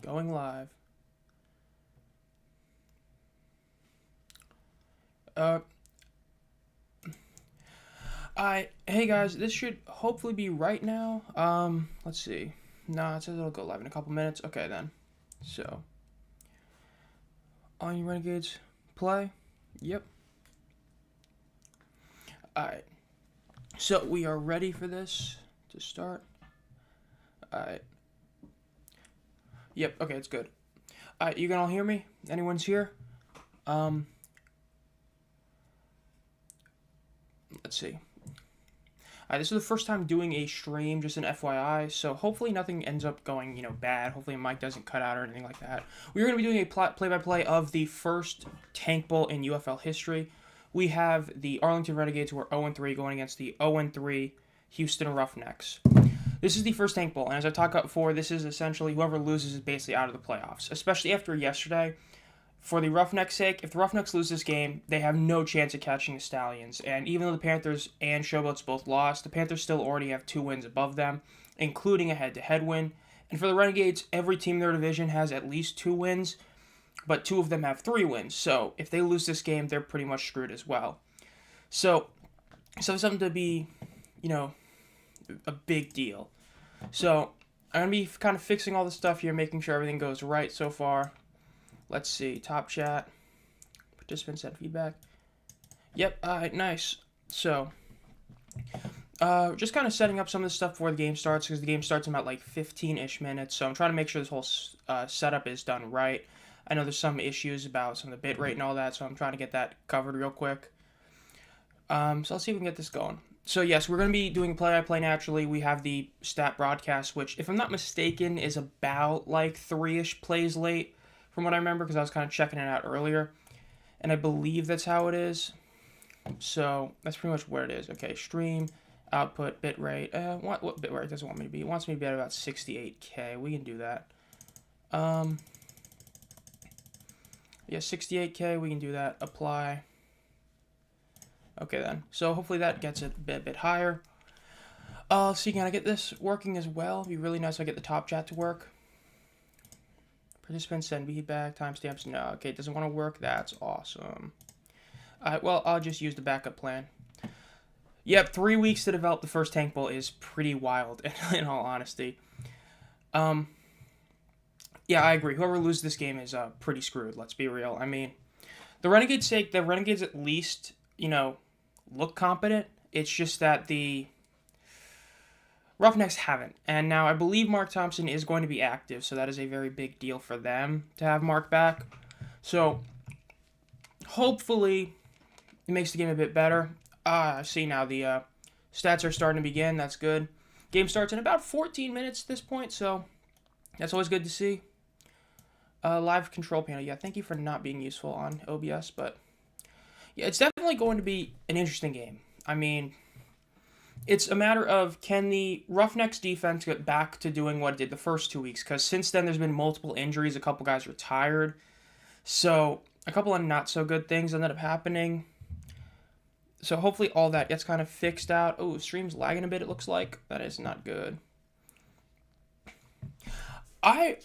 Going live. Uh, hey guys, this should hopefully be right now. Let's see. No, it says it'll go live in a couple minutes. Okay then. So, on your Renegades, play. Yep. Alright. So we are ready for this to start. Alright. Yep, okay, it's good. Alright, you can all hear me? Anyone's here? Let's see. This is the first time doing a stream, just an FYI, so hopefully nothing ends up going, bad. Hopefully the mic doesn't cut out or anything like that. We're going to be doing a play-by-play of the first Tank Bowl in UFL history. We have the Arlington Renegades, who are 0-3, going against the 0-3 Houston Roughnecks. This is the first Tank Bowl, and as I talked about before, this is essentially whoever loses is basically out of the playoffs, especially after yesterday. For the Roughnecks' sake, if the Roughnecks lose this game, they have no chance of catching the Stallions. And even though the Panthers and Showboats both lost, the Panthers still already have 2 wins above them, including a head-to-head win. And for the Renegades, every team in their division has at least 2 wins, but 2 of them have 3 wins. So if they lose this game, they're pretty much screwed as well. So something to be, a big deal. So I'm going to be kind of fixing all the stuff here, making sure everything goes right so far. Let's see, top chat, participants send feedback. Yep, nice. So, just kind of setting up some of the stuff before the game starts, because the game starts in about like 15-ish minutes, so I'm trying to make sure this whole setup is done right. I know there's some issues about some of the bitrate and all that, so I'm trying to get that covered real quick. So let's see if we can get this going. So yes, we're going to be doing play-by-play naturally. We have the stat broadcast, which, if I'm not mistaken, is about like 3-ish plays late, from what I remember, because I was kind of checking it out earlier. And I believe that's how it is. So that's pretty much what it is. Okay, stream, output, bitrate. What bitrate does it want me to be? It wants me to be at about 68K. We can do that. Yeah, 68K, we can do that. Apply. Okay then. So hopefully that gets it a bit higher. Let's see, can I get this working as well? It'd be really nice if I get the top chat to work. Participants send feedback, timestamps. No, okay, it doesn't want to work. That's awesome. Well, I'll just use the backup plan. Yep, 3 weeks to develop the first Tank Bowl is pretty wild, in all honesty. Yeah, I agree. Whoever loses this game is pretty screwed, let's be real. I mean, the Renegades' sake, the Renegades at least, look competent. It's just that the Roughnecks haven't, and now I believe Mark Thompson is going to be active, so that is a very big deal for them to have Mark back. So, hopefully, it makes the game a bit better. I see now the stats are starting to begin. That's good. Game starts in about 14 minutes at this point, so that's always good to see. Live control panel. Yeah, thank you for not being useful on OBS, but yeah, it's definitely going to be an interesting game. I mean, it's a matter of, can the Roughnecks defense get back to doing what it did the first 2 weeks? Because since then, there's been multiple injuries. A couple guys retired. So, a couple of not-so-good things ended up happening. So, hopefully all that gets kind of fixed out. Oh, stream's lagging a bit, it looks like. That is not good. I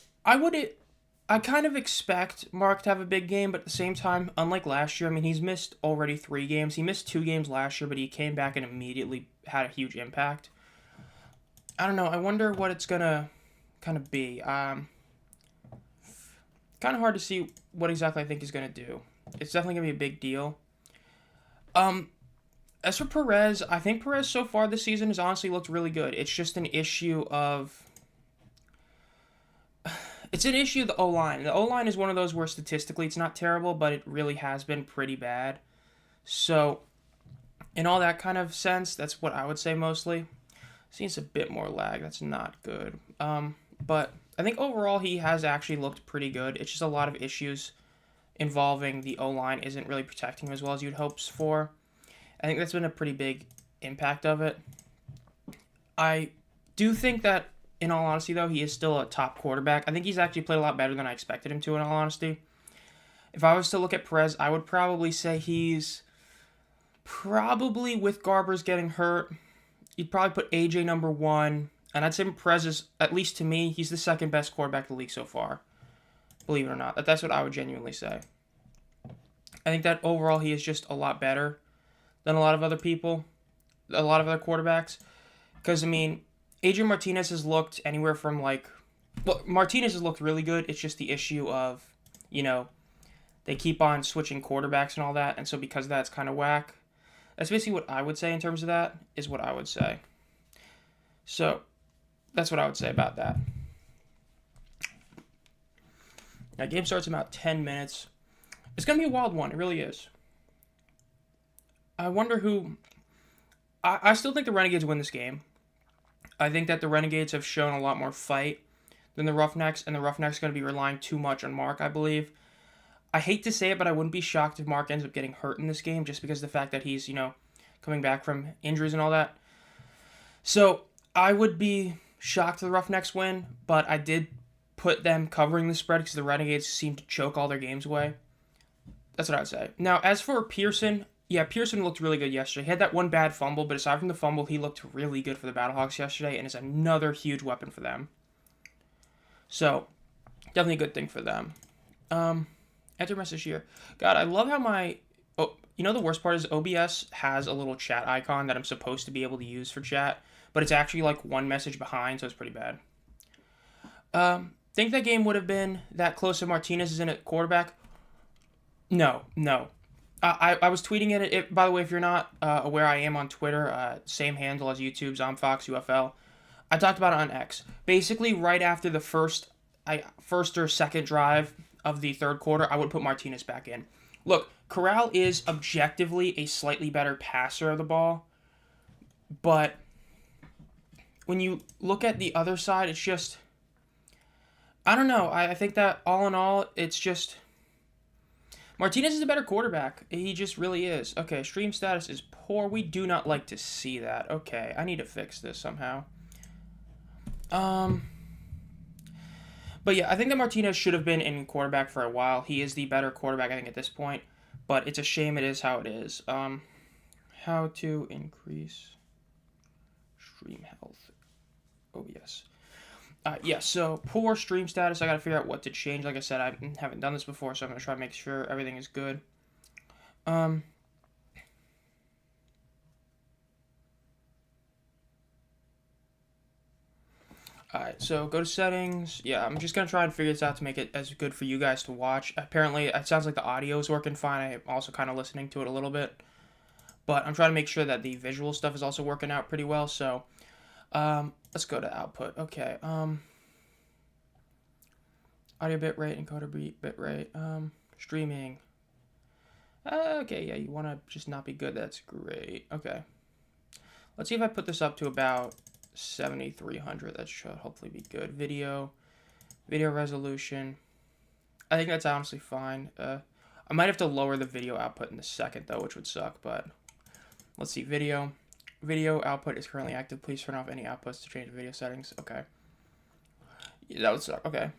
kind of expect Mark to have a big game, but at the same time, unlike last year, I mean, he's missed already 3 games. He missed 2 games last year, but he came back and immediately had a huge impact. I don't know. I wonder what it's going to kind of be. Kind of hard to see what exactly I think he's going to do. It's definitely going to be a big deal. As for Perez, I think Perez so far this season has honestly looked really good. It's just an issue of... It's an issue of the O-line. The O-line is one of those where statistically it's not terrible, but it really has been pretty bad. So, in all that kind of sense, that's what I would say mostly. Seems a bit more lag. That's not good. But I think overall he has actually looked pretty good. It's just a lot of issues involving the O-line isn't really protecting him as well as you'd hope for. I think that's been a pretty big impact of it. I do think that, in all honesty, though, he is still a top quarterback. I think he's actually played a lot better than I expected him to, in all honesty. If I was to look at Perez, I would probably say he's probably, with Garbers getting hurt, you'd probably put AJ number 1. And I'd say Perez is, at least to me, he's the second best quarterback in the league so far. believe it or not. That's what I would genuinely say. I think that overall he is just a lot better than a lot of other people, a lot of other quarterbacks. Because, I mean, Adrian Martinez has looked anywhere from, like... Well, Martinez has looked really good. It's just the issue of, you know, they keep on switching quarterbacks and all that. And so because of that, it's kind of whack. That's basically what I would say in terms of that, is what I would say. So, that's what I would say about that. Now, game starts in about 10 minutes. It's going to be a wild one. It really is. I wonder who... I still think the Renegades win this game. I think that the Renegades have shown a lot more fight than the Roughnecks, and the Roughnecks are going to be relying too much on Mark, I believe. I hate to say it, but I wouldn't be shocked if Mark ends up getting hurt in this game, just because of the fact that he's, you know, coming back from injuries and all that. So, I would be shocked if the Roughnecks win, but I did put them covering the spread because the Renegades seem to choke all their games away. That's what I would say. Now, as for Pearson, yeah, Pearson looked really good yesterday. He had that one bad fumble, but aside from the fumble, he looked really good for the Battlehawks yesterday and is another huge weapon for them. So, definitely a good thing for them. Enter message here. God, I love how my... Oh, you know the worst part is OBS has a little chat icon that I'm supposed to be able to use for chat, but it's actually like one message behind, so it's pretty bad. Think that game would have been that close if Martinez is in at quarterback? No. I was tweeting it. By the way, if you're not aware, I am on Twitter. Same handle as YouTube, Zomb Phox, UFL. I talked about it on X. Basically, right after the first or second drive of the third quarter, I would put Martinez back in. Look, Corral is objectively a slightly better passer of the ball, but when you look at the other side, it's just... I don't know. I think that all in all, it's just... Martinez is a better quarterback. He just really is. Okay, stream status is poor. We do not like to see that. Okay, I need to fix this somehow. But yeah, I think that Martinez should have been in quarterback for a while. He is the better quarterback, I think, at this point. But it's a shame it is how it is. How to increase stream health. Oh, yes. Yeah, so poor stream status. I gotta figure out what to change. Like I said, I haven't done this before, so I'm gonna try to make sure everything is good. Alright, so go to settings. Yeah, I'm just gonna try and figure this out to make it as good for you guys to watch. Apparently, it sounds like the audio is working fine. I'm also kind of listening to it a little bit. But I'm trying to make sure that the visual stuff is also working out pretty well, so... let's go to output. Okay, audio bitrate, encoder bitrate, streaming. Okay, yeah, you want to just not be good. That's great. Okay. Let's see if I put this up to about 7,300. That should hopefully be good. Video resolution. I think that's honestly fine. I might have to lower the video output in a second, though, which would suck, but let's see. Video output is currently active. Please turn off any outputs to change the video settings. Okay. Yeah, that would suck. Okay.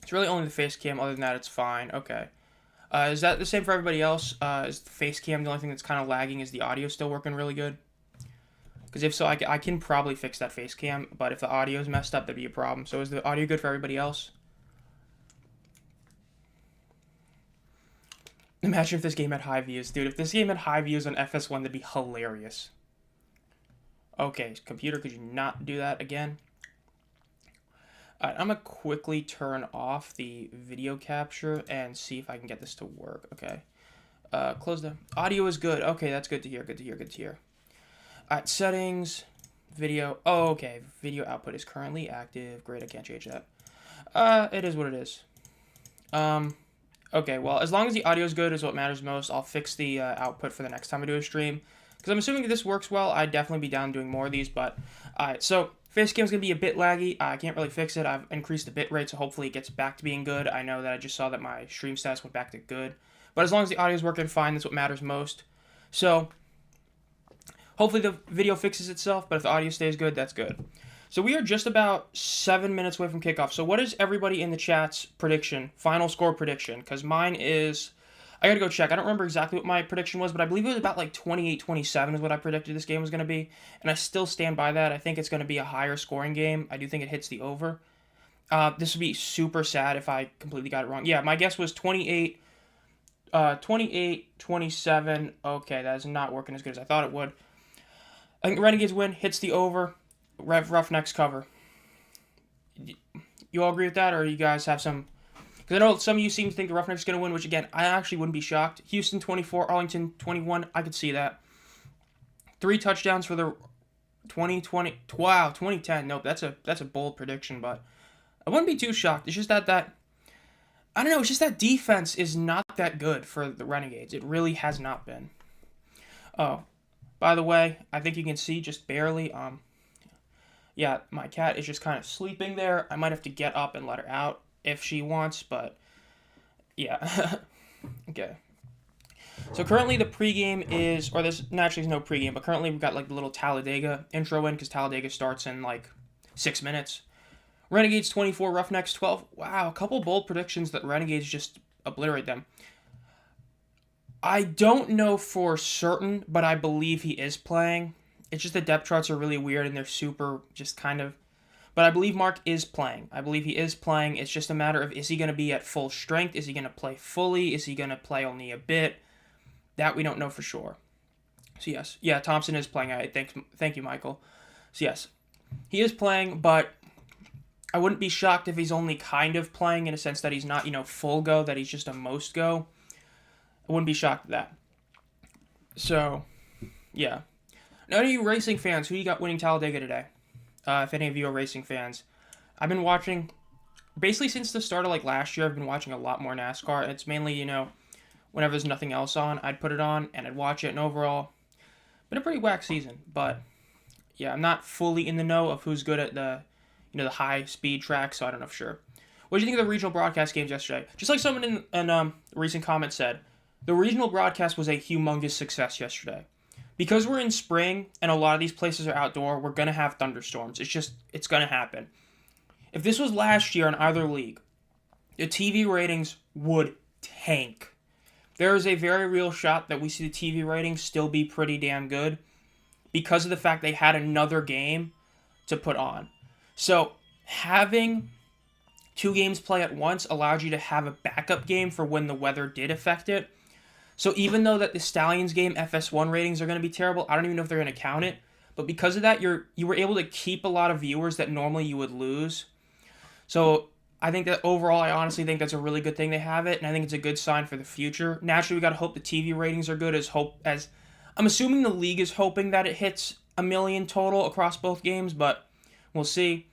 It's really only the face cam. Other than that, it's fine. Okay. Is that the same for everybody else? Is the face cam the only thing that's kind of lagging? Is the audio still working really good? Because if so, I can probably fix that face cam. But if the audio is messed up, that'd be a problem. So is the audio good for everybody else? Imagine if this game had high views. Dude, if this game had high views on FS1, that'd be hilarious. Okay, computer, could you not do that again? Alright, I'm going to quickly turn off the video capture and see if I can get this to work. Okay. Close the... Audio is good. Okay, that's good to hear, good to hear. Alright, settings, video. Oh, okay, video output is currently active. Great, I can't change that. It is what it is. Okay, well, as long as the audio is good is what matters most, I'll fix the output for the next time I do a stream. Because I'm assuming if this works well, I'd definitely be down doing more of these, but... Alright, so, facecam's going to be a bit laggy. I can't really fix it. I've increased the bitrate, so hopefully it gets back to being good. I know that I just saw that my stream status went back to good. But as long as the audio is working fine, that's what matters most. So, hopefully the video fixes itself, but if the audio stays good, that's good. So we are just about 7 minutes away from kickoff. So what is everybody in the chat's prediction, final score prediction? Because mine is, I gotta go check. I don't remember exactly what my prediction was, but I believe it was about like 28-27 is what I predicted this game was going to be. And I still stand by that. I think it's going to be a higher scoring game. I do think it hits the over. This would be super sad if I completely got it wrong. Yeah, my guess was 28, 28, 27. Okay, that is not working as good as I thought it would. I think the Renegades win, hits the over, Roughnecks cover. You all agree with that, or you guys have some? Because I know some of you seem to think the Roughnecks are going to win, which, again, I actually wouldn't be shocked. Houston 24, Arlington 21, I could see that. 3 touchdowns for the 2020. Wow, 2010. Nope, that's a bold prediction, but I wouldn't be too shocked. It's just that I don't know, it's just that defense is not that good for the Renegades. It really has not been. Oh, by the way, I think you can see just barely, yeah, my cat is just kind of sleeping there. I might have to get up and let her out if she wants, but yeah. Okay. So currently the pregame is, or there's naturally no pregame, but currently we've got like the little Talladega intro in because Talladega starts in like 6 minutes. Renegades 24, Roughnecks 12. Wow, a couple bold predictions that Renegades just obliterate them. I don't know for certain, but I believe he is playing. It's just the depth charts are really weird and they're super just kind of. But I believe Mark is playing. I believe he is playing. It's just a matter of, is he going to be at full strength? Is he going to play fully? Is he going to play only a bit? That we don't know for sure. So yes. Yeah, Thompson is playing. Thank you, Michael. So yes, he is playing, but I wouldn't be shocked if he's only kind of playing in a sense that he's not, full go, that he's just a most go. I wouldn't be shocked at that. So, yeah. Now, any of you racing fans, who you got winning Talladega today? If any of you are racing fans. I've been watching, basically since the start of like last year, I've been watching a lot more NASCAR. It's mainly, whenever there's nothing else on, I'd put it on and I'd watch it. And overall, been a pretty whack season. But, yeah, I'm not fully in the know of who's good at the high speed track, so I don't know for sure. What did you think of the regional broadcast games yesterday? Just like someone in a recent comment said, the regional broadcast was a humongous success yesterday. Because we're in spring and a lot of these places are outdoor, we're going to have thunderstorms. It's going to happen. If this was last year in either league, the TV ratings would tank. There is a very real shot that we see the TV ratings still be pretty damn good because of the fact they had another game to put on. So having 2 games play at once allowed you to have a backup game for when the weather did affect it. So even though that the Stallions game FS1 ratings are going to be terrible, I don't even know if they're going to count it. But because of that, you were able to keep a lot of viewers that normally you would lose. So I think that overall, I honestly think that's a really good thing they have it, and I think it's a good sign for the future. Naturally, we got to hope the TV ratings are good. As I'm assuming the league is hoping that it hits 1 million total across both games, but we'll see.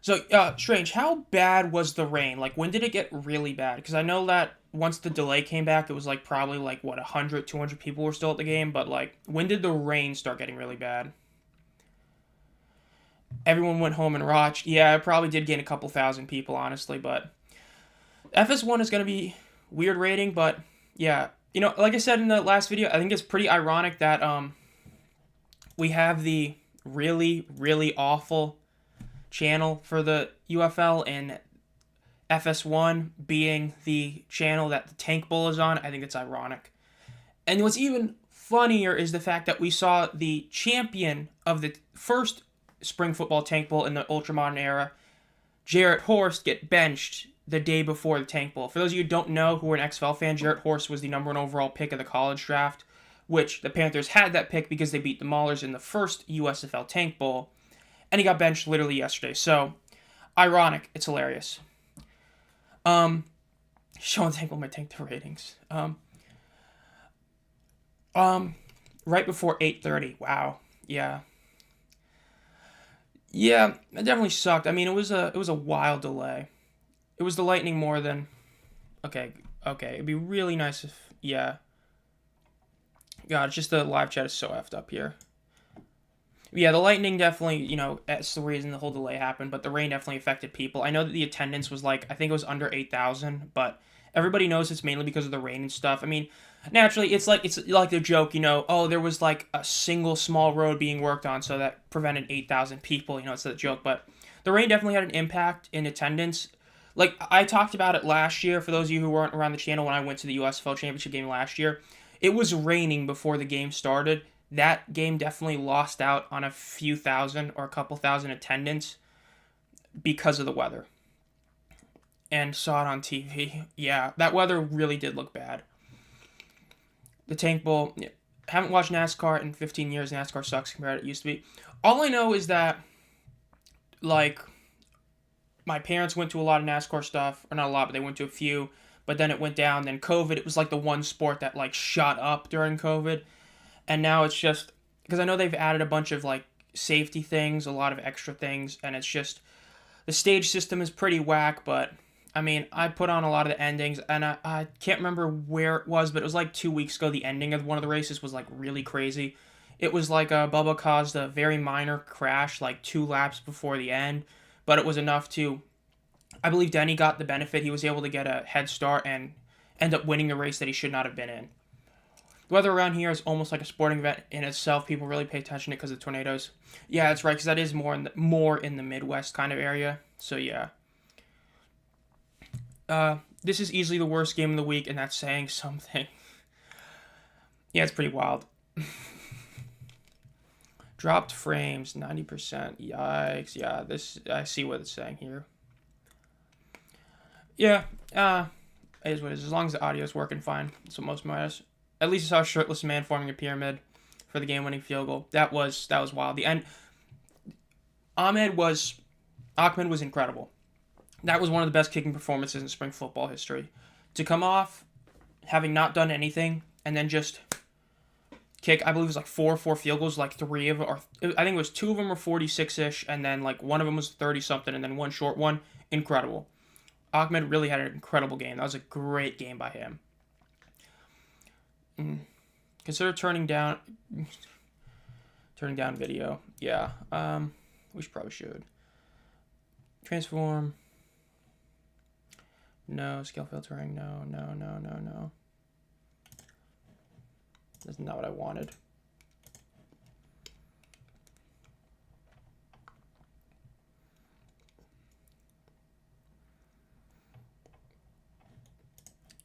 So, Strange, how bad was the rain? Like, when did it get really bad? Because I know that once the delay came back, it was like probably like, 100, 200 people were still at the game. But like, when did the rain start getting really bad? Everyone went home and watched. Yeah, I probably did gain a couple thousand people, honestly. But FS1 is going to be weird rating. But yeah, like I said in the last video, I think it's pretty ironic that we have the really, really awful channel for the UFL and FS1 being the channel that the Tank Bowl is on. I think it's ironic. And what's even funnier is the fact that we saw the champion of the first spring football Tank Bowl in the ultramodern era, Jarrett Horst, get benched the day before the Tank Bowl. For those of you who don't know who are an XFL fan, Jarrett Horst was the #1 overall pick of the college draft, which the Panthers had that pick because they beat the Maulers in the first USFL Tank Bowl, and he got benched literally yesterday. So, ironic. It's hilarious. Sean Tank Bowl might tank the ratings. Right before 8:30. Wow. Yeah. Yeah, it definitely sucked. I mean, it was a wild delay. It was the lightning more than. Okay. It'd be really nice if. Yeah. God, it's just the live chat is so effed up here. Yeah, the lightning definitely, that's the reason the whole delay happened, but the rain definitely affected people. I know that the attendance was I think it was under 8,000, but everybody knows it's mainly because of the rain and stuff. I mean, naturally, it's like the joke, oh, there was like a single small road being worked on, so that prevented 8,000 people, it's the joke, but the rain definitely had an impact in attendance. Like, I talked about it last year, for those of you who weren't around the channel when I went to the USFL Championship game last year. It was raining before the game started. That game definitely lost out on a few thousand or a couple thousand attendance. because of the weather. And saw it on TV. Yeah, that weather really did look bad. The Tank Bowl, yeah, haven't watched NASCAR in 15 years. NASCAR sucks compared to what it used to be. All I know is that, like, my parents went to a lot of NASCAR stuff, or not a lot, but they went to a few, but then it went down. Then COVID, it was like the one sport that, like, shot up during COVID. And now it's just, because I know they've added a bunch of, like, safety things, a lot of extra things, and it's just, the stage system is pretty whack, but I mean, I put on a lot of the endings, and I can't remember where it was, but it was like 2 weeks ago. The ending of one of the races was like really crazy. It was like Bubba caused a very minor crash like 2 laps before the end, but it was enough to, I believe Denny got the benefit. He was able to get a head start and end up winning the race that he should not have been in. The weather around here is almost like a sporting event in itself. People really pay attention to it because of tornadoes. Yeah, that's right, because that is more in the Midwest kind of area. So yeah. This is easily the worst game of the week, and that's saying something. Yeah, it's pretty wild. Dropped frames, 90%. Yikes. Yeah, I see what it's saying here. Yeah, it is what it is. As long as the audio is working fine. That's what most matters. At least I saw a shirtless man forming a pyramid for the game-winning field goal. That was wild. The end. Ahmed was incredible. That was one of the best kicking performances in spring football history. To come off having not done anything and then just kick, I believe it was like four field goals, like 3 of them, or I think it was 2 of them were 46-ish, and then like 1 of them was 30-something, and then 1 short one. Incredible. Ahmed really had an incredible game. That was a great game by him. Consider turning down video. Yeah. We probably should. Transform. No. Scale filtering. No. That's not what I wanted.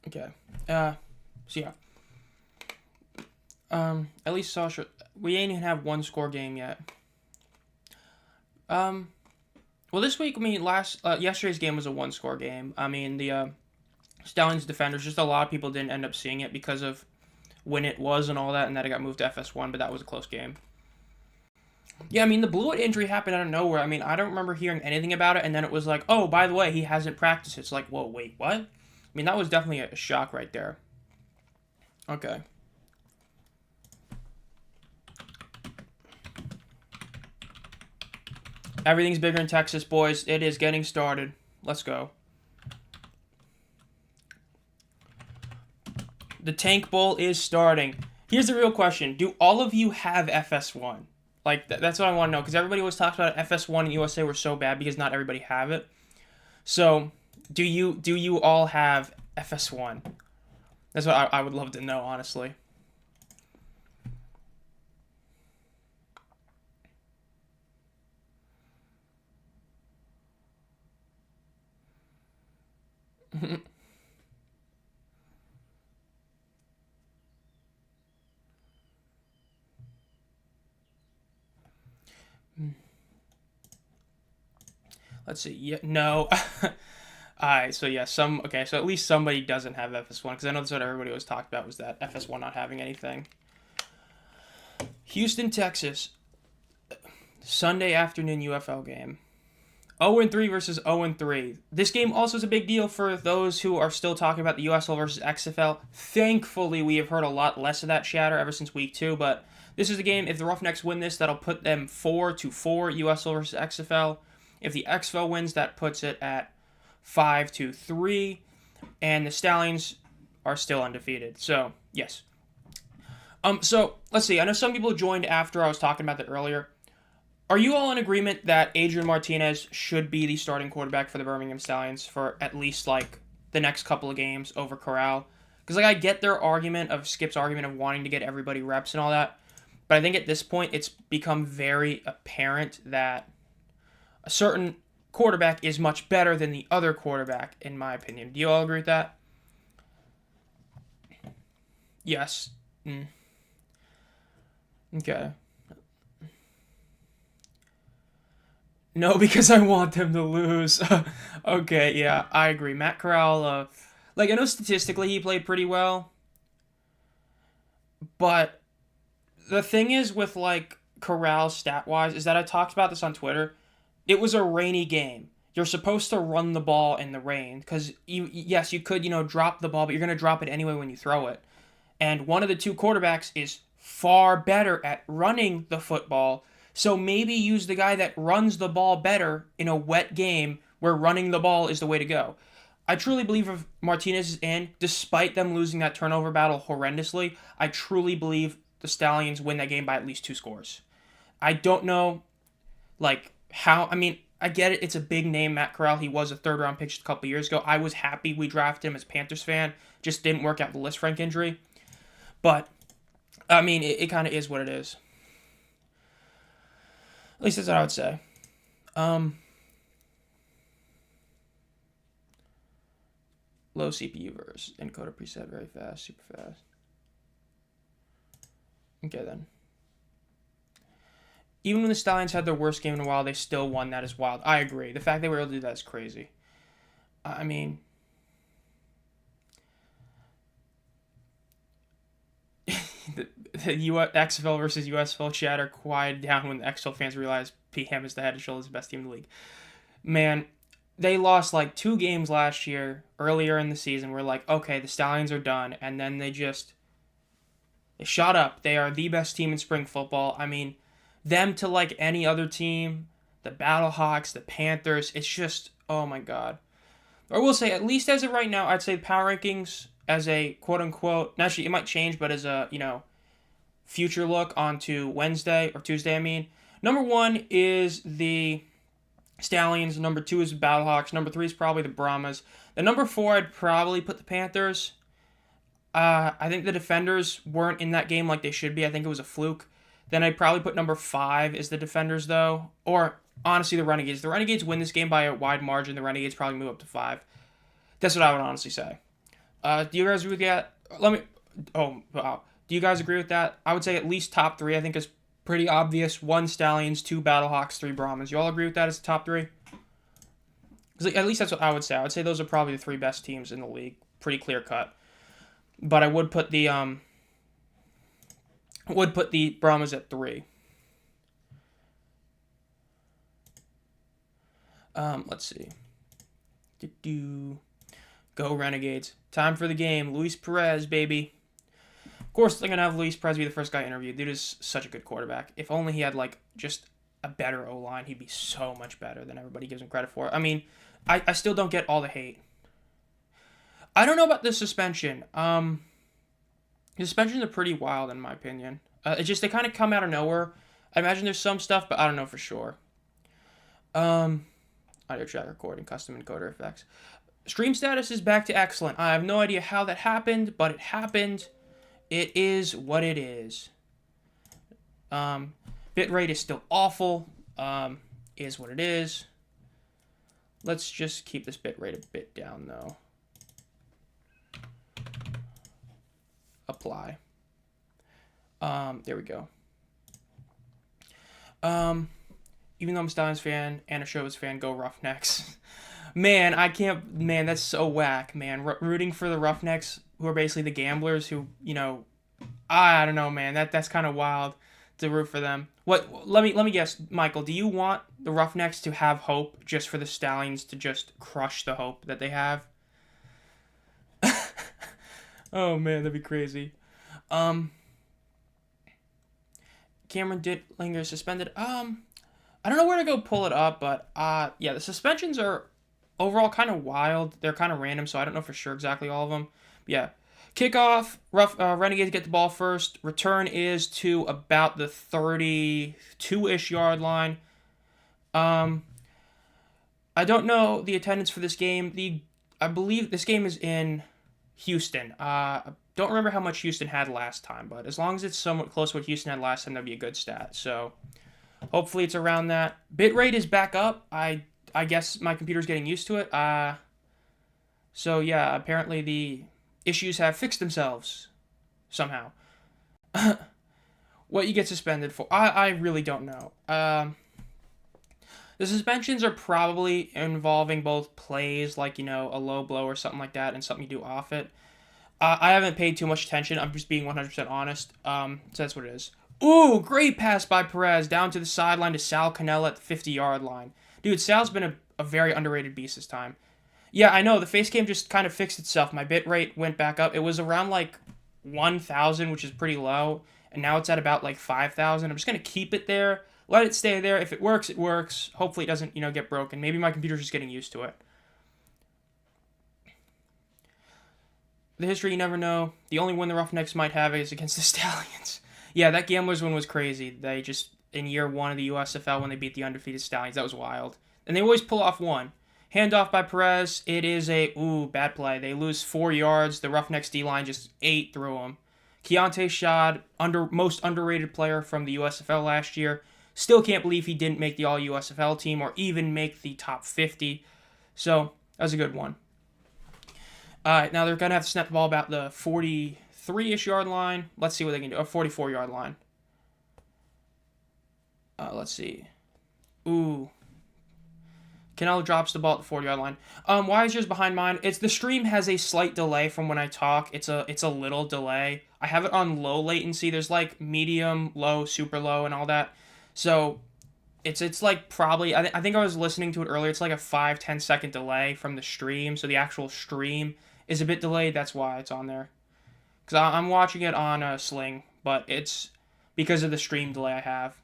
Okay. So yeah. At least Sasha, we ain't even have 1 score game yet. Well, this week, I mean, yesterday's game was a 1 score game. I mean, the Stallions defenders, just a lot of people didn't end up seeing it because of when it was and all that, and that it got moved to FS1, but that was a close game. Yeah, I mean, the Blewett injury happened out of nowhere. I mean, I don't remember hearing anything about it, and then it was like, oh, by the way, he hasn't practiced. It's like, whoa, wait, what? I mean, that was definitely a shock right there. Okay. Everything's bigger in Texas, boys. It is getting started. Let's go. The Tank Bowl is starting. Here's the real question. Do all of you have FS1? Like, that's what I want to know. Because everybody always talks about FS1 and USA were so bad because not everybody have it. So, do you all have FS1? That's what I would love to know, honestly. Let's see. Yeah, no. Alright, so yeah, so at least somebody doesn't have FS1, because I know that's what everybody was talking about, was that FS1 not having anything. Houston, Texas. Sunday afternoon UFL game. 0-3 versus 0-3. This game also is a big deal for those who are still talking about the USL versus XFL. Thankfully, we have heard a lot less of that chatter ever since week 2, but this is the game. If the Roughnecks win this, that'll put them 4-4 USL versus XFL. If the XFL wins, that puts it at 5-3, and the Stallions are still undefeated. So, yes. So, let's see. I know some people joined after I was talking about that earlier. Are you all in agreement that Adrian Martinez should be the starting quarterback for the Birmingham Stallions for at least, like, the next couple of games over Corral? Because, like, I get their argument of Skip's argument of wanting to get everybody reps and all that, but I think at this point it's become very apparent that a certain quarterback is much better than the other quarterback, in my opinion. Do you all agree with that? Yes. Okay. No, because I want them to lose. Okay, yeah, I agree. Matt Corral, like, I know statistically he played pretty well, but the thing is with, like, Corral stat-wise is that I talked about this on Twitter. It was a rainy game. You're supposed to run the ball in the rain because yes, you could, drop the ball, but you're going to drop it anyway when you throw it. And one of the two quarterbacks is far better at running the football. So maybe use the guy that runs the ball better in a wet game where running the ball is the way to go. I truly believe if Martinez is in, despite them losing that turnover battle horrendously, I truly believe the Stallions win that game by at least 2 scores. I don't know, like, how. I mean, I get it. It's a big name, Matt Corral. He was a third-round pick just a couple years ago. I was happy we drafted him as a Panthers fan. Just didn't work out the Frank injury. But, I mean, it kind of is what it is. At least that's what I would say. Low CPU verse. Encoder preset very fast, super fast. Okay, then. Even when the Stallions had their worst game in a while, they still won. That is wild. I agree. The fact they were able to do that is crazy. I mean... the XFL versus USFL chatter quieted down when the XFL fans realized PM is the head and shoulders the best team in the league. Man, they lost like 2 games last year, earlier in the season. We're like, okay, the Stallions are done. And then they shot up. They are the best team in spring football. I mean, them to like any other team, the Battlehawks, the Panthers, it's just, oh my God. Or we'll say, at least as of right now, I'd say the power rankings as a quote-unquote, actually it might change, but as a, future look onto Wednesday, or Tuesday, I mean. Number 1 is the Stallions. Number 2 is the Battlehawks. Number 3 is probably the Brahmas. The number 4, I'd probably put the Panthers. I think the Defenders weren't in that game like they should be. I think it was a fluke. Then I'd probably put number 5 is the Defenders, though. Or, honestly, the Renegades. The Renegades win this game by a wide margin. The Renegades probably move up to 5. That's what I would honestly say. Do you guys agree with that? Oh, wow. Do you guys agree with that? I would say at least top 3, I think, is pretty obvious. 1 Stallions, 2 Battlehawks, 3 Brahmas. You all agree with that as the top 3? Because at least that's what I would say. I would say those are probably the 3 best teams in the league. Pretty clear cut. But I would put the Brahmas at 3. Let's see. Go Renegades. Time for the game. Luis Perez, baby. Of course, they're going to have Luis Perez be the first guy interviewed. Dude is such a good quarterback. If only he had, like, just a better O-line, he'd be so much better than everybody gives him credit for. I mean, I still don't get all the hate. I don't know about the suspension. The suspensions are pretty wild, in my opinion. It's just they kind of come out of nowhere. I imagine there's some stuff, but I don't know for sure. Audio track recording, custom encoder effects. Stream status is back to excellent. I have no idea how that happened, but it happened. It is what it is. Bitrate is still awful. Is what it is. Let's just keep this bitrate a bit down, though. Apply. There we go. Even though I'm a Stallions fan and a Shows fan, go Roughnecks. Man, I can't... Man, that's so whack, man. Rooting for the Roughnecks, who are basically the gamblers who, I don't know, man. That's kind of wild to root for them. Let me guess, Michael, do you want the Roughnecks to have hope just for the Stallions to just crush the hope that they have? Oh, man, that'd be crazy. Cameron Dittlinger suspended. I don't know where to go pull it up, but yeah, the suspensions are overall kind of wild. They're kind of random, so I don't know for sure exactly all of them. But yeah, kickoff, Renegades get the ball first. Return is to about the 32-ish yard line. I don't know the attendance for this game. I believe this game is in Houston. Don't remember how much Houston had last time, but as long as it's somewhat close to what Houston had last time, that'd be a good stat. So hopefully it's around that. Bitrate is back up. I guess my computer's getting used to it. So yeah, apparently the issues have fixed themselves somehow. What you get suspended for, I really don't know. The suspensions are probably involving both plays, like, a low blow or something like that, and something you do off it. I haven't paid too much attention. I'm just being 100% honest. So that's what it is. Ooh, great pass by Perez down to the sideline to Sal Cannella at the 50-yard line. Dude, Sal's been a very underrated beast this time. Yeah, I know. The face cam just kind of fixed itself. My bit rate went back up. It was around like 1,000, which is pretty low. And now it's at about like 5,000. I'm just going to keep it there. Let it stay there. If it works, it works. Hopefully it doesn't, get broken. Maybe my computer's just getting used to it. The history, you never know. The only win the Roughnecks might have is against the Stallions. Yeah, that Gamblers win was crazy. They just, in year one of the USFL, when they beat the undefeated Stallions, that was wild. And they always pull off one. Handoff by Perez. It is bad play. They lose 4 yards. The Roughnecks D-line just ate through them. Keontae Shad, most underrated player from the USFL last year. Still can't believe he didn't make the All-USFL team or even make the top 50. So, that was a good one. Now they're going to have to snap the ball about the 43-ish yard line. Let's see what they can do. A 44-yard line. Let's see. Ooh. Cannella drops the ball at the 40-yard line. Why is yours behind mine? The stream has a slight delay from when I talk. It's a little delay. I have it on low latency. There's like medium, low, super low, and all that. So it's like probably, I think I was listening to it earlier. It's like a 5-10 second delay from the stream. So the actual stream is a bit delayed. That's why it's on there. Because I'm watching it on Sling, but it's because of the stream delay I have.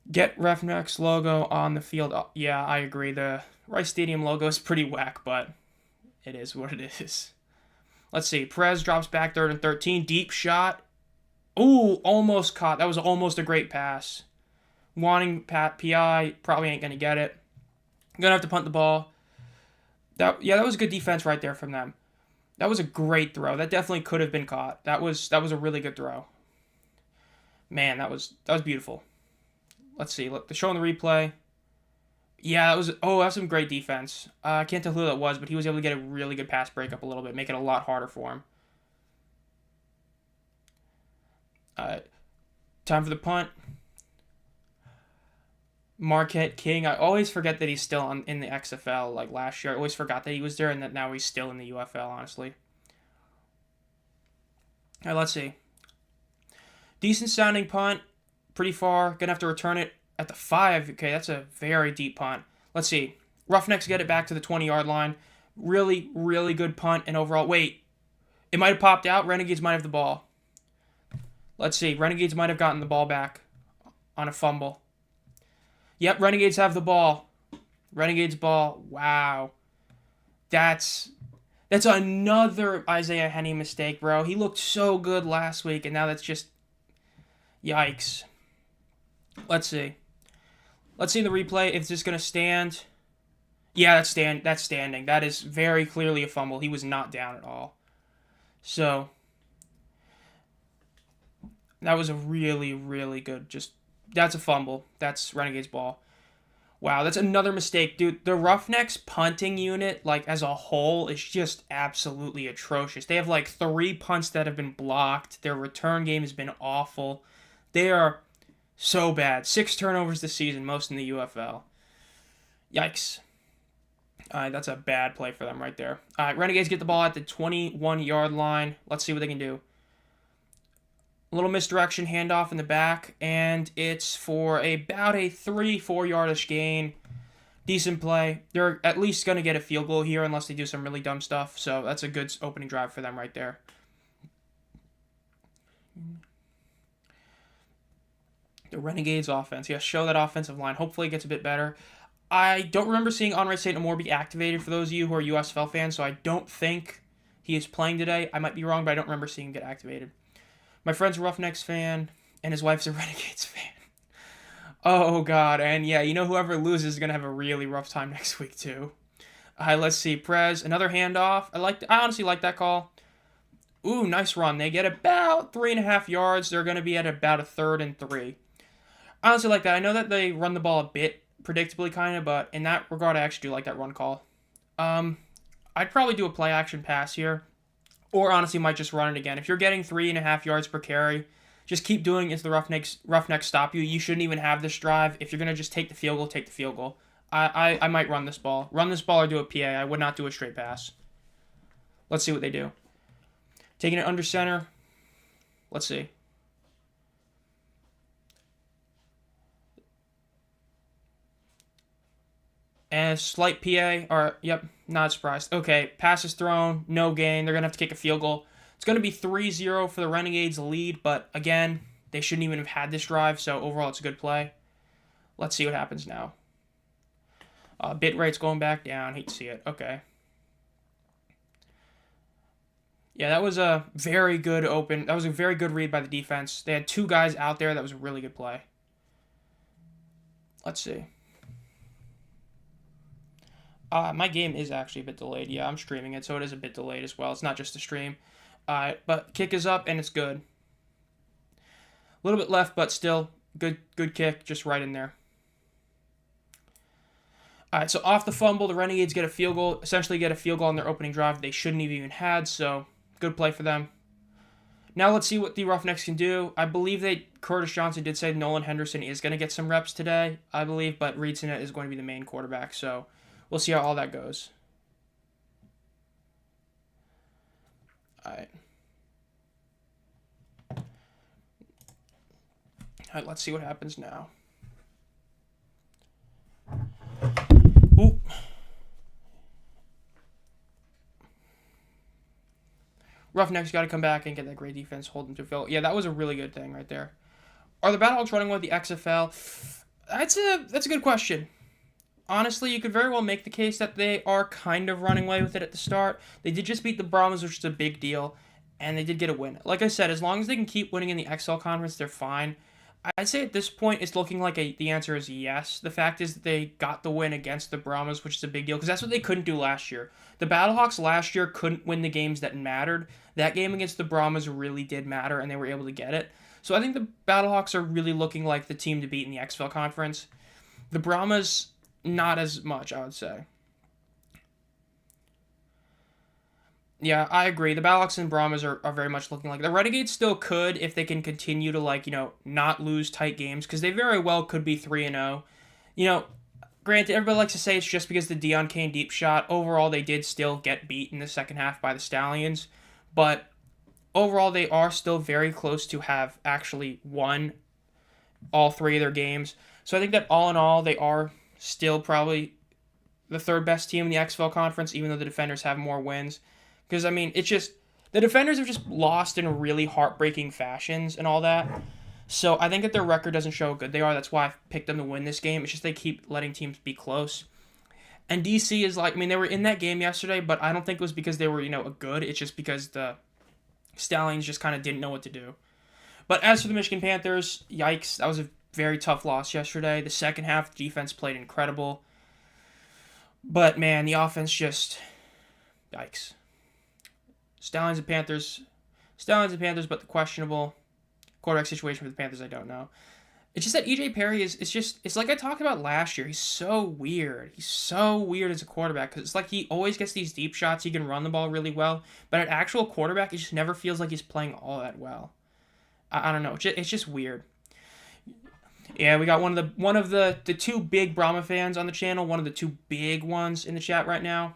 Get Roughnecks logo on the field. Oh, yeah, I agree. The Rice Stadium logo is pretty whack, but it is what it is. Let's see. Perez drops back 3rd and 13. Deep shot. Ooh, almost caught. That was almost a great pass. Wanting PI. Probably ain't going to get it. I'm going to have to punt the ball. That was good defense right there from them. That was a great throw. That definitely could have been caught. That was a really good throw. Man, that was beautiful. Let's see. Look, showing the replay. Yeah, that was some great defense. I can't tell who that was, but he was able to get a really good pass breakup a little bit, make it a lot harder for him. Time for the punt. Marquette King. I always forget that he's still in the XFL. Like last year, I always forgot that he was there and that now he's still in the UFL, honestly. All right, let's see. Decent sounding punt. Pretty far. Gonna have to return it at the 5. Okay, that's a very deep punt. Let's see. Roughnecks get it back to the 20-yard line. Really, really good punt. And overall, wait. It might have popped out. Renegades might have the ball. Let's see. Renegades might have gotten the ball back on a fumble. Yep, Renegades have the ball. Renegades ball. Wow. That's another Isaiah Henney mistake, bro. He looked so good last week, and now that's just... Yikes. Let's see. Let's see the replay. If this going to stand. Yeah, that's standing. That is very clearly a fumble. He was not down at all. So, that was a really, really good, that's a fumble. That's Renegades ball. Wow, that's another mistake. Dude, the Roughnecks punting unit, like, as a whole, is just absolutely atrocious. They have, like, 3 punts that have been blocked. Their return game has been awful. They are so bad. 6 turnovers this season, most in the UFL. Yikes. All right, that's a bad play for them right there. All right, Renegades get the ball at the 21-yard line. Let's see what they can do. A little misdirection handoff in the back, and it's for about a 3-4 yardish gain. Decent play. They're at least going to get a field goal here unless they do some really dumb stuff, so that's a good opening drive for them right there. The Renegades offense. Yeah, show that offensive line. Hopefully it gets a bit better. I don't remember seeing Henri St. Amour be activated for those of you who are USFL fans, so I don't think he is playing today. I might be wrong, but I don't remember seeing him get activated. My friend's a Roughnecks fan, and his wife's a Renegades fan. Oh, God. And, yeah, whoever loses is going to have a really rough time next week, too. Let's see. Prez, another handoff. I honestly like that call. Ooh, nice run. They get about 3.5 yards. They're going to be at about a 3rd and 3. I honestly like that. I know that they run the ball a bit predictably, kind of, but in that regard, I actually do like that run call. I'd probably do a play-action pass here. Or honestly, might just run it again. If you're getting 3.5 yards per carry, Just keep doing it until the Roughnecks stop you. You shouldn't even have this drive. If you're going to just take the field goal, take the field goal. I might run this ball. Run this ball or do a PA. I would not do a straight pass. Let's see what they do. Taking it under center. Let's see. And a slight PA. Or, yep, not surprised. Okay, pass is thrown. No gain. They're going to have to kick a field goal. It's going to be 3-0 for the Renegades lead, but again, they shouldn't even have had this drive, so overall it's a good play. Let's see what happens now. Bit rate's going back down. Hate to see it. Okay. Yeah, that was a very good open. That was a very good read by the defense. They had two guys out there. That was a really good play. Let's see. My game is actually a bit delayed. Yeah, I'm streaming it, so it is a bit delayed as well. It's not just the stream. But kick is up, and it's good. A little bit left, but still, good kick, just right in there. All right, so off the fumble, the Renegades get a field goal, essentially get a field goal on their opening drive they shouldn't have even had, so good play for them. Now let's see what the Roughnecks can do. I believe Curtis Johnson did say Nolan Henderson is going to get some reps today, I believe, but Reed Sinnett is going to be the main quarterback, so we'll see how all that goes. All right, let's see what happens now. Ooh. Roughnecks got to come back and get that great defense, hold them to field. Yeah, that was a really good thing right there. Are the Battlehawks running with the XFL? That's a good question. Honestly, you could very well make the case that they are kind of running away with it at the start. They did just beat the Brahmas, which is a big deal, and they did get a win. Like I said, as long as they can keep winning in the XL conference, they're fine. I'd say at this point, it's looking like the answer is yes. The fact is that they got the win against the Brahmas, which is a big deal, because that's what they couldn't do last year. The Battlehawks last year couldn't win the games that mattered. That game against the Brahmas really did matter, and they were able to get it. So I think the Battlehawks are really looking like the team to beat in the XFL conference. The Brahmas, not as much, I would say. Yeah, I agree. The Battlehawks and Brahmas are very much looking like the Renegades still could if they can continue to not lose tight games, because they very well could be 3-0. Granted, everybody likes to say it's just because the Deion Kane deep shot. Overall, they did still get beat in the second half by the Stallions, but overall they are still very close to have actually won all three of their games. So I think that all in all, they are still probably the third best team in the XFL conference, even though the Defenders have more wins. Because, it's just, the Defenders have just lost in really heartbreaking fashions and all that. So I think that their record doesn't show how good they are. That's why I've picked them to win this game. It's just they keep letting teams be close. And DC is they were in that game yesterday, but I don't think it was because they were, good. It's just because the Stallions just kind of didn't know what to do. But as for the Michigan Panthers, yikes, that was a very tough loss yesterday. The second half, defense played incredible. But, man, the offense just, yikes. Stallions and Panthers, but the questionable quarterback situation for the Panthers, I don't know. It's just that EJ Perry it's like I talked about last year. He's so weird. He's so weird as a quarterback, because it's like he always gets these deep shots. He can run the ball really well, but at actual quarterback, it just never feels like he's playing all that well. I don't know. It's just weird. Yeah, we got one of the two big Brahma fans on the channel, one of the two big ones in the chat right now.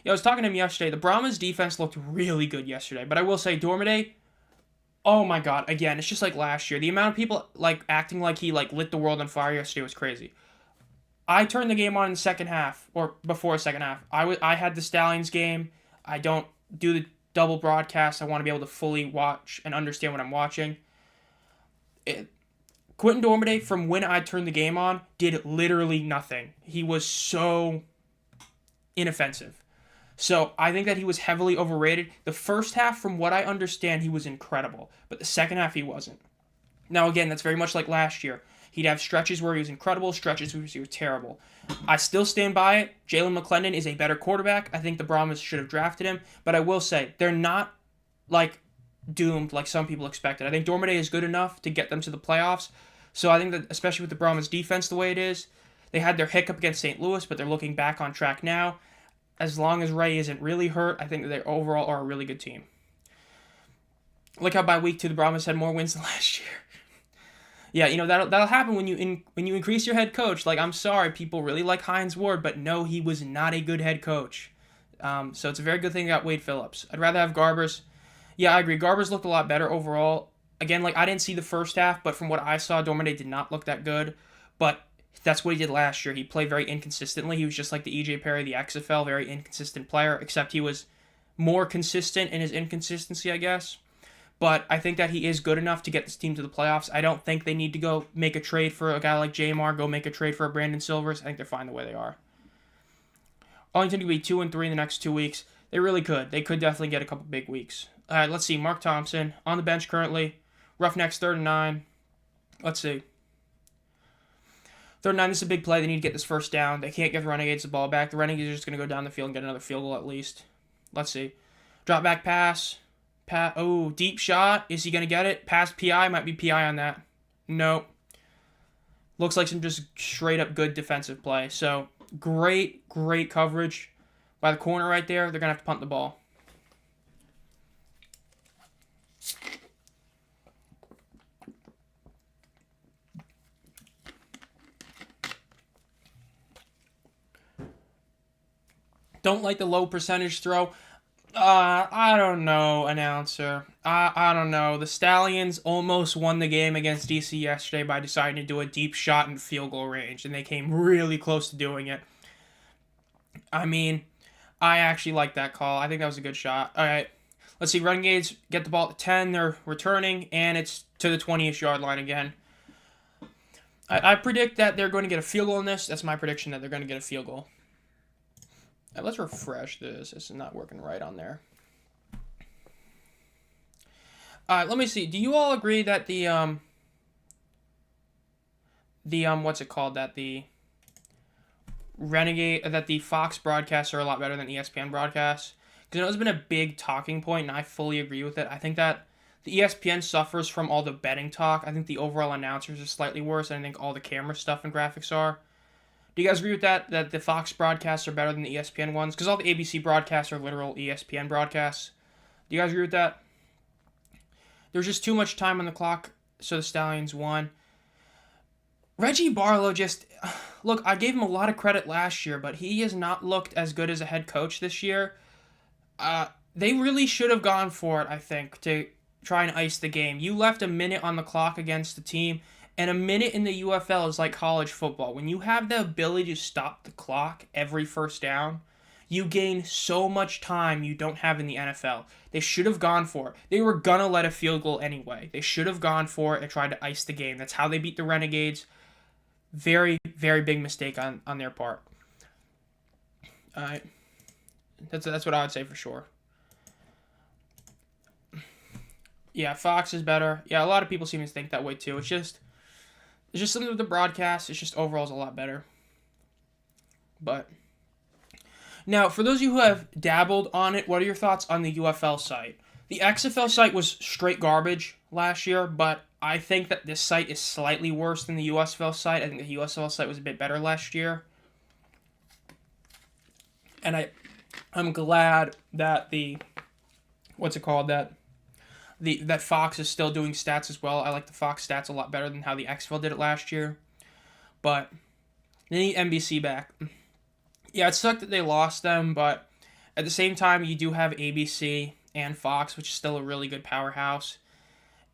Yeah, I was talking to him yesterday. The Brahmas defense looked really good yesterday, but I will say Dormade, oh my god, again, it's just like last year. The amount of people acting like he lit the world on fire yesterday was crazy. I turned the game on in the second half, or before the second half. I had the Stallions game. I don't do the double broadcast. I want to be able to fully watch and understand what I'm watching. Quentin Dormade, from when I turned the game on, did literally nothing. He was so inoffensive. So I think that he was heavily overrated. The first half, from what I understand, he was incredible. But the second half, he wasn't. Now, again, that's very much like last year. He'd have stretches where he was incredible, stretches where he was terrible. I still stand by it. Jalen McClendon is a better quarterback. I think the Brahmas should have drafted him. But I will say, they're not, doomed like some people expected. I think Dormade is good enough to get them to the playoffs. So I think that, especially with the Brahmas defense the way it is, they had their hiccup against St. Louis, but they're looking back on track now. As long as Ray isn't really hurt, I think that they overall are a really good team. Like how by week 2 the Brahmas had more wins than last year. Yeah, that'll happen when you increase your head coach. Like, I'm sorry, people really like Hines Ward, but no, he was not a good head coach. So it's a very good thing they got Wade Phillips. I'd rather have Garbers. Yeah, I agree. Garbers looked a lot better overall. Again, like, I didn't see the first half, but from what I saw, Dormade did not look that good. But that's what he did last year. He played very inconsistently. He was just like the EJ Perry, the XFL, very inconsistent player, except he was more consistent in his inconsistency, I guess. But I think that he is good enough to get this team to the playoffs. I don't think they need to go make a trade for a guy like Jamar, go make a trade for a Brandon Silvers. I think they're fine the way they are. Arlington could be 2-3 in the next 2 weeks. They really could. They could definitely get a couple big weeks. All right, let's see. Mark Thompson on the bench currently. Roughnecks 3rd and 9. Let's see. 3rd and 9, this is a big play. They need to get this first down. They can't give the Renegades the ball back. The Renegades are just going to go down the field and get another field goal at least. Let's see. Drop back pass. Oh, deep shot. Is he going to get it? Pass PI. Might be PI on that. Nope. Looks like some just straight up good defensive play. So, great coverage by the corner right there. They're going to have to punt the ball. Don't like the low percentage throw. I don't know, announcer. I don't know. The Stallions almost won the game against DC yesterday by deciding to do a deep shot in field goal range, and they came really close to doing it. I mean, I actually like that call. I think that was a good shot. All right, let's see. Renegades get the ball at 10. They're returning, and it's to the 20-ish yard line again. I predict that they're going to get a field goal in this. That's my prediction, that they're going to get a field goal. Let's refresh this. This is not working right on there. Let me see. Do you all agree that the what's it called? That the Fox broadcasts are a lot better than ESPN broadcasts? Because I know it's been a big talking point, and I fully agree with it. I think that the ESPN suffers from all the betting talk. I think the overall announcers are slightly worse, and I think all the camera stuff and graphics are. Do you guys agree with that? That the Fox broadcasts are better than the ESPN ones? Because all the ABC broadcasts are literal ESPN broadcasts. Do you guys agree with that? There's just too much time on the clock, so the Stallions won. Reggie Barlow just... Look, I gave him a lot of credit last year, but he has not looked as good as a head coach this year. They really should have gone for it, I think, to try and ice the game. You left a minute on the clock against the team. And a minute in the UFL is like college football. When you have the ability to stop the clock every first down, you gain so much time you don't have in the NFL. They should have gone for it. They were going to let a field goal anyway. They should have gone for it and tried to ice the game. That's how they beat the Renegades. Very, very big mistake on their part. All right. That's what I would say for sure. Yeah, Fox is better. Yeah, a lot of people seem to think that way too. It's just something with the broadcast. It's just overall is a lot better. But now, for those of you who have dabbled on it, what are your thoughts on the UFL site? The XFL site was straight garbage last year, but I think that this site is slightly worse than the USFL site. I think the USFL site was a bit better last year. And I'm glad that that Fox is still doing stats as well. I like the Fox stats a lot better than how the XFL did it last year. But they need NBC back. Yeah, it sucked that they lost them, but at the same time, you do have ABC and Fox, which is still a really good powerhouse.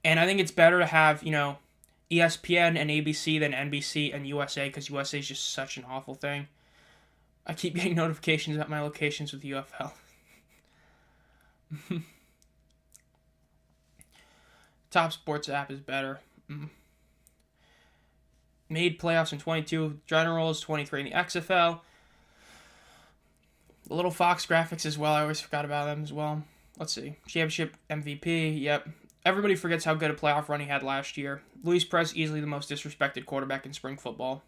And I think it's better to have, ESPN and ABC than NBC and USA, because USA is just such an awful thing. I keep getting notifications about my locations with UFL. Top Sports app is better. Made playoffs in 22. Generals, 23 in the XFL. The little Fox graphics as well. I always forgot about them as well. Let's see. Championship MVP. Yep. Everybody forgets how good a playoff run he had last year. Luis Perez, easily the most disrespected quarterback in spring football.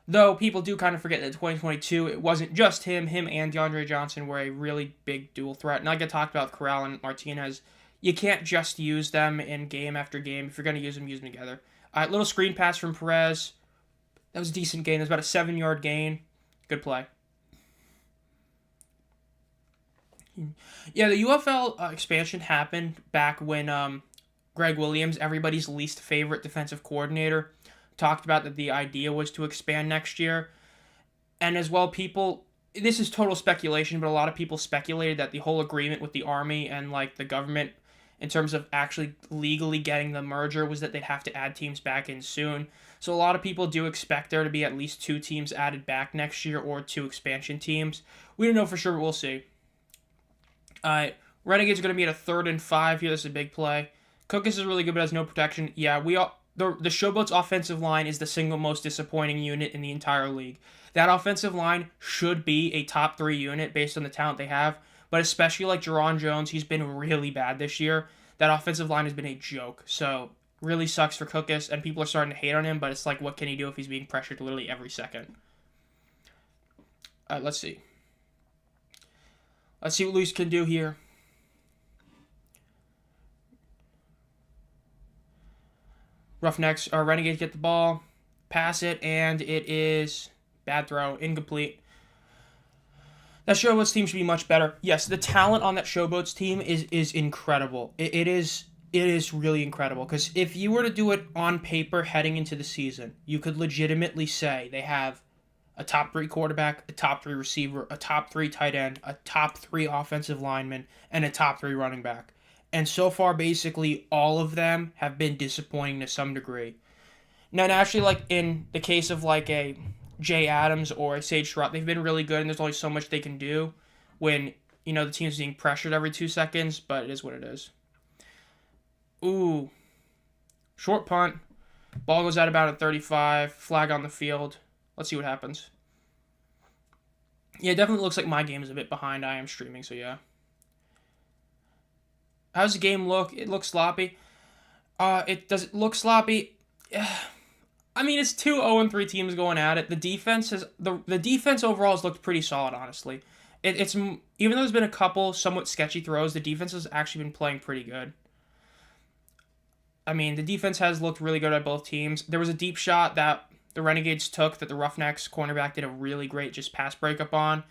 Though people do kind of forget that in 2022, it wasn't just him. Him and DeAndre Johnson were a really big dual threat. And I get talked about Corral and Martinez. You can't just use them in game after game. If you're going to use them together. All right, little screen pass from Perez. That was a decent gain. It was about a 7-yard gain. Good play. Yeah, the UFL expansion happened back when Greg Williams, everybody's least favorite defensive coordinator, talked about that the idea was to expand next year. And as well, this is total speculation, but a lot of people speculated that the whole agreement with the Army and like the government in terms of actually legally getting the merger was that they'd have to add teams back in soon. So a lot of people do expect there to be at least 2 teams added back next year or 2 expansion teams. We don't know for sure, but we'll see. Renegades are going to be at a 3rd and 5 here. This is a big play. Cookus is really good, but has no protection. Yeah, the Showboat's offensive line is the single most disappointing unit in the entire league. That offensive line should be a top 3 unit based on the talent they have, but especially like Jerron Jones, he's been really bad this year. That offensive line has been a joke, so really sucks for Cookus, and people are starting to hate on him, but it's like, what can he do if he's being pressured literally every second? Let's see. Let's see what Luis can do here. Roughnecks or Renegades get the ball, pass it, and it is bad throw, incomplete. That Showboats team should be much better. Yes, the talent on that Showboats team is incredible. It is really incredible, because if you were to do it on paper heading into the season, you could legitimately say they have a top 3 quarterback, a top 3 receiver, a top 3 tight end, a top 3 offensive lineman, and a top 3 running back. And so far, basically, all of them have been disappointing to some degree. Now, naturally, like in the case of like a Jay Adams or a Sage Surratt, they've been really good, and there's only so much they can do when, the team's being pressured every 2 seconds, but it is what it is. Ooh. Short punt. Ball goes out about at 35. Flag on the field. Let's see what happens. Yeah, it definitely looks like my game is a bit behind. I am streaming, so yeah. How's the game look? It looks sloppy. Does it look sloppy? I mean, it's 2 0-3 teams going at it. The defense the defense overall has looked pretty solid, honestly. It's even though there's been a couple somewhat sketchy throws, the defense has actually been playing pretty good. I mean, the defense has looked really good at both teams. There was a deep shot that the Renegades took that the Roughnecks cornerback did a really great just pass breakup on.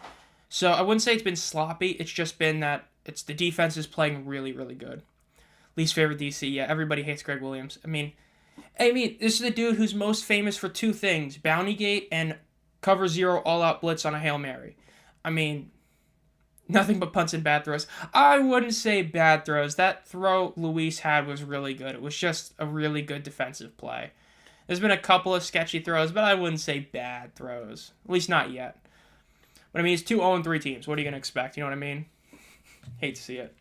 So I wouldn't say it's been sloppy. It's just been that the defense is playing really, really good. Least favorite DC. Yeah, everybody hates Greg Williams. I mean, this is the dude who's most famous for 2 things: Bountygate and cover 0 all-out blitz on a Hail Mary. I mean, nothing but punts and bad throws. I wouldn't say bad throws. That throw Luis had was really good. It was just a really good defensive play. There's been a couple of sketchy throws, but I wouldn't say bad throws. At least not yet. But I mean, it's 2 0-3 teams. What are you going to expect? You know what I mean? Hate to see it.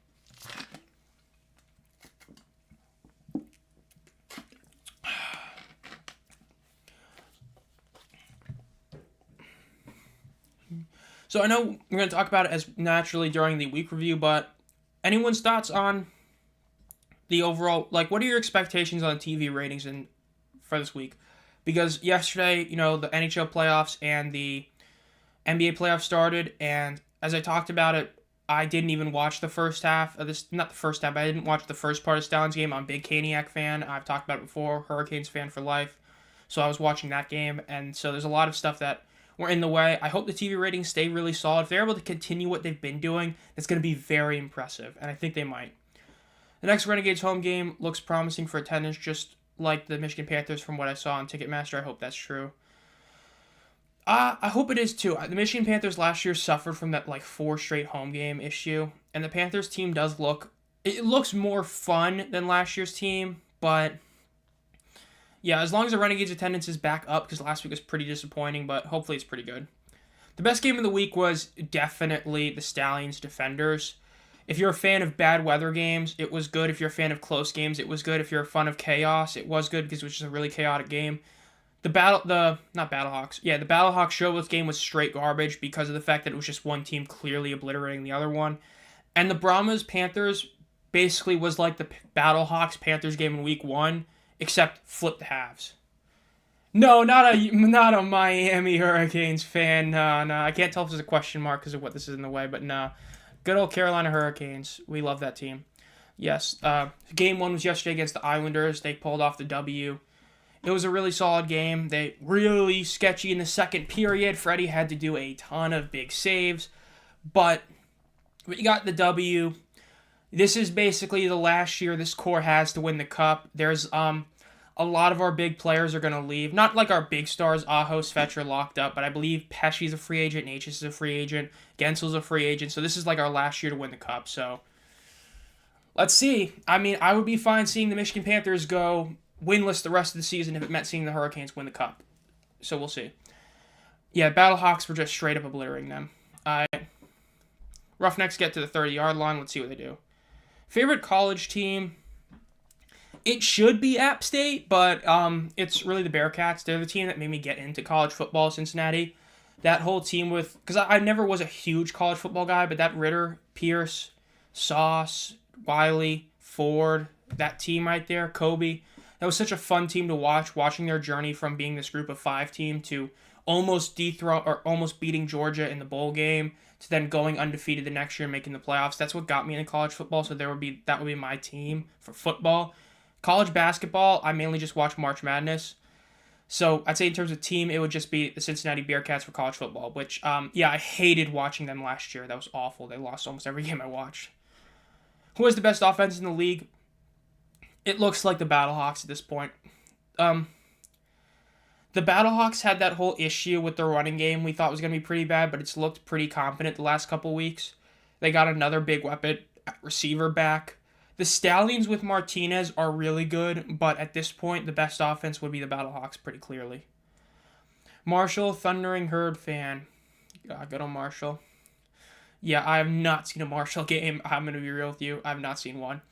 So I know we're going to talk about it as naturally during the week review, but anyone's thoughts on the overall, like, what are your expectations on the TV ratings for this week? Because yesterday, the NHL playoffs and the NBA playoffs started, and as I talked about it, I didn't even watch the first half of this, not the first half, but I didn't watch the first part of Stallions game. I'm a big Caniac fan. I've talked about it before, Hurricanes fan for life. So I was watching that game, and so there's a lot of stuff that were in the way. I hope the TV ratings stay really solid. If they're able to continue what they've been doing, it's going to be very impressive, and I think they might. The next Renegades home game looks promising for attendance, just like the Michigan Panthers from what I saw on Ticketmaster. I hope that's true. I hope it is too. The Michigan Panthers last year suffered from that 4 straight home game issue, and the Panthers team looks more fun than last year's team, but yeah, as long as the Renegades attendance is back up, because last week was pretty disappointing, but hopefully it's pretty good. The best game of the week was definitely the Stallions Defenders. If you're a fan of bad weather games, it was good. If you're a fan of close games, it was good. If you're a fan of chaos, it was good because it was just a really chaotic game. The Battlehawks Showboats game was straight garbage because of the fact that it was just one team clearly obliterating the other one. And the Brahmas Panthers basically was like the Battlehawks Panthers game in week 1, except flip the halves. No, not a Miami Hurricanes fan. No, I can't tell if there's a question mark because of what this is in the way, but no. Good old Carolina Hurricanes. We love that team. Yes, game 1 was yesterday against the Islanders. They pulled off the W. It was a really solid game. They really sketchy in the second period. Freddie had to do a ton of big saves, but But you got the W. This is basically the last year this core has to win the cup. There's a lot of our big players are going to leave. Not like our big stars, Aho, Svetra locked up, but I believe Pesci's a free agent, Natchez is a free agent, Gensel's a free agent. So this is like our last year to win the cup. So let's see. I mean, I would be fine seeing the Michigan Panthers go winless the rest of the season if it meant seeing the Hurricanes win the cup. So we'll see. Yeah, Battlehawks were just straight up obliterating them. Roughnecks get to the 30-yard line. Let's see what they do. Favorite college team? It should be App State, but it's really the Bearcats. They're the team that made me get into college football, Cincinnati. That whole team with... Because I never was a huge college football guy, but that Ritter, Pierce, Sauce, Wiley, Ford, that team right there, Kobe, that was such a fun team to watch, watching their journey from being this group of 5 team to almost beating Georgia in the bowl game to then going undefeated the next year and making the playoffs. That's what got me into college football, so that would be my team for football. College basketball, I mainly just watch March Madness. So I'd say in terms of team, it would just be the Cincinnati Bearcats for college football, which, I hated watching them last year. That was awful. They lost almost every game I watched. Who has the best offense in the league? It looks like the Battlehawks at this point. The Battlehawks had that whole issue with their running game we thought was going to be pretty bad, but it's looked pretty competent the last couple weeks. They got another big weapon receiver back. The Stallions with Martinez are really good, but at this point, the best offense would be the Battlehawks pretty clearly. Marshall, Thundering Herd fan. Good on Marshall. Yeah, I have not seen a Marshall game. I'm going to be real with you. I have not seen one.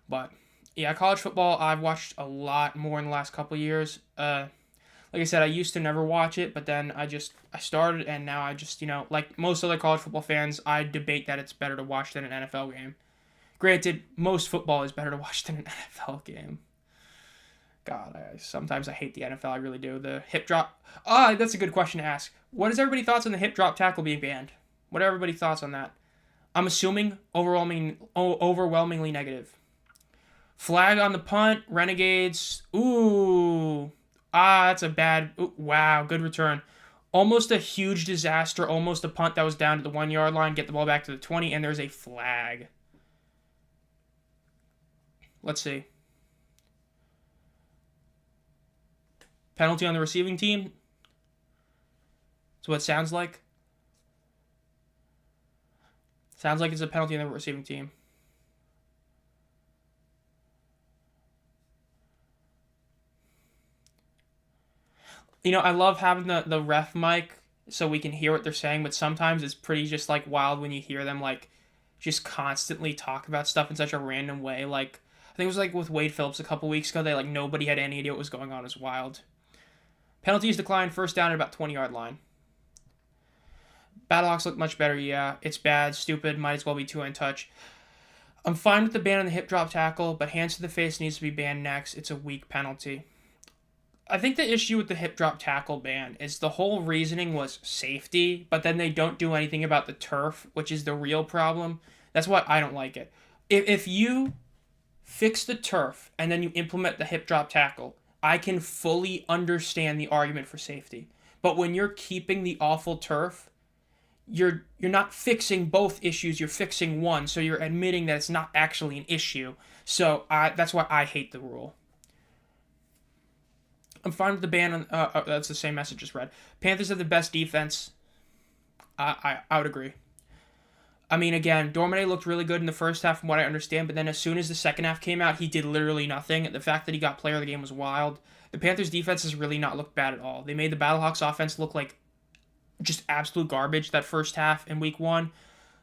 But, yeah, college football, I've watched a lot more in the last couple years. Like I said, I used to never watch it, but then I started, and now I just, like most other college football fans, I debate that it's better to watch than an NFL game. Granted, most football is better to watch than an NFL game. God, sometimes I hate the NFL, I really do. The hip drop... that's a good question to ask. What is everybody's thoughts on the hip drop tackle being banned? What are everybody's thoughts on that? I'm assuming overwhelmingly negative. Flag on the punt, Renegades. Ooh. That's a bad... Ooh, wow, good return. Almost a huge disaster, almost a punt that was down to the 1-yard line, get the ball back to the 20, and there's a flag. Let's see. Penalty on the receiving team. That's what it sounds like. Sounds like it's a penalty on the receiving team. I love having the ref mic so we can hear what they're saying, but sometimes it's pretty just, wild when you hear them, just constantly talk about stuff in such a random way. I think it was, with Wade Phillips a couple weeks ago. They, nobody had any idea what was going on. It was wild. Penalties decline, first down at about 20-yard line. Battlehawks look much better, yeah. It's bad, stupid, might as well be two-hand touch. I'm fine with the ban on the hip drop tackle, but hands to the face needs to be banned next. It's a weak penalty. I think the issue with the hip drop tackle ban is the whole reasoning was safety, but then they don't do anything about the turf, which is the real problem. That's why I don't like it. If you fix the turf and then you implement the hip drop tackle, I can fully understand the argument for safety. But when you're keeping the awful turf, you're not fixing both issues, you're fixing one, so you're admitting that it's not actually an issue. So that's why I hate the rule. I'm fine with the ban on... that's the same message as read. Panthers have the best defense. I would agree. I mean, again, Dormade looked really good in the first half from what I understand, but then as soon as the second half came out, he did literally nothing. The fact that he got player of the game was wild. The Panthers' defense has really not looked bad at all. They made the Battlehawks offense look like just absolute garbage that first half in week 1.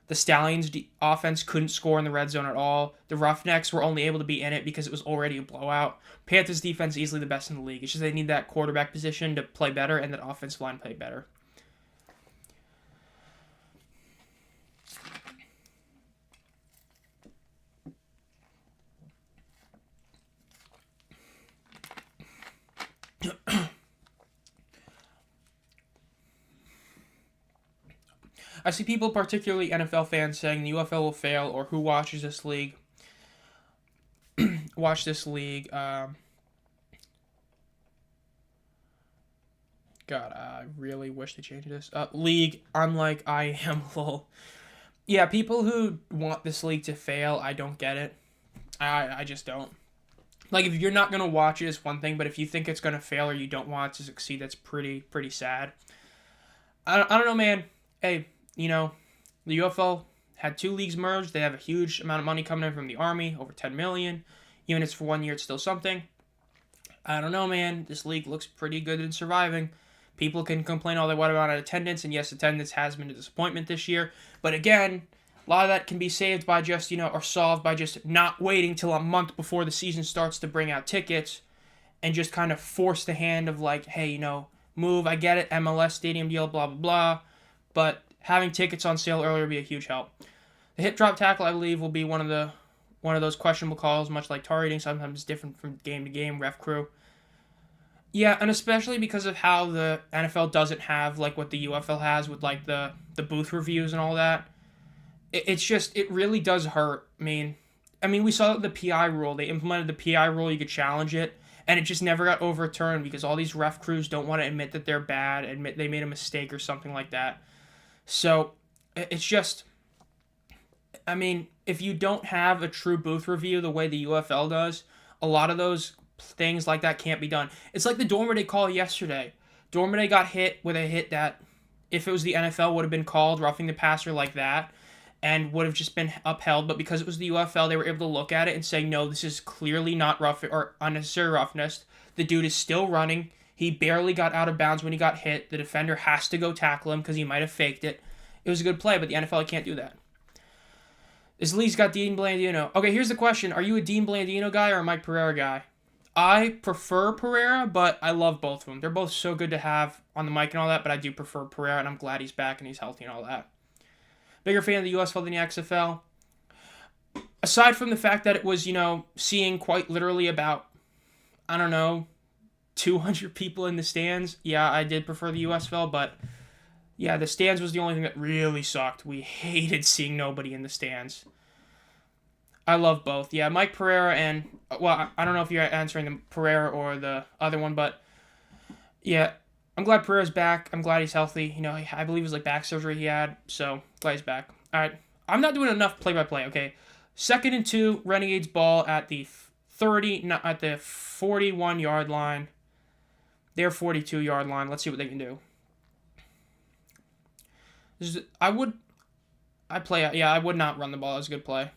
The Stallions' offense couldn't score in the red zone at all. The Roughnecks were only able to be in it because it was already a blowout. Panthers' defense easily the best in the league. It's just they need that quarterback position to play better and that offensive line play better. I see people, particularly NFL fans, saying the UFL will fail or who watches this league. Watch this league. God, I really wish they changed this. League, unlike I am, lol. Yeah, people who want this league to fail, I don't get it. I just don't. Like, if you're not going to watch it, it's one thing, but if you think it's going to fail or you don't want it to succeed, that's pretty sad. I don't know, man. Hey, the UFL had two leagues merged. They have a huge amount of money coming in from the Army, over 10 million. Even if it's for 1 year, it's still something. I don't know, man. This league looks pretty good in surviving. People can complain all they want about attendance, and yes, attendance has been a disappointment this year. But again, a lot of that can be saved by just, or solved by just not waiting till a month before the season starts to bring out tickets and just kind of force the hand of like, hey, move. I get it, MLS stadium deal, blah, blah, blah. But having tickets on sale earlier would be a huge help. The hip drop tackle, I believe, will be one of those questionable calls, much like targeting, sometimes different from game to game, ref crew. Yeah, and especially because of how the NFL doesn't have like what the UFL has with like the booth reviews and all that. It really does hurt. I mean, we saw the PI rule. They implemented the PI rule. You could challenge it, and it just never got overturned because all these ref crews don't want to admit that they're bad, admit they made a mistake or something like that. So it's just, if you don't have a true booth review the way the UFL does, a lot of those things like that can't be done. It's like the Dormady call yesterday. Dormady got hit with a hit that, if it was the NFL, would have been called roughing the passer like that and would have just been upheld. But because it was the UFL, they were able to look at it and say, no, this is clearly not rough or unnecessary roughness. The dude is still running. He barely got out of bounds when he got hit. The defender has to go tackle him because he might have faked it. It was a good play, but the NFL can't do that. This league's got Dean Blandino. Okay, here's the question. Are you a Dean Blandino guy or a Mike Pereira guy? I prefer Pereira, but I love both of them. They're both so good to have on the mic and all that, but I do prefer Pereira, and I'm glad he's back and he's healthy and all that. Bigger fan of the USFL than the XFL. Aside from the fact that it was, seeing quite literally about, 200 people in the stands, yeah, I did prefer the USFL, but yeah, the stands was the only thing that really sucked. We hated seeing nobody in the stands. I love both. Yeah, Mike Pereira and, well, I don't know if you're answering the Pereira or the other one, but yeah, I'm glad Pereira's back. I'm glad he's healthy. I believe it was like back surgery he had, so glad he's back. All right, I'm not doing enough play-by-play, okay? 2nd and 2, Renegades ball at the 41-yard line. Their 42-yard line. Let's see what they can do. I would not run the ball. That was a good play.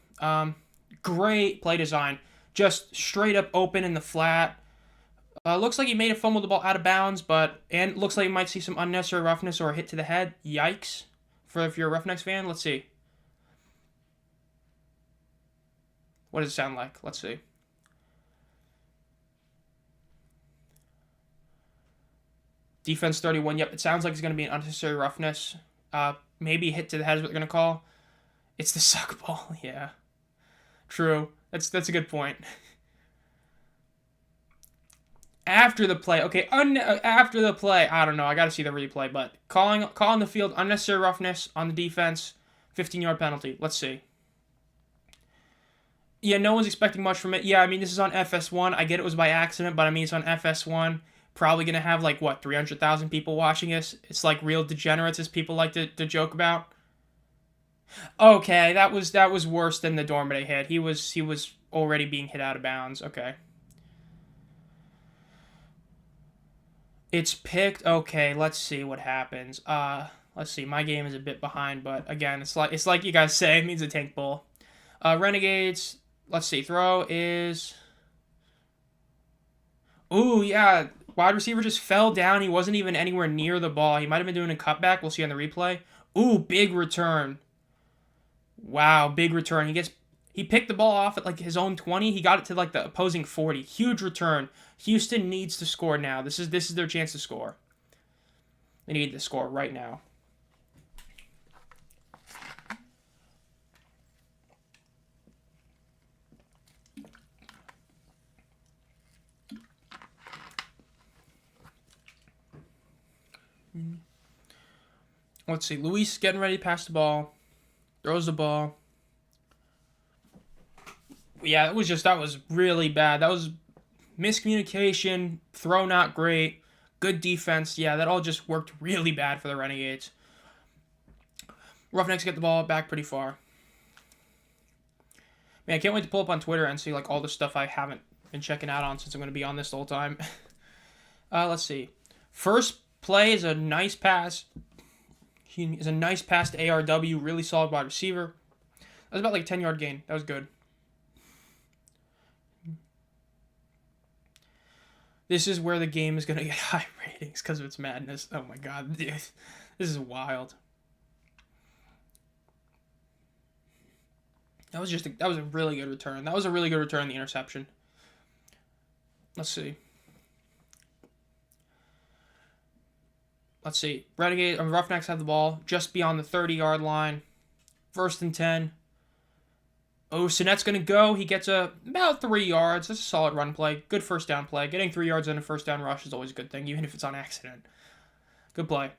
Great play design. Just straight up open in the flat. Looks like he made a fumble the ball out of bounds, and looks like you might see some unnecessary roughness or a hit to the head. Yikes. If you're a Roughnecks fan, let's see. What does it sound like? Let's see. Defense 31. Yep, it sounds like it's going to be an unnecessary roughness. Maybe a hit to the head is what they're going to call. It's the suck ball. Yeah. True. That's a good point. After the play, okay, after the play, I don't know, I got to see the replay, but calling the field unnecessary roughness on the defense, 15-yard penalty. Let's see. Yeah, no one's expecting much from it. Yeah, this is on FS1. I get it was by accident, but it's on FS1. Probably going to have, 300,000 people watching this. It's like real degenerates, as people like to joke about. Okay, that was worse than the Dormady hit. He was already being hit out of bounds. Okay. It's picked. Okay, let's see what happens. Let's see. My game is a bit behind, but again, it's like you guys say, it means a tank bowl. Renegades. Let's see. Throw is. Ooh, yeah. Wide receiver just fell down. He wasn't even anywhere near the ball. He might have been doing a cutback. We'll see on the replay. Ooh, big return. Wow, big return. He picked the ball off at his own 20. He got it to the opposing 40. Huge return. Houston needs to score now. This is their chance to score. They need to score right now. Let's see. Luis getting ready to pass the ball. Throws the ball. Yeah, that was really bad. That was miscommunication. Throw not great. Good defense. Yeah, that all just worked really bad for the Renegades. Roughnecks get the ball back pretty far. Man, I can't wait to pull up on Twitter and see like all the stuff I haven't been checking out on since I'm going to be on this the whole time. Let's see. First play is a nice pass. Is a nice pass to ARW. Really solid wide receiver. That was about like a 10-yard gain. That was good. This is where the game is going to get high ratings because of its madness. Oh my god, dude. This is wild. That was a really good return. That was a really good return, the interception. Let's see. Renegades, Roughnecks have the ball just beyond the 30-yard line. 1st and 10. Oh, Sinet's going to go. He gets about 3 yards. That's a solid run play. Good first down play. Getting 3 yards in a first down rush is always a good thing, even if it's on accident. Good play.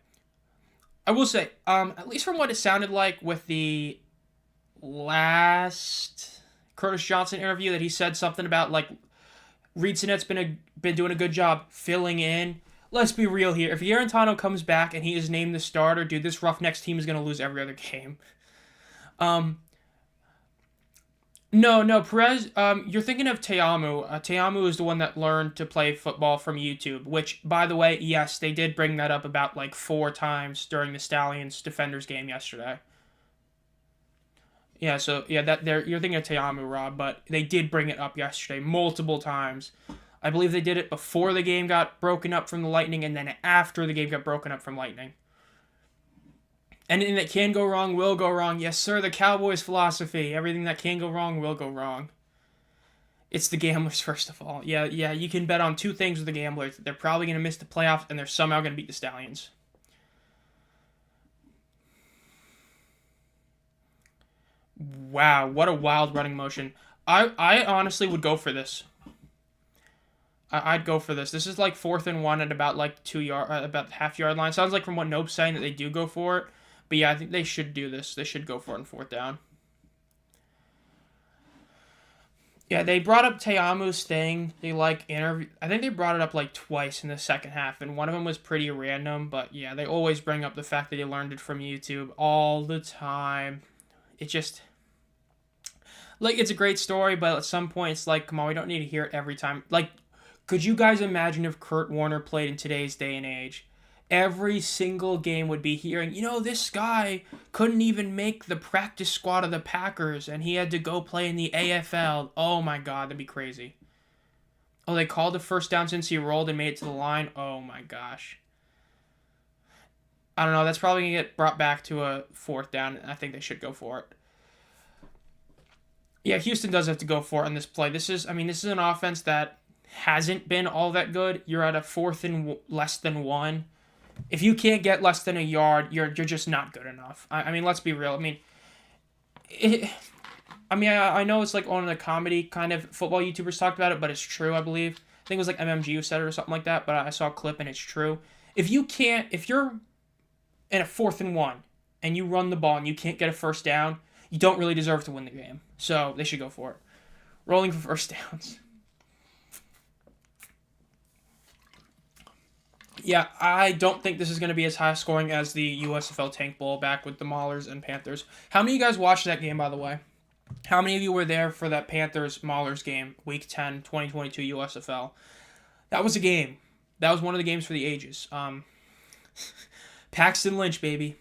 I will say, at least from what it sounded like with the last Curtis Johnson interview, that he said something about like Reed Sinet's been doing a good job filling in. Let's be real here. If Yarantano comes back and he is named the starter, dude, this Roughnecks team is going to lose every other game. No, Perez, you're thinking of Teamu. Teamu is the one that learned to play football from YouTube, which, by the way, yes, they did bring that up about like 4 times during the Stallions Defenders game yesterday. Yeah, so yeah, you're thinking of Teamu, Rob, but they did bring it up yesterday multiple times. I believe they did it before the game got broken up from the Lightning, and then after the game got broken up from Lightning. Anything that can go wrong will go wrong. Yes, sir, the Cowboys' philosophy. Everything that can go wrong will go wrong. It's the Gamblers, first of all. Yeah, you can bet on 2 things with the Gamblers. They're probably going to miss the playoffs, and they're somehow going to beat the Stallions. Wow, what a wild running motion. I honestly would go for this. I'd go for this. This is like 4th and 1 at about like 2 yard, about half-yard line. Sounds like from what Nope's saying that they do go for it. But yeah, I think they should do this. They should go for it on 4th down. Yeah, they brought up Teamu's thing. They I think they brought it up like twice in the second half, and one of them was pretty random. But yeah, they always bring up the fact that they learned it from YouTube all the time. It just, like, it's a great story, but at some point it's like, come on, we don't need to hear it every time. Like, could you guys imagine if Kurt Warner played in today's day and age? Every single game would be hearing, this guy couldn't even make the practice squad of the Packers, and he had to go play in the AFL. Oh my god, that'd be crazy. Oh, they called the first down since he rolled and made it to the line? Oh my gosh. I don't know, that's probably going to get brought back to a 4th down, and I think they should go for it. Yeah, Houston does have to go for it on this play. This is an offense that hasn't been all that good. You're at a 4th and less than 1. If you can't get less than a yard, you're just not good enough. I mean, let's be real. I know it's like on the comedy kind of football YouTubers talked about it, but it's true, I believe. I think it was like MMG who said it or something like that, but I saw a clip and it's true. If you're in a 4th and 1 and you run the ball and you can't get a first down, you don't really deserve to win the game. So they should go for it. Rolling for first downs. Yeah, I don't think this is going to be as high scoring as the USFL Tank Bowl back with the Maulers and Panthers. How many of you guys watched that game, by the way? How many of you were there for that Panthers-Maulers game, Week 10, 2022 USFL? That was a game. That was one of the games for the ages. Paxton Lynch, baby.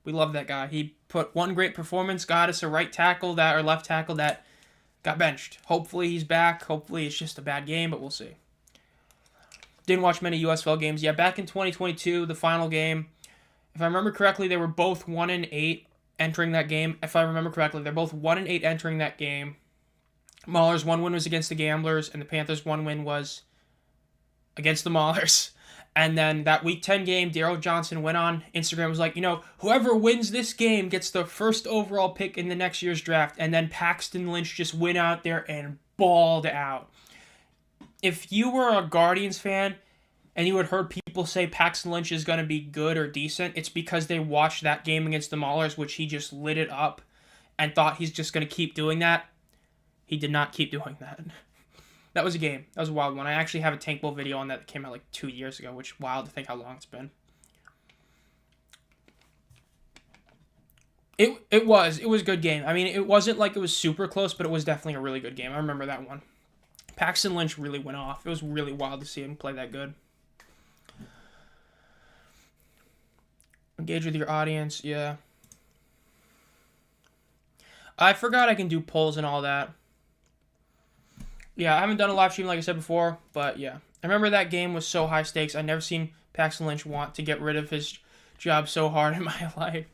We love that guy. He put one great performance, got us a left tackle that got benched. Hopefully he's back. Hopefully it's just a bad game, but we'll see. Didn't watch many USFL games. Yeah, back in 2022, the final game, if I remember correctly, they were both 1-8 entering that game. If I remember correctly, they're both 1-8 entering that game. Maulers' 1 win was against the Gamblers, and the Panthers' 1 win was against the Maulers. And then that Week 10 game, Daryl Johnson went on Instagram, was like, whoever wins this game gets the first overall pick in the next year's draft. And then Paxton Lynch just went out there and balled out. If you were a Guardians fan and you had heard people say Paxton Lynch is going to be good or decent, it's because they watched that game against the Maulers, which he just lit it up and thought he's just going to keep doing that. He did not keep doing that. That was a game. That was a wild one. I actually have a Tank Bowl video on that came out like 2 years ago, which is wild to think how long it's been. It was a good game. I mean, it wasn't like it was super close, but it was definitely a really good game. I remember that one. Paxton Lynch really went off. It was really wild to see him play that good. Engage with your audience, yeah. I forgot I can do polls and all that. Yeah, I haven't done a live stream like I said before, but yeah. I remember that game was so high stakes. I never seen Paxton Lynch want to get rid of his job so hard in my life.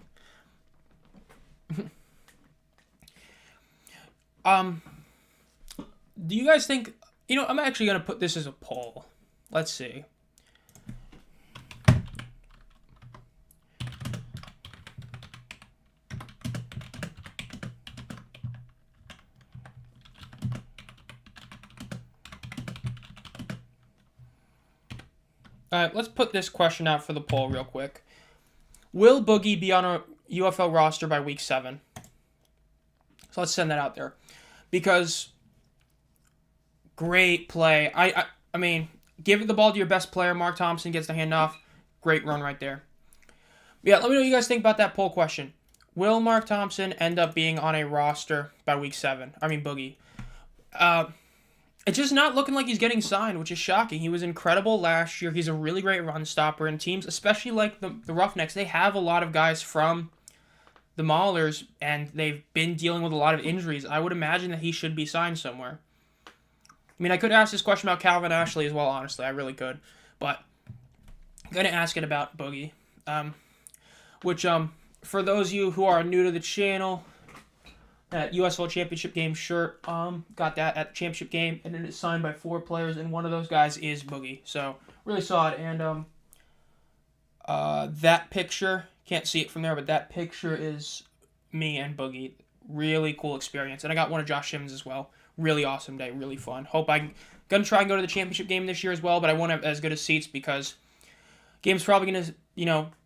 Do you guys think, I'm actually going to put this as a poll. Let's see. Alright, let's put this question out for the poll real quick. Will Boogie be on a UFL roster by week 7? So let's send that out there. Because great play. I mean, give the ball to your best player. Mark Thompson gets the handoff. Great run right there. Yeah, let me know what you guys think about that poll question. Will Mark Thompson end up being on a roster by week 7? I mean, Boogie. It's just not looking like he's getting signed, which is shocking. He was incredible last year. He's a really great run stopper. And teams, especially like the Roughnecks, they have a lot of guys from the Maulers, and they've been dealing with a lot of injuries. I would imagine that he should be signed somewhere. I mean, I could ask this question about Calvin Ashley as well, honestly. I really could. But I'm going to ask it about Boogie. Which, for those of you who are new to the channel, that USL Championship game shirt, got that at the championship game, and then it's signed by 4 players, and one of those guys is Boogie. So, really saw it, and that picture, can't see it from there, but that picture is me and Boogie. Really cool experience, and I got one of Josh Simmons as well. Really awesome day, really fun. Hope I'm going to try and go to the championship game this year as well, but I won't have as good as seats because game's probably going to,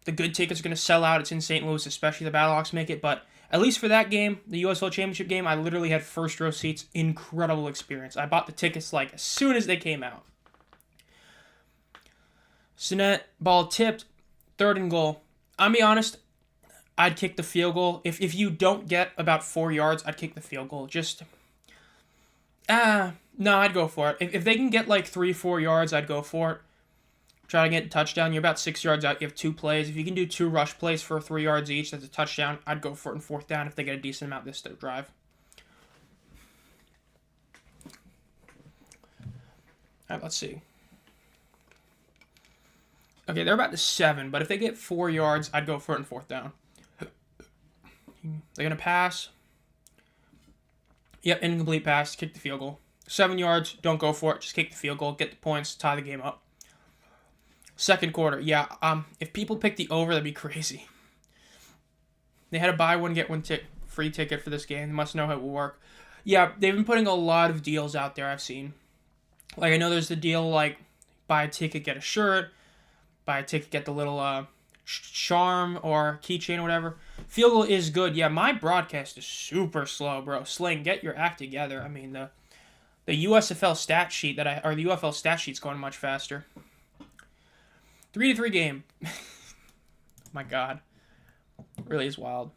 the good tickets are going to sell out. It's in St. Louis, especially the Battlehawks make it, but at least for that game, the USL Championship game, I literally had first row seats. Incredible experience. I bought the tickets like as soon as they came out. Sinet, ball tipped, 3rd and goal. I'll be honest, I'd kick the field goal. If you don't get about 4 yards, I'd kick the field goal. No, I'd go for it. If they can get like 3-4 yards, I'd go for it. Try to get a touchdown. You're about 6 yards out. You have 2 plays. If you can do 2 rush plays for 3 yards each, that's a touchdown. I'd go for it in 4th down if they get a decent amount this drive. All right, let's see. Okay, they're about to 7, but if they get 4 yards, I'd go for it in 4th down. They're going to pass. Yep, incomplete pass. Kick the field goal. 7 yards, don't go for it. Just kick the field goal, get the points, tie the game up. 2nd quarter, yeah. If people pick the over, that'd be crazy. They had a buy one, get one free ticket for this game. They must know how it will work. Yeah, they've been putting a lot of deals out there, I've seen. Like, I know there's the deal, like, buy a ticket, get a shirt. Buy a ticket, get the little charm or keychain or whatever. Field goal is good. Yeah, my broadcast is super slow, bro. Sling, get your act together. I mean, the USFL stat sheet or the UFL stat sheet's going much faster. 3-3 game. My God. It really is wild.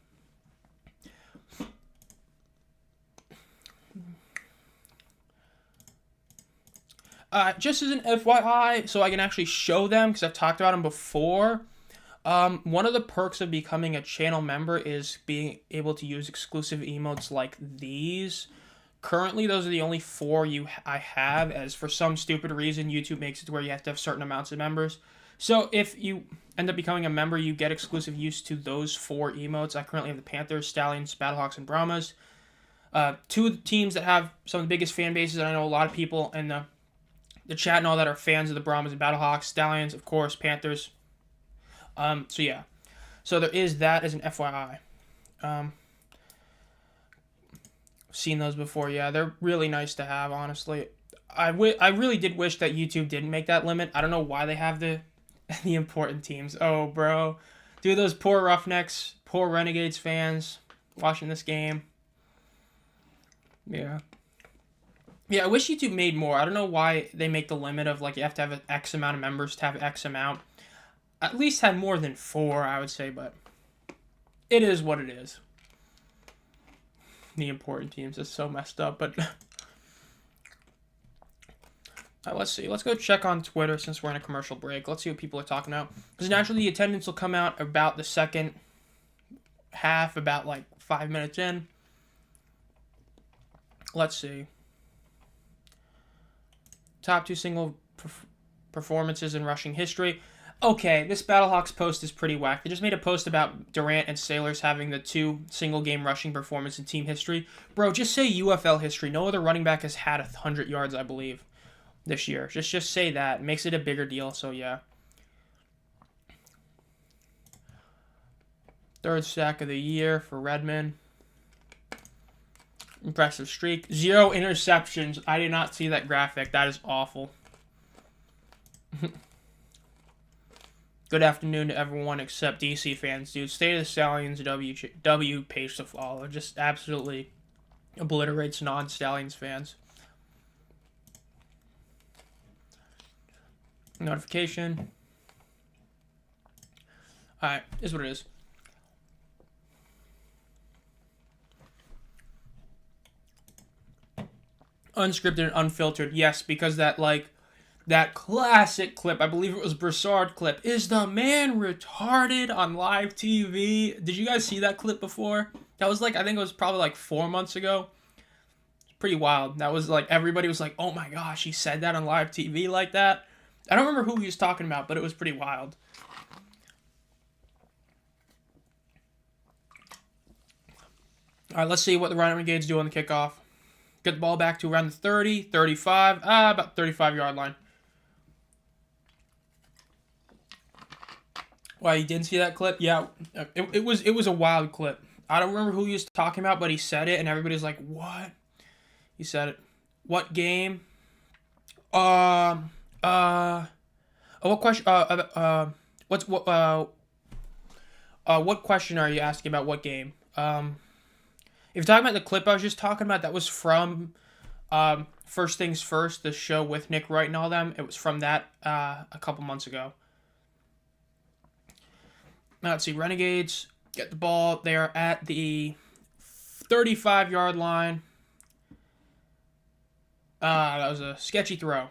Just as an FYI, so I can actually show them, because I've talked about them before, one of the perks of becoming a channel member is being able to use exclusive emotes like these. Currently, those are the only 4 I have, as for some stupid reason, YouTube makes it to where you have to have certain amounts of members. So if you end up becoming a member, you get exclusive use to those 4 emotes. I currently have the Panthers, Stallions, Battlehawks, and Brahmas. 2 teams that have some of the biggest fan bases, and I know a lot of people in the chat and all that are fans of the Brahmas and Battlehawks. Stallions, of course, Panthers. So yeah. So there is that as an FYI. Seen those before. Yeah, they're really nice to have, honestly. I really did wish that YouTube didn't make that limit. I don't know why they have the important teams. Oh, bro. Dude, those poor Roughnecks, poor Renegades fans watching this game. Yeah. Yeah, I wish YouTube made more. I don't know why they make the limit of, like, you have to have an X amount of members to have X amount. At least had more than 4, I would say, but it is what it is. the important teams. It's so messed up, but let's see. Let's go check on Twitter since we're in a commercial break. Let's see what people are talking about. Because naturally, the attendance will come out about the second half, about like 5 minutes in. Let's see. Top 2 single performances in rushing history. Okay, this Battlehawks post is pretty whack. They just made a post about Durant and Sailors having the 2 single-game rushing performance in team history. Bro, just say UFL history. No other running back has had 100 yards, I believe, this year. Just say that. It makes it a bigger deal, so yeah. 3rd sack of the year for Redmond. Impressive streak. 0 interceptions. I did not see that graphic. That is awful. Good afternoon to everyone except DC fans, dude. State of the Stallions W page to follow. Just absolutely obliterates non-Stallions fans. Notification. Alright, is what it is. Unscripted and unfiltered, yes, because that classic clip, I believe it was Broussard clip, is the man retarded on live TV? Did you guys see that clip before? That was I think it was probably 4 months ago. It's pretty wild. That was everybody was like, oh my gosh, he said that on live TV like that. I don't remember who he was talking about, but it was pretty wild. All right, let's see what the Renegades do on the kickoff. Get the ball back to around the 30, 35, about 35-yard line. Why, you didn't see that clip? Yeah, it was a wild clip. I don't remember who he was talking about, but he said it, and everybody's like, what? He said it. What game? What question? What question are you asking about? What game? If you're talking about the clip I was just talking about, that was from First Things First, the show with Nick Wright and all them. It was from that a couple months ago. Now let's see, Renegades get the ball. They are at the 35-yard line. That was a sketchy throw.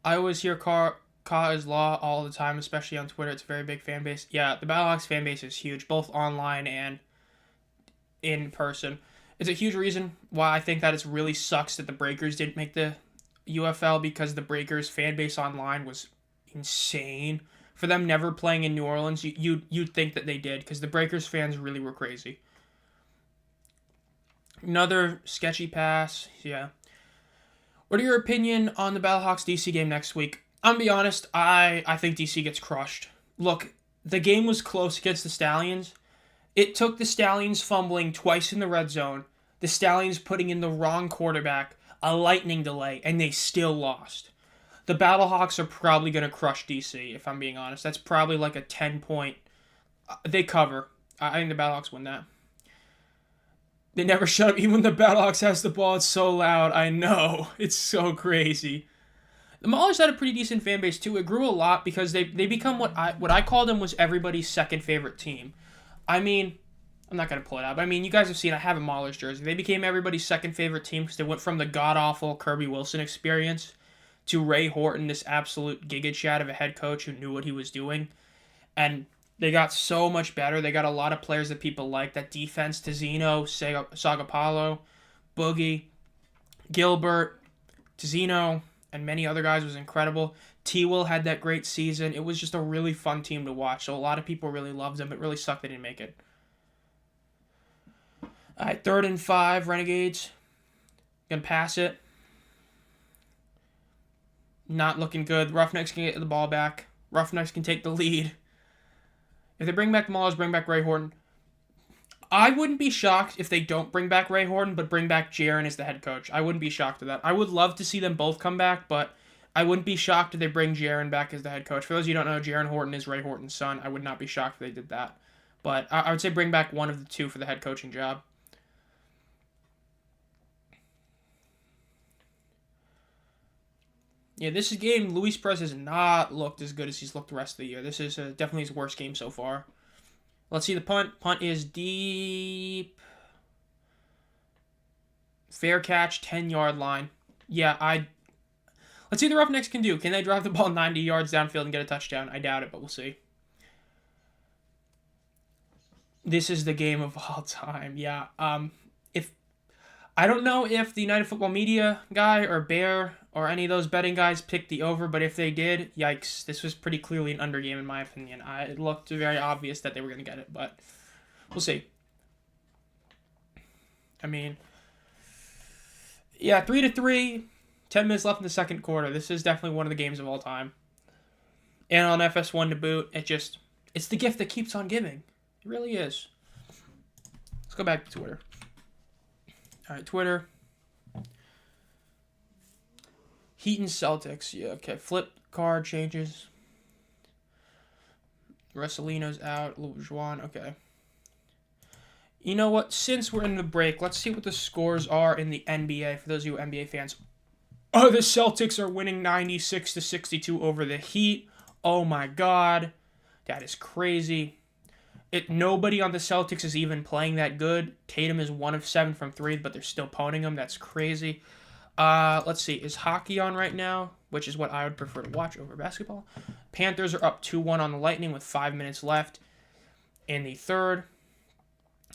I always hear Ka is law all the time, especially on Twitter. It's a very big fan base. Yeah, the Battlehawks fan base is huge, both online and in person. It's a huge reason why I think that it really sucks that the Breakers didn't make the UFL, because the Breakers fan base online was insane. For them never playing in New Orleans, you'd think that they did, because the Breakers fans really were crazy. Another sketchy pass. Yeah. What are your opinion on the Battlehawks DC game next week? I'm gonna be honest, I think DC gets crushed. Look, the game was close against the Stallions. It took the Stallions fumbling twice in the red zone, the Stallions putting in the wrong quarterback, a lightning delay, and they still lost. The Battlehawks are probably going to crush DC, if I'm being honest. That's probably a 10-point. They cover. I think the Battlehawks win that. They never shut up. Even when the Battlehawks has the ball, it's so loud. I know. It's so crazy. The Maulers had a pretty decent fan base, too. It grew a lot because they become what I called them was everybody's second favorite team. I mean, I'm not going to pull it out, but I mean, you guys have seen I have a Maulers jersey. They became everybody's second favorite team because they went from the god-awful Kirby Wilson experience to Ray Horton, this absolute giga chat of a head coach who knew what he was doing. And they got so much better. They got a lot of players that people like. That defense, Tizino, Sagapalo, Boogie, Gilbert, Tizino, and many other guys was incredible. T-Will had that great season. It was just a really fun team to watch. So a lot of people really loved them. It really sucked they didn't make it. All right, 3rd and 5, Renegades. Gonna pass it. Not looking good. Roughnecks can get the ball back. Roughnecks can take the lead. If they bring back the Maulers, bring back Ray Horton. I wouldn't be shocked if they don't bring back Ray Horton, but bring back Jaron as the head coach. I wouldn't be shocked at that. I would love to see them both come back, but I wouldn't be shocked if they bring Jaron back as the head coach. For those of you who don't know, Jaron Horton is Ray Horton's son. I would not be shocked if they did that. But I would say bring back one of the two for the head coaching job. Yeah, this game, Luis Perez has not looked as good as he's looked the rest of the year. This is definitely his worst game so far. Let's see the punt. Punt is deep. Fair catch, 10-yard line. Yeah, let's see what the Roughnecks can do. Can they drive the ball 90 yards downfield and get a touchdown? I doubt it, but we'll see. This is the game of all time. Yeah. If I don't know if the United Football Media guy or Bear or any of those betting guys picked the over, but if they did, yikes. This was pretty clearly an under game in my opinion. It looked very obvious that they were going to get it, but we'll see. I mean, yeah, 3-3, 10 minutes left in the second quarter. This is definitely one of the games of all time. And on FS1 to boot, it's the gift that keeps on giving. It really is. Let's go back to Twitter. All right, Twitter. Heat and Celtics. Yeah, okay. Flip card changes. Russolino's out. Juan. Okay. You know what? Since we're in the break, let's see what the scores are in the NBA for those of you NBA fans. Oh, the Celtics are winning 96-62 over the Heat. Oh my God. That is crazy. Nobody on the Celtics is even playing that good. Tatum is 1 of 7 from 3, but they're still pwning him. That's crazy. Let's see. Is hockey on right now? Which is what I would prefer to watch over basketball. Panthers are up 2-1 on the Lightning with 5 minutes left in the third.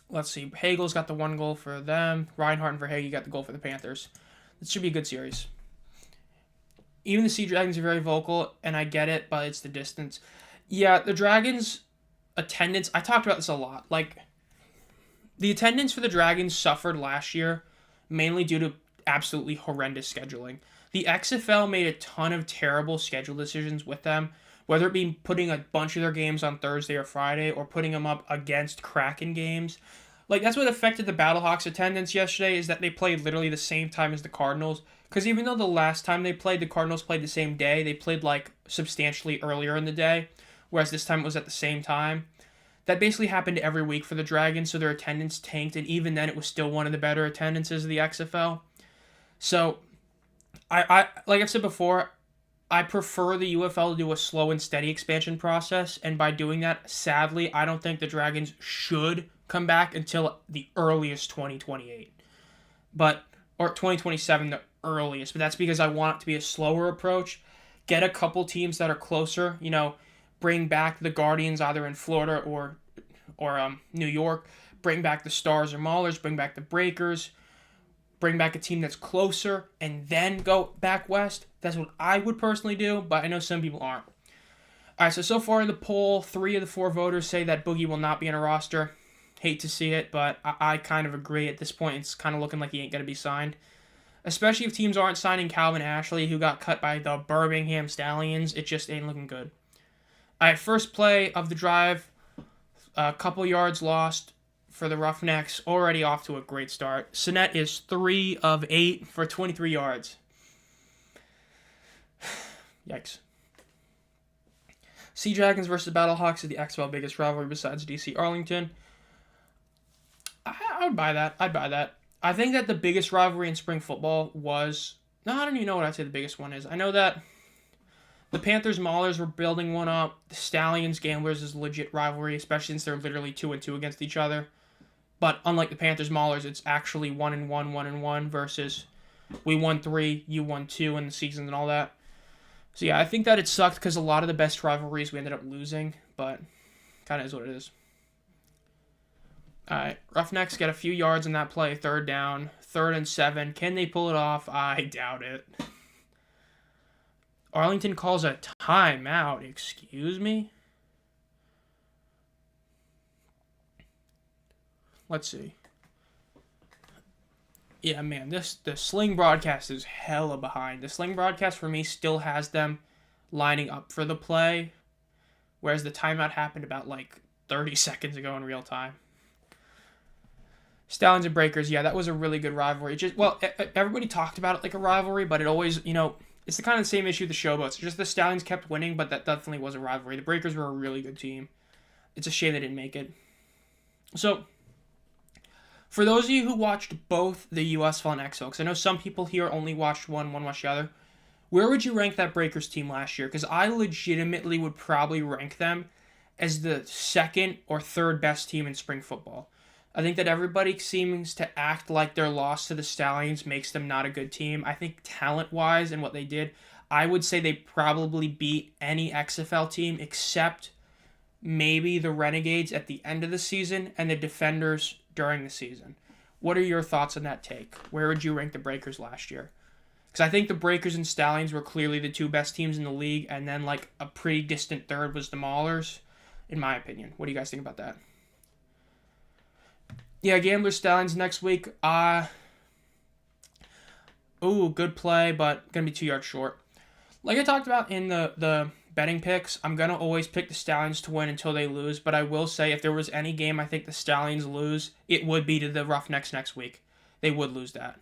Let's see. Hagel's got the 1 goal for them. Reinhardt and Verhaeghe got the goal for the Panthers. This should be a good series. Even the Sea Dragons are very vocal, and I get it, but it's the distance. Yeah, the Dragons' attendance, I talked about this a lot. Like, the attendance for the Dragons suffered last year, mainly due to absolutely horrendous scheduling. The XFL made a ton of terrible schedule decisions with them, whether it be putting a bunch of their games on Thursday or Friday, or putting them up against Kraken games. Like, that's what affected the Battlehawks' attendance yesterday, is that they played literally the same time as the Cardinals. Because even though the last time they played, the Cardinals played the same day, they played, like, substantially earlier in the day, whereas this time it was at the same time. That basically happened every week for the Dragons, so their attendance tanked, and even then it was still one of the better attendances of the XFL. So, I like I've said before, I prefer the UFL to do a slow and steady expansion process, and by doing that, sadly, I don't think the Dragons should come back until the earliest 2028. Or 2027, the earliest, but that's because I want it to be a slower approach. Get a couple teams that are closer, bring back the Guardians either in Florida or New York, bring back the Stars or Maulers, bring back the Breakers, bring back a team that's closer, and then go back west. That's what I would personally do, but I know some people aren't. All right, so far in the poll, 3 of the 4 voters say that Boogie will not be in a roster. Hate to see it, but I kind of agree at this point. It's kind of looking like he ain't going to be signed. Especially if teams aren't signing Calvin Ashley, who got cut by the Birmingham Stallions. It just ain't looking good. All right, first play of the drive. A couple yards lost for the Roughnecks. Already off to a great start. Sinet is 3 of 8 for 23 yards. Yikes. Sea Dragons versus Battlehawks is the XFL biggest rivalry besides DC Arlington. I would buy that. I'd buy that. I think that the biggest rivalry in spring football was... No, I don't even know what I'd say the biggest one is. I know that the Panthers Maulers were building one up. The Stallions Gamblers is a legit rivalry, especially since they're literally 2-2 against each other. But unlike the Panthers Maulers, it's actually 1-1, 1-1 versus we won 3, you won 2 in the season and all that. So yeah, I think that it sucked because a lot of the best rivalries we ended up losing, but kind of is what it is. All right, Roughnecks get a few yards in that play, 3rd down, 3rd and 7. Can they pull it off? I doubt it. Arlington calls a timeout. Excuse me? Let's see. Yeah, man, the Sling broadcast is hella behind. The Sling broadcast for me still has them lining up for the play, whereas the timeout happened about 30 seconds ago in real time. Stallions and Breakers, yeah, that was a really good rivalry. Everybody talked about it like a rivalry, but it always, it's the kind of same issue with the Showboats. Just the Stallions kept winning, but that definitely was a rivalry. The Breakers were a really good team. It's a shame they didn't make it. So, for those of you who watched both the USFL and XFL, because I know some people here only watched one watched the other, where would you rank that Breakers team last year? Because I legitimately would probably rank them as the 2nd or 3rd best team in spring football. I think that everybody seems to act like their loss to the Stallions makes them not a good team. I think talent-wise and what they did, I would say they probably beat any XFL team except maybe the Renegades at the end of the season and the Defenders during the season. What are your thoughts on that take? Where would you rank the Breakers last year? Because I think the Breakers and Stallions were clearly the two best teams in the league, and then like a pretty distant third was the Maulers, in my opinion. What do you guys think about that? Yeah, Gamblers Stallions next week. Good play, but gonna be 2 yards short. Like I talked about in the betting picks, I'm gonna always pick the Stallions to win until they lose. But I will say, if there was any game I think the Stallions lose, it would be to the Roughnecks next week. They would lose that.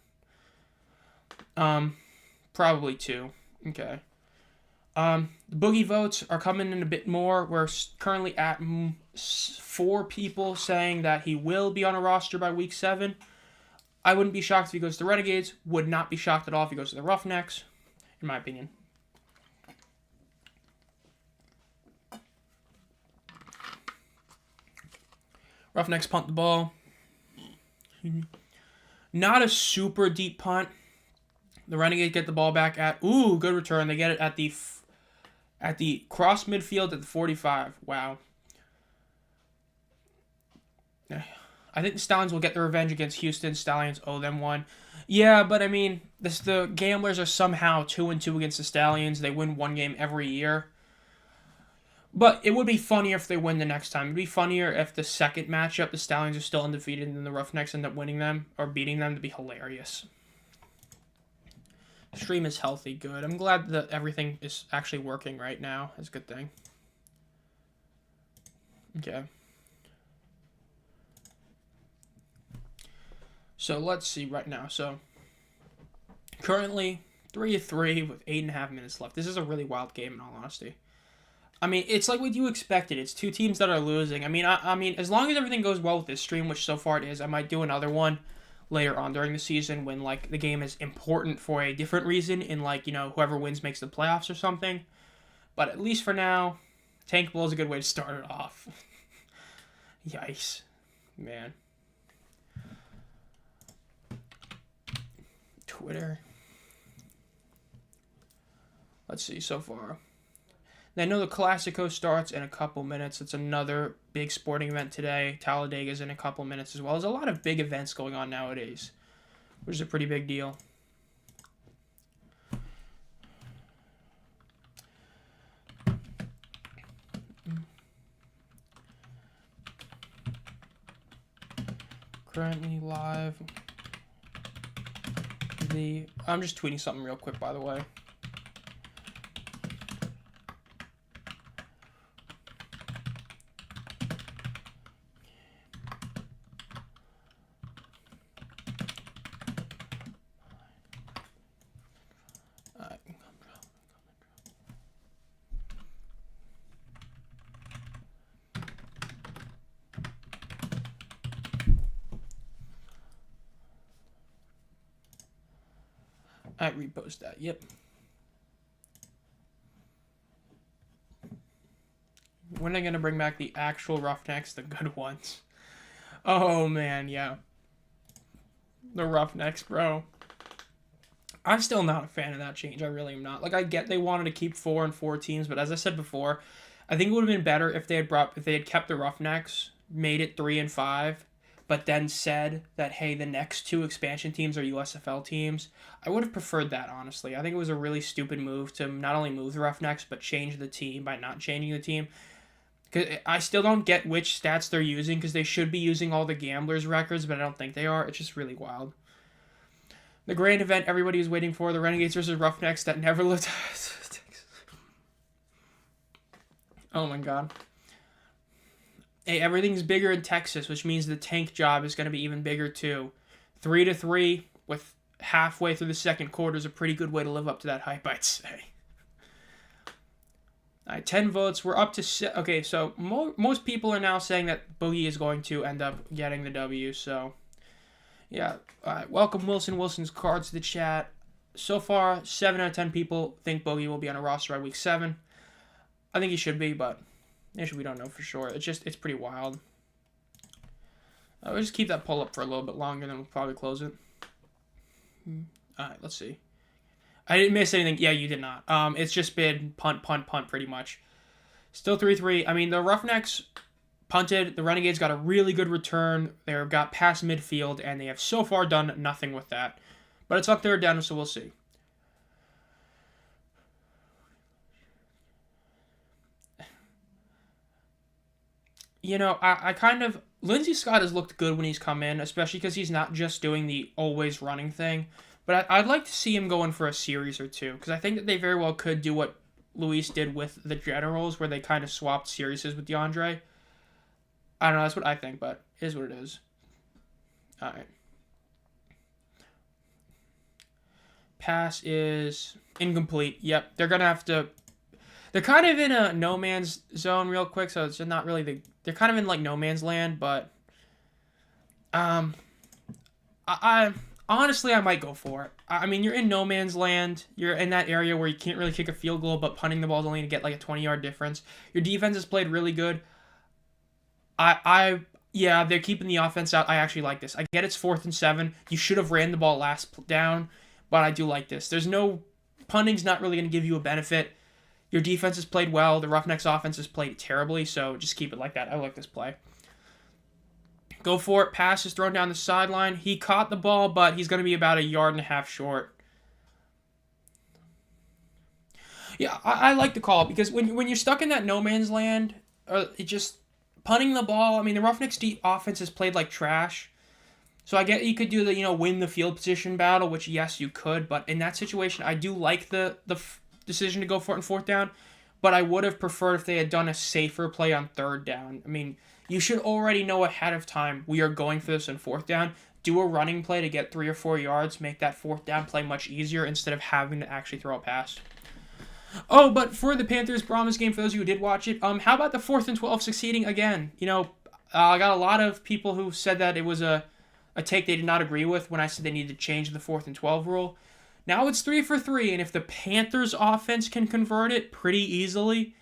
Probably 2. Okay. The Boogie votes are coming in a bit more. We're currently at 4 people saying that he will be on a roster by week 7. I wouldn't be shocked if he goes to the Renegades. Would not be shocked at all if he goes to the Roughnecks, in my opinion. Roughnecks punt the ball. Not a super deep punt. The Renegades get the ball back at... good return. They get it at the cross midfield at the 45. Wow. I think the Stallions will get their revenge against Houston. Stallions owe them one. Yeah, but I mean, the Gamblers are somehow 2-2 against the Stallions. They win one game every year. But it would be funnier if they win the next time. It would be funnier if the second matchup, the Stallions are still undefeated and the Roughnecks end up winning them or beating them. To be hilarious. Stream is healthy. Good. I'm glad that everything is actually working right now. That's a good thing. Okay. So let's see right now. So currently 3-3 with 8.5 minutes left. This is a really wild game in all honesty. I mean, it's like what you expected. It's 2 teams that are losing. I mean, as long as everything goes well with this stream, which so far it is, I might do another one later on during the season when, like, the game is important for a different reason in, like, you know, whoever wins makes the playoffs or something. But at least for now, Tank Bowl is a good way to start it off. Yikes. Man. Twitter. Let's see so far. I know the Classico starts in a couple minutes. It's another big sporting event today. Talladega's in a couple minutes as well. There's a lot of big events going on nowadays, which is a pretty big deal. Currently live. I'm just tweeting something real quick, by the way. I repost that. Yep. When are they going to bring back the actual Roughnecks, the good ones? Oh, man, yeah. The Roughnecks, bro. I'm still not a fan of that change. I really am not. Like, I get they wanted to keep 4 and 4 teams, but as I said before, I think it would have been better if they had kept the Roughnecks, made it 3 and 5, but then said that, hey, the next 2 expansion teams are USFL teams. I would have preferred that, honestly. I think it was a really stupid move to not only move the Roughnecks, but change the team by not changing the team. Because I still don't get which stats they're using, because they should be using all the Gamblers' records, but I don't think they are. It's just really wild. The grand event everybody was waiting for, the Renegades versus Roughnecks that never lived. Oh my god. Hey, everything's bigger in Texas, which means the tank job is going to be even bigger too. 3-3 with halfway through the second quarter is a pretty good way to live up to that hype, I'd say. All right, 10 votes. We're up to... Okay, so most people are now saying that Boogie is going to end up getting the W, so... Yeah. All right, welcome Wilson. Wilson's cards to the chat. So far, 7 out of 10 people think Boogie will be on a roster by week 7. I think he should be, but... Actually, we don't know for sure. It's pretty wild. We'll just keep that pull up for a little bit longer, then we'll probably close it. All right, let's see. I didn't miss anything. Yeah, you did not. It's just been punt, punt, punt pretty much. Still 3-3. I mean, the Roughnecks punted. The Renegades got a really good return. They got past midfield, and they have so far done nothing with that. But it's up there down, so we'll see. You know, I kind of... Lindsey Scott has looked good when he's come in, especially because he's not just doing the always running thing. But I'd like to see him going for a series or two, because I think that they very well could do what Luis did with the Generals, where they kind of swapped series with DeAndre. I don't know, that's what I think, but it is what it is. Alright. Pass is incomplete. Yep, they're going to have to... They're kind of in a no man's zone real quick, so it's not really the... They're kind of in, like, no man's land, but... I honestly, I might go for it. I mean, you're in no man's land. You're in that area where you can't really kick a field goal, but punting the ball is only to get, like, a 20-yard difference. Your defense has played really good. Yeah, they're keeping the offense out. I actually like this. I get it's 4th and 7. You should have ran the ball last down, but I do like this. There's no... Punting's not really going to give you a benefit. Your defense has played well. The Roughnecks offense has played terribly, so just keep it like that. I like this play. Go for it. Pass is thrown down the sideline. He caught the ball, but he's going to be about 1.5 yards short. Yeah, I like the call, because when you're stuck in that no man's land, it just... Punting the ball, I mean, the Roughnecks offense has played like trash. So I get you could do the, win the field position battle, which, yes, you could. But in that situation, I do like the decision to go for it on 4th down. But I would have preferred if they had done a safer play on 3rd down. I mean, you should already know ahead of time we are going for this on 4th down. Do a running play to get 3 or 4 yards. Make that 4th down play much easier instead of having to actually throw a pass. Oh, but for the Panthers-Brahmas game, for those of you who did watch it, how about the 4th and 12 succeeding again? I got a lot of people who said that it was a take they did not agree with when I said they needed to change the 4th and 12 rule. Now it's 3 for 3, and if the Panthers offense can convert it pretty easily,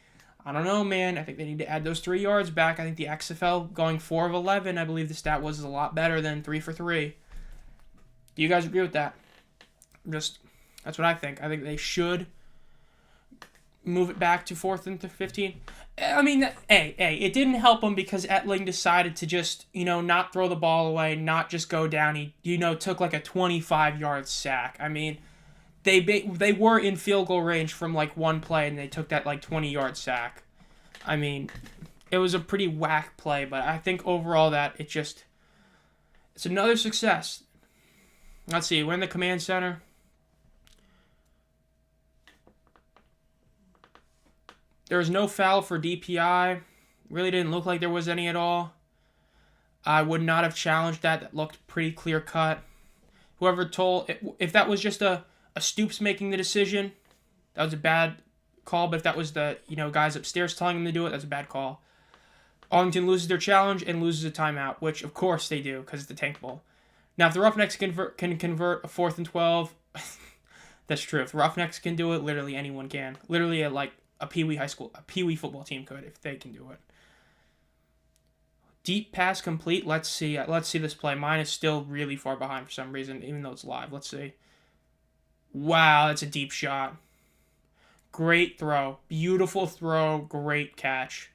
I don't know, man. I think they need to add those 3 yards back. I think the XFL going 4 of 11, I believe the stat was a lot better than 3 for 3. Do you guys agree with that? That's what I think. I think they should move it back to 4th and 15. I mean, it didn't help him because Etling decided to just, not throw the ball away, not just go down. He, took like a 25-yard sack. I mean, they were in field goal range from like one play, and they took that like 20-yard sack. I mean, it was a pretty whack play, but I think overall that it's another success. Let's see, we're in the command center. There was no foul for DPI. Really didn't look like there was any at all. I would not have challenged that. That looked pretty clear cut. Whoever told... If that was just a Stoops making the decision, that was a bad call. But if that was the guys upstairs telling them to do it, that's a bad call. Arlington loses their challenge and loses a timeout, which of course they do because it's the Tank Bowl. Now, if the Roughnecks can convert a 4th and 12, that's true. If the Roughnecks can do it, literally anyone can. Literally a Pee-wee football team could if they can do it. Deep pass complete. Let's see this play. Mine is still really far behind for some reason, even though it's live. Let's see. Wow, that's a deep shot. Great throw. Beautiful throw. Great catch.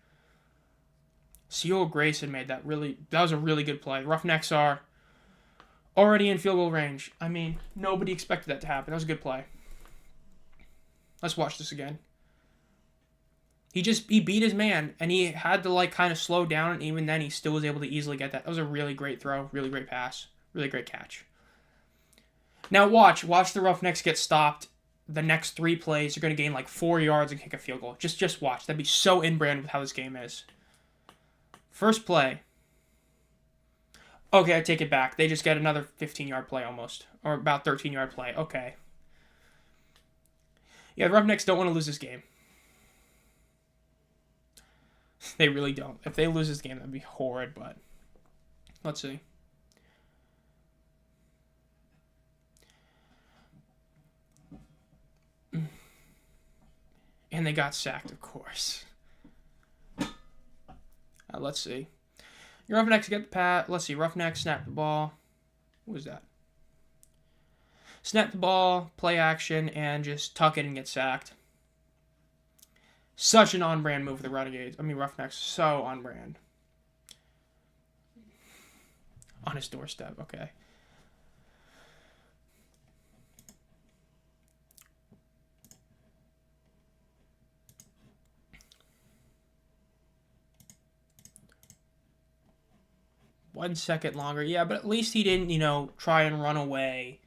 Seal Grayson made that was a really good play. Roughnecks are already in field goal range. I mean, nobody expected that to happen. That was a good play. Let's watch this again. He beat his man, and he had to kind of slow down, and even then he still was able to easily get that. That was a really great throw, really great pass, really great catch. Now watch the Roughnecks get stopped. The next 3 plays, you're going to gain 4 yards and kick a field goal. Just watch. That'd be so in-brand with how this game is. First play. Okay, I take it back. They just get another 15-yard play almost, or about 13-yard play. Okay. Yeah, the Roughnecks don't want to lose this game. They really don't. If they lose this game, that'd be horrid, but let's see. And they got sacked, of course. Let's see. Your Roughnecks get the pat. Let's see. Roughnecks snap the ball. What was that? Snap the ball, play action, and just tuck it and get sacked. Such an on-brand move for the Renegades. I mean, Roughnecks. So on-brand. On his doorstep. Okay. One second longer. Yeah, but at least he didn't, try and run away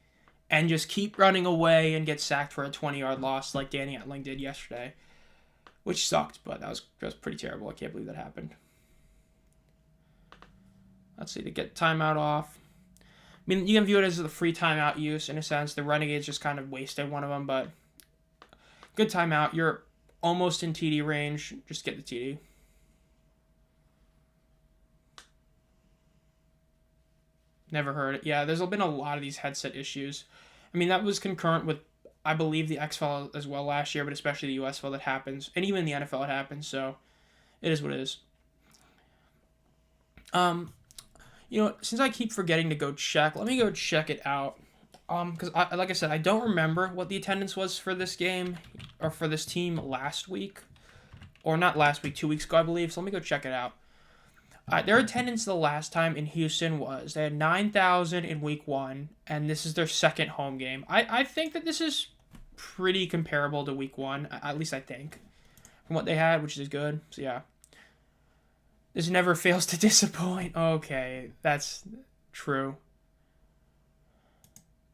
and just keep running away and get sacked for a 20-yard loss like Danny Etling did yesterday, which sucked, but that was pretty terrible. I can't believe that happened. Let's see, to get timeout off. I mean, you can view it as the free timeout use in a sense. The Renegades just kind of wasted one of them, but good timeout. You're almost in TD range. Just get the TD. Never heard it. Yeah, there's been a lot of these headset issues. I mean, that was concurrent with, I believe, the XFL as well last year, but especially the USFL that happens. And even the NFL it happens, so it is what it is. Since I keep forgetting to go check, let me go check it out. Because, like I said, I don't remember what the attendance was for this game, or for this team last week. Or not last week, 2 weeks ago, I believe. So let me go check it out. Their attendance the last time in Houston was, they had 9,000 in week 1, and this is their second home game. I think that this is pretty comparable to week 1, at least I think, from what they had, which is good. So yeah. This never fails to disappoint. Okay, that's true.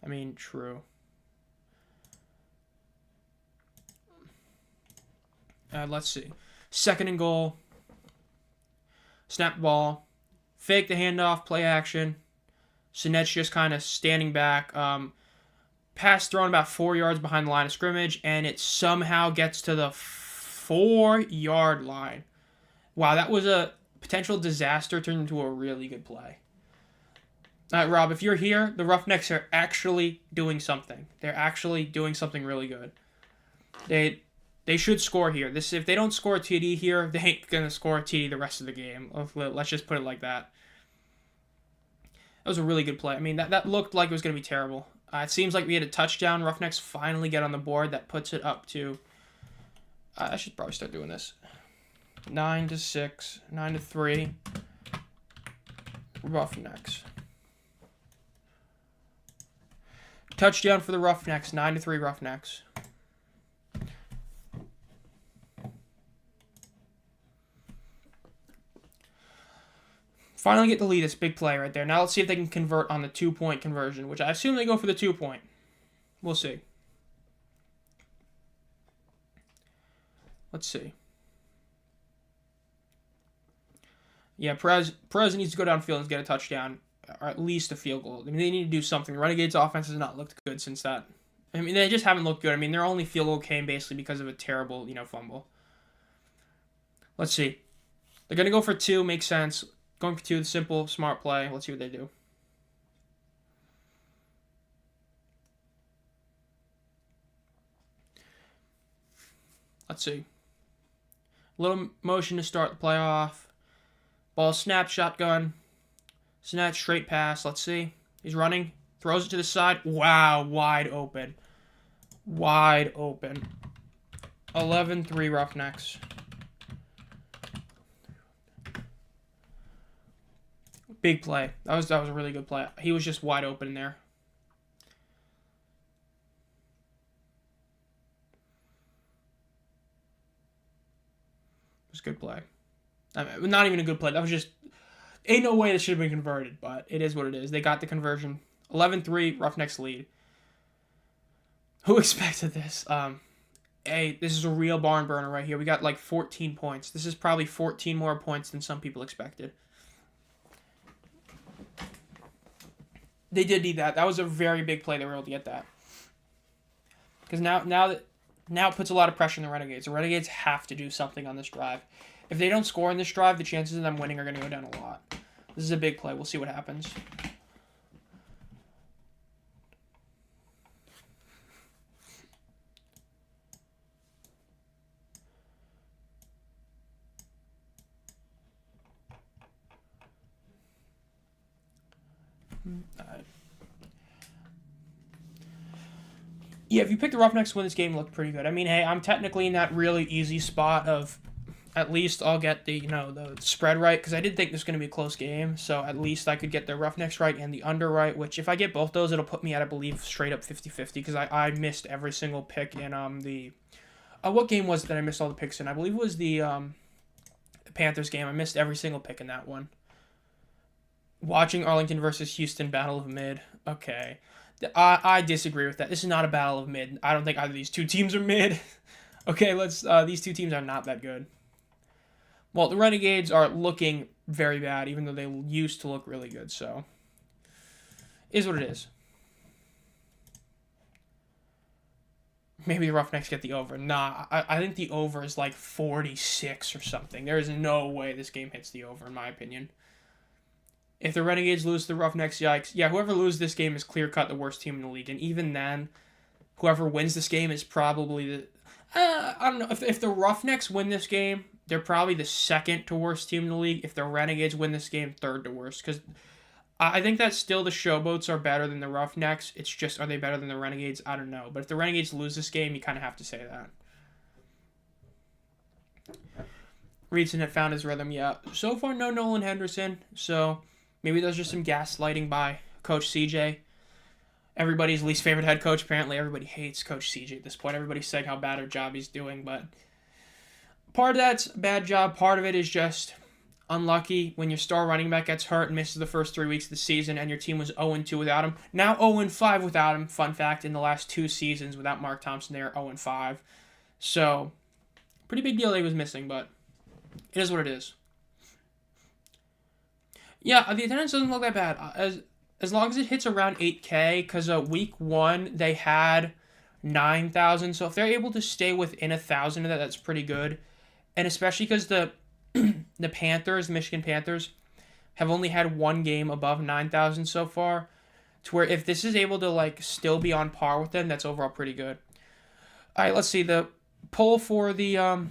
I mean, true. Let's see. Second and goal. Snap the ball, fake the handoff, play action. Sinet's just kind of standing back. Pass thrown about 4 yards behind the line of scrimmage, and it somehow gets to the 4-yard line. Wow, that was a potential disaster turned into a really good play. All right, Rob, if you're here, the Roughnecks are actually doing something. They're actually doing something really good. They should score here. If they don't score a TD here, they ain't going to score a TD the rest of the game. Let's just put it like that. That was a really good play. I mean, that looked like it was going to be terrible. It seems like we had a touchdown. Roughnecks finally get on the board. That puts it up to... I should probably start doing this. 9-6, 9-3. Roughnecks. Touchdown for the Roughnecks. 9-3 Roughnecks. Finally get the lead. It's a big play right there. Now let's see if they can convert on the 2-point conversion, which I assume they go for the 2-point. We'll see. Let's see. Yeah, Perez needs to go downfield and get a touchdown, or at least a field goal. I mean, they need to do something. Renegades' offense has not looked good since that. I mean, they just haven't looked good. I mean, their only field goal came basically because of a terrible, fumble. Let's see. They're going to go for 2. Makes sense. Going for 2, the simple, smart play. Let's see what they do. Let's see. Little motion to start the play off. Ball snap, shotgun. Snap, straight pass. Let's see. He's running. Throws it to the side. Wow, wide open. Wide open. 11-3 Roughnecks. Big play. That was a really good play. He was just wide open in there. It was a good play. I mean, not even a good play. That was just... Ain't no way that should have been converted, but it is what it is. They got the conversion. 11-3, Roughnecks lead. Who expected this? Hey, this is a real barn burner right here. We got like 14 points. This is probably 14 more points than some people expected. They did need that. That was a very big play. They were able to get that. Because now it puts a lot of pressure on the Renegades. The Renegades have to do something on this drive. If they don't score in this drive, the chances of them winning are going to go down a lot. This is a big play. We'll see what happens. Yeah, if you pick the Roughnecks to win this game, look pretty good. I mean, hey, I'm technically in that really easy spot of at least I'll get the the spread right, because I did think this was going to be a close game, so at least I could get the Roughnecks right and the under right, which if I get both those, it'll put me at, I believe, straight up 50-50, because I missed every single pick in the... what game was it that I missed all the picks in? I believe it was the Panthers game. I missed every single pick in that one. Watching Arlington versus Houston, Battle of Mid. Okay. I disagree with that. This is not a battle of mid. I don't think either of these two teams are mid. Okay, these two teams are not that good. Well, the Renegades are looking very bad, even though they used to look really good, so is what it is. Maybe the Roughnecks get the over. Nah, I think the over is like 46 or something. There is no way this game hits the over, in my opinion. If the Renegades lose to the Roughnecks, yikes. Yeah, whoever loses this game is clear-cut the worst team in the league. And even then, whoever wins this game is probably the... I don't know. If the Roughnecks win this game, they're probably the second to worst team in the league. If the Renegades win this game, third to worst. Because I think that still the Showboats are better than the Roughnecks. It's just, are they better than the Renegades? I don't know. But if the Renegades lose this game, you kind of have to say that. Reedson had found his rhythm. Yeah. So far, no Nolan Henderson. So... maybe there's just some gaslighting by Coach CJ. Everybody's least favorite head coach. Apparently, everybody hates Coach CJ at this point. Everybody's saying how bad a job he's doing, but part of that's a bad job. Part of it is just unlucky when your star running back gets hurt and misses the first 3 weeks of the season, and your team was 0-2 without him. Now 0-5 without him. Fun fact, in the last 2 seasons without Mark Thompson, they are 0-5. So, pretty big deal that he was missing, but it is what it is. Yeah, the attendance doesn't look that bad. As long as it hits around 8K, because week 1 they had 9,000. So if they're able to stay within 1,000 of that, that's pretty good. And especially because the Panthers, Michigan Panthers, have only had 1 game above 9,000 so far. To where if this is able to still be on par with them, that's overall pretty good. All right, let's see. The poll for the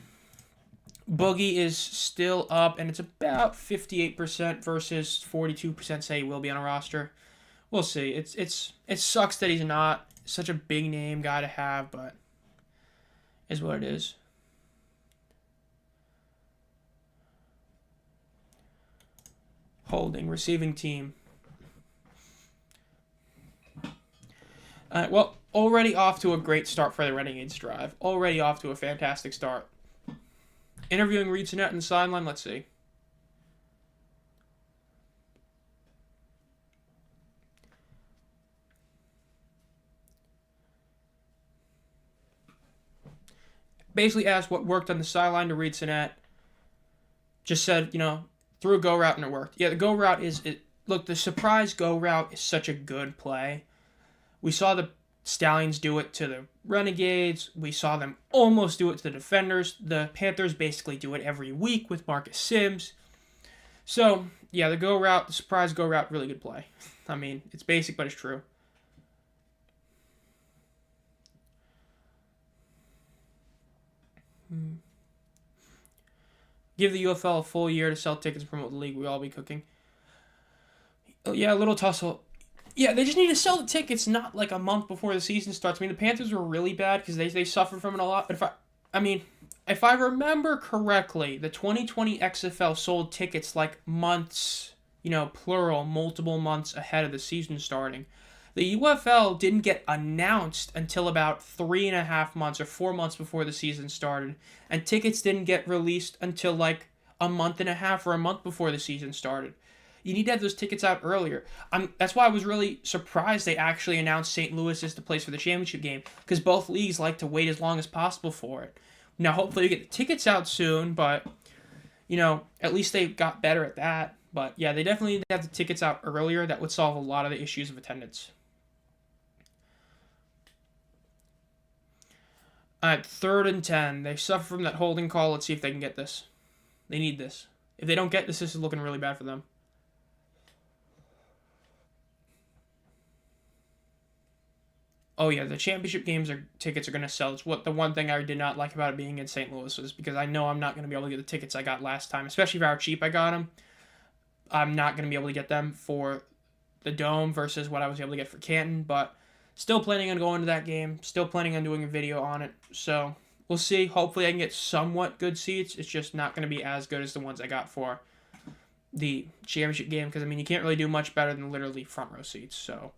Boogie is still up, and it's about 58% versus 42% say he will be on a roster. We'll see. It sucks that he's not such a big name guy to have, but is what it is. Holding, receiving team. Well, already off to a great start for the Renegades drive. Already off to a fantastic start. Interviewing Reed Sinnett in the sideline, let's see. Basically asked what worked on the sideline to Reed Sinnett. Just said, threw a go route and it worked. Yeah, the go route look, the surprise go route is such a good play. We saw the Stallions do it to the Renegades. We saw them almost do it to the Defenders. The Panthers basically do it every week with Marcus Sims. So, yeah, the surprise go route, really good play. I mean, it's basic, but it's true. Give the UFL a full year to sell tickets and promote the league. We'll all be cooking. Yeah, a little tussle. Yeah, they just need to sell the tickets not a month before the season starts. I mean, the Panthers were really bad because they suffered from it a lot. But if I remember correctly, the 2020 XFL sold tickets months, plural, multiple months ahead of the season starting. The UFL didn't get announced until about 3.5 months or 4 months before the season started. And tickets didn't get released until a month and a half or a month before the season started. You need to have those tickets out earlier. That's why I was really surprised they actually announced St. Louis as the place for the championship game, because both leagues like to wait as long as possible for it. Now, hopefully you get the tickets out soon, but, at least they got better at that. But, yeah, they definitely need to have the tickets out earlier. That would solve a lot of the issues of attendance. All right, 3rd and 10. They suffer from that holding call. Let's see if they can get this. They need this. If they don't get this, this is looking really bad for them. Oh yeah, the championship tickets are going to sell. It's the one thing I did not like about it being in St. Louis was because I know I'm not going to be able to get the tickets I got last time, especially for how cheap I got them. I'm not going to be able to get them for the Dome versus what I was able to get for Canton, but still planning on going to that game. Still planning on doing a video on it. So we'll see. Hopefully I can get somewhat good seats. It's just not going to be as good as the ones I got for the championship game, because, I mean, you can't really do much better than literally front row seats. So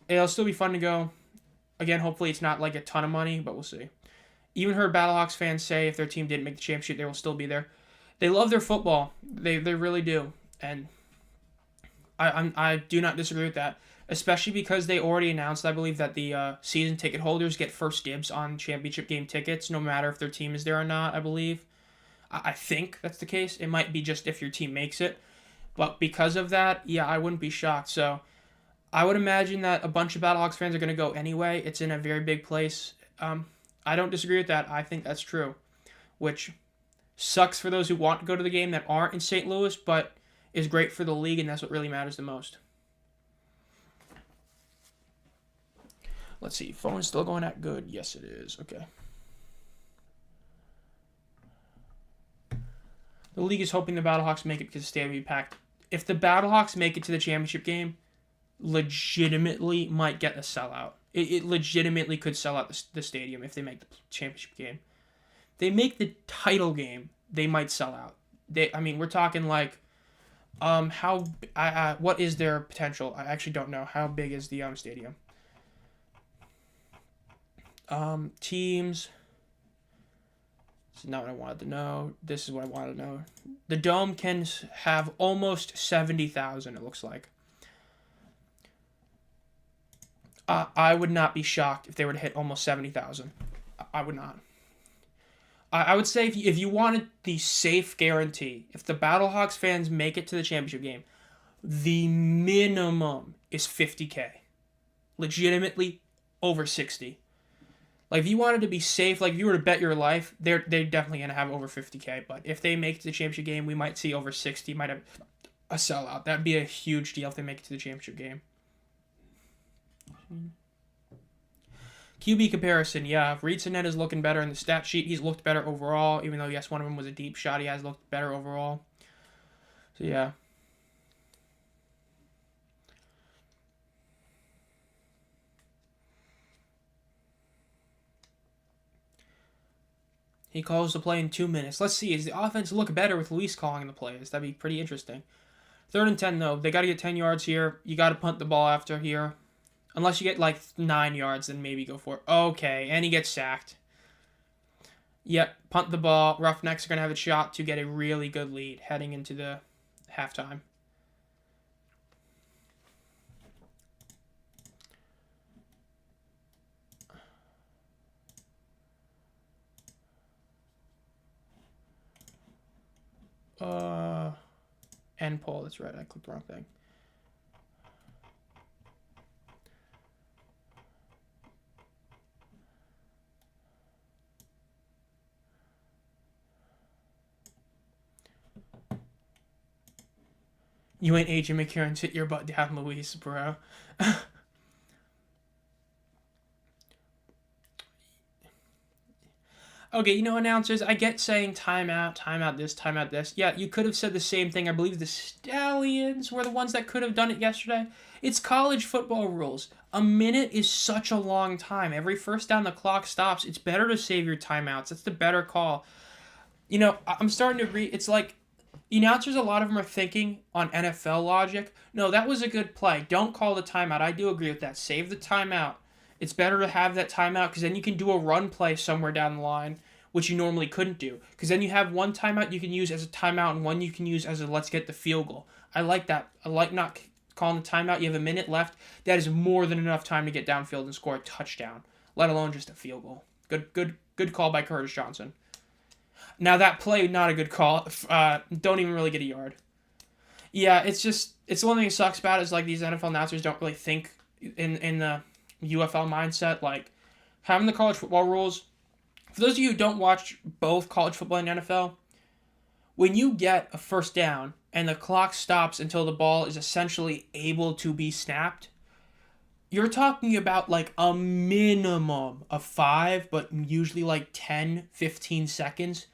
it'll still be fun to go. Again, hopefully it's not like a ton of money, but we'll see. Even heard Battlehawks fans say if their team didn't make the championship, they will still be there. They love their football. They really do. And I do not disagree with that, especially because they already announced, I believe, that the season ticket holders get first dibs on championship game tickets, no matter if their team is there or not, I believe. I think that's the case. It might be just if your team makes it. But because of that, yeah, I wouldn't be shocked. So I would imagine that a bunch of Battlehawks fans are going to go anyway. It's in a very big place. I don't disagree with that. I think that's true, which sucks for those who want to go to the game that aren't in St. Louis, but is great for the league, and that's what really matters the most. Let's see. Phone's still going out good. Yes, it is. Okay. The league is hoping the Battlehawks make it because the stadium will be packed. If the Battlehawks make it to the championship game, legitimately might get a sellout. It legitimately could sell out the stadium if they make the championship game. They make the title game, they might sell out. We're talking like, what is their potential? I actually don't know. How big is the stadium? Teams. This is not what I wanted to know. This is what I wanted to know. The Dome can have almost 70,000, it looks like. I would not be shocked if they were to hit almost 70,000. I would not. I would say if you wanted the safe guarantee, if the Battlehawks fans make it to the championship game, the minimum is 50K. Legitimately over 60. Like, if you wanted to be safe, like if you were to bet your life, they're definitely going to have over 50K. But if they make it to the championship game, we might see over 60. Might have a sellout. That'd be a huge deal if they make it to the championship game. QB comparison, yeah. Reed Sinet is looking better in the stat sheet. He's looked better overall, even though, yes, one of them was a deep shot. He has looked better overall. So, yeah. He calls the play in 2 minutes. Let's see. Does the offense look better with Luis calling the plays? That'd be pretty interesting. 3rd and 10, though. They got to get 10 yards here. You got to punt the ball after here. Unless you get like 9 yards, then maybe go for it. Okay, and he gets sacked. Yep, punt the ball. Roughnecks are going to have a shot to get a really good lead heading into the halftime. End poll, that's right. I clicked the wrong thing. You ain't AJ McCarron, sit your butt down, Luis, bro. Okay, announcers, I get saying timeout, timeout this, timeout this. Yeah, you could have said the same thing. I believe the Stallions were the ones that could have done it yesterday. It's college football rules. A minute is such a long time. Every first down the clock stops. It's better to save your timeouts. That's the better call. I'm starting to agree. It's like, announcers, a lot of them are thinking on NFL logic. No, that was a good play. Don't call the timeout. I do agree with that. Save the timeout. It's better to have that timeout because then you can do a run play somewhere down the line, which you normally couldn't do. Because then you have one timeout you can use as a timeout and one you can use as a let's get the field goal. I like that. I like not calling the timeout. You have a minute left. That is more than enough time to get downfield and score a touchdown, let alone just a field goal. Good call by Curtis Johnson. Now that play, not a good call. Don't even really get a yard. Yeah, it's the one thing that sucks about it is like these NFL announcers don't really think in the UFL mindset. Like having the college football rules. For those of you who don't watch both college football and NFL, when you get a first down and the clock stops until the ball is essentially able to be snapped, you're talking about like a minimum of 5, but usually like 10, 15 seconds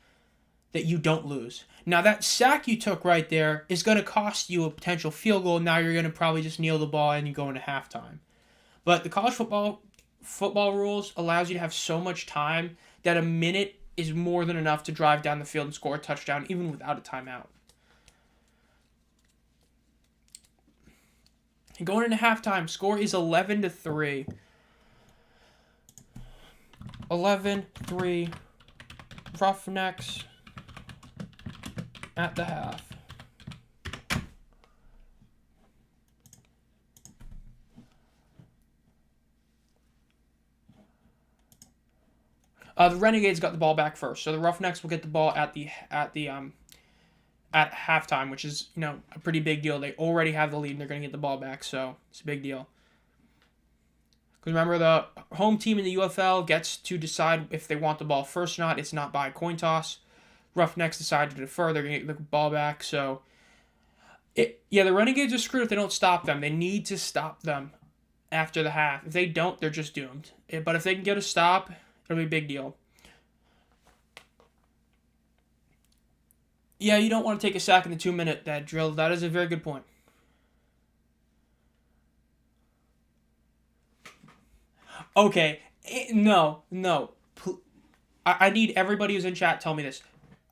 that you don't lose. Now, that sack you took right there is going to cost you a potential field goal. Now you're going to probably just kneel the ball and you go into halftime. But the college football rules allows you to have so much time that a minute is more than enough to drive down the field and score a touchdown, even without a timeout. And going into halftime, score is 11-3. 11-3. Roughnecks at the half. The Renegades got the ball back first, so the Roughnecks will get the ball at halftime, which is a pretty big deal. They already have the lead, and they're going to get the ball back, so it's a big deal. Because remember, the home team in the UFL gets to decide if they want the ball first or not. It's not by coin toss. Roughnecks decide to defer. They're going to get the ball back, so the Renegades are screwed if they don't stop them. They need to stop them after the half. If they don't, they're just doomed. But if they can get a stop, it'll be a big deal. Yeah, you don't want to take a sack in the 2-minute drill. That is a very good point. Okay, no. I need everybody who's in chat tell me this.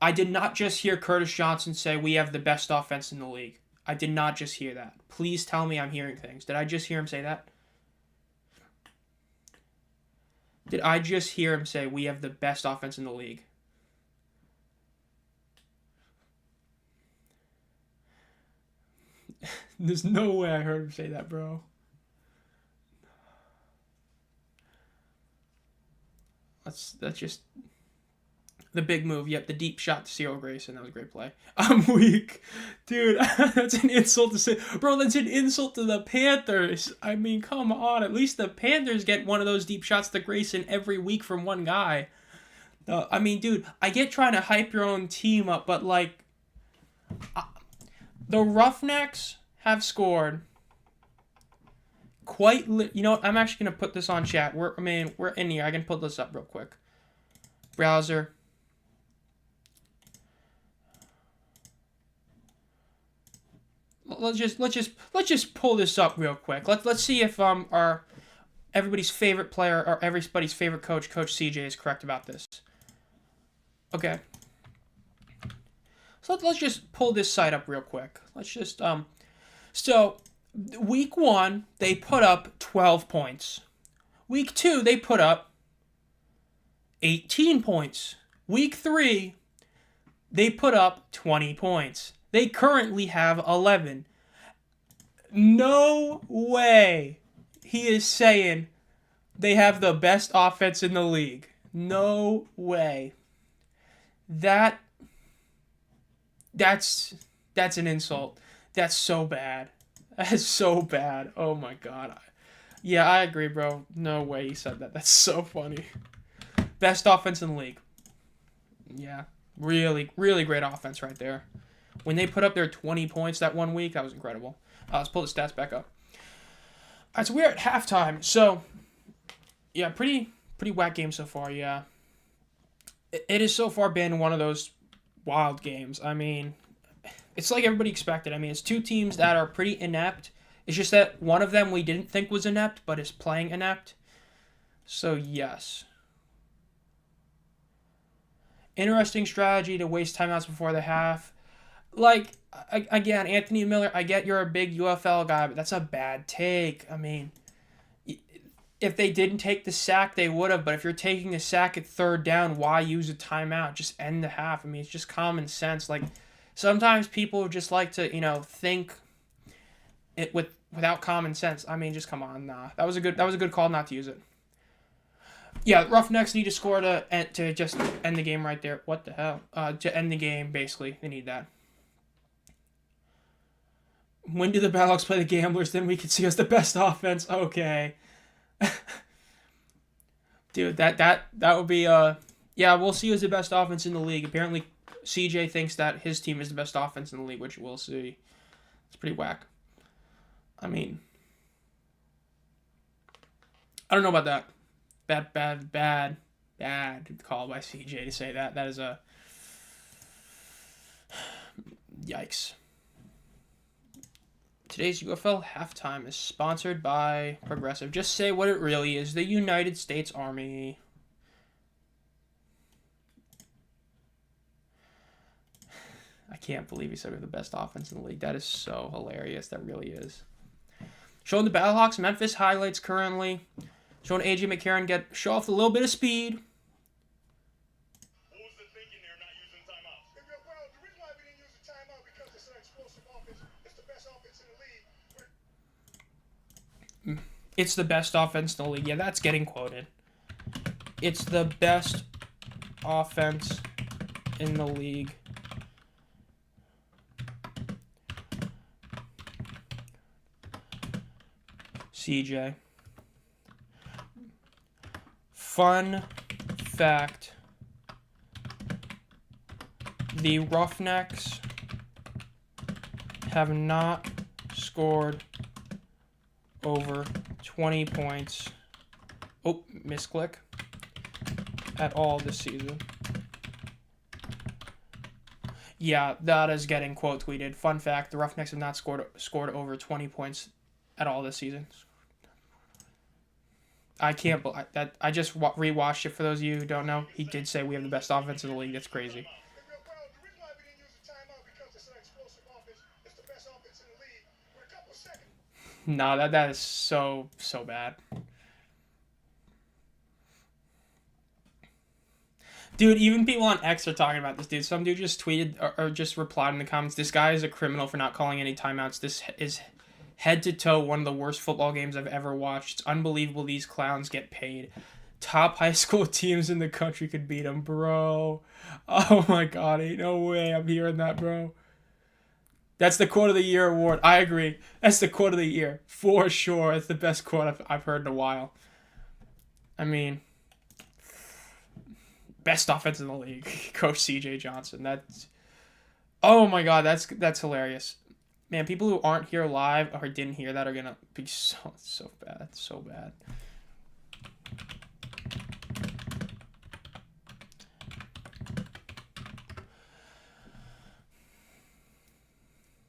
I did not just hear Curtis Johnson say we have the best offense in the league. I did not just hear that. Please tell me I'm hearing things. Did I just hear him say that? Did I just hear him say we have the best offense in the league? There's no way I heard him say that, bro. That's just the big move. Yep, the deep shot to Cyril Grayson. That was a great play. I'm weak. Dude, that's an insult to say. Bro, that's an insult to the Panthers. I mean, come on. At least the Panthers get one of those deep shots to Grayson every week from one guy. I mean, dude, I get trying to hype your own team up, but, the Roughnecks have scored quite... You know what? I'm actually going to put this on chat. We're in here. I can put this up real quick. Browser. Let's just pull this up real quick. Let's see if everybody's favorite player or everybody's favorite coach, Coach CJ, is correct about this. Okay. So let's just pull this site up real quick. Let's just so week 1 they put up 12 points. Week 2 they put up 18 points. Week 3 they put up 20 points. They currently have 11. No way he is saying they have the best offense in the league. No way. That's an insult. That's so bad. That is so bad. Oh my god. Yeah, I agree, bro. No way he said that. That's so funny. Best offense in the league. Yeah. Really, really great offense right there. When they put up their 20 points that one week, that was incredible. Let's pull the stats back up. All right, so we're at halftime. So, yeah, pretty whack game so far, yeah. It has so far been one of those wild games. I mean, it's like everybody expected. I mean, it's two teams that are pretty inept. It's just that one of them we didn't think was inept, but is playing inept. So, yes. Interesting strategy to waste timeouts before the half. Again, Anthony Miller, I get you're a big UFL guy, but that's a bad take. I mean, if they didn't take the sack, they would have. But if you're taking a sack at third down, why use a timeout? Just end the half. I mean, it's just common sense. Sometimes people just like to, think it without common sense. I mean, just come on, nah. That was a good call not to use it. Yeah, Roughnecks need to score to just end the game right there. What the hell? To end the game, basically, they need that. When do the Battlehawks play the Gamblers? Then we can see us the best offense. Okay. Dude, that would be yeah, we'll see who's the best offense in the league. Apparently CJ thinks that his team is the best offense in the league, which we'll see. It's pretty whack. I mean, I don't know about that. Bad call by CJ to say that. That is Yikes. Today's UFL halftime is sponsored by Progressive. Just say what it really is. The United States Army. I can't believe he said we have the best offense in the league. That is so hilarious. That really is. Showing the Battlehawks Memphis highlights currently. Showing AJ McCarron show off a little bit of speed. What was the thinking there not using timeouts? Well, the reason why we didn't use the timeout because it's an explosive offense. It's the best offense in the league. It's the best offense in the league. Yeah, that's getting quoted. It's the best offense in the league. CJ. Fun fact. The Roughnecks have not scored over 20 points. Oh, misclick. At all this season. Yeah, that is getting quote tweeted. Fun fact, the Roughnecks have not scored over 20 points at all this season. I can't believe that. I just rewatched it for those of you who don't know. He did say we have the best offense in the league. That's crazy. No, that is so bad. Dude, even people on X are talking about this, dude. Some dude just tweeted or just replied in the comments, this guy is a criminal for not calling any timeouts. This is head to toe one of the worst football games I've ever watched. It's unbelievable these clowns get paid. Top high school teams in the country could beat them, bro. Oh my god, ain't no way I'm hearing that, bro. That's the quote of the year award. I agree. That's the quote of the year. For sure. It's the best quote I've heard in a while. I mean, best offense in the league. Coach CJ Johnson. That's, oh my god, that's hilarious. Man, people who aren't here live or didn't hear that are going to be so bad. So bad.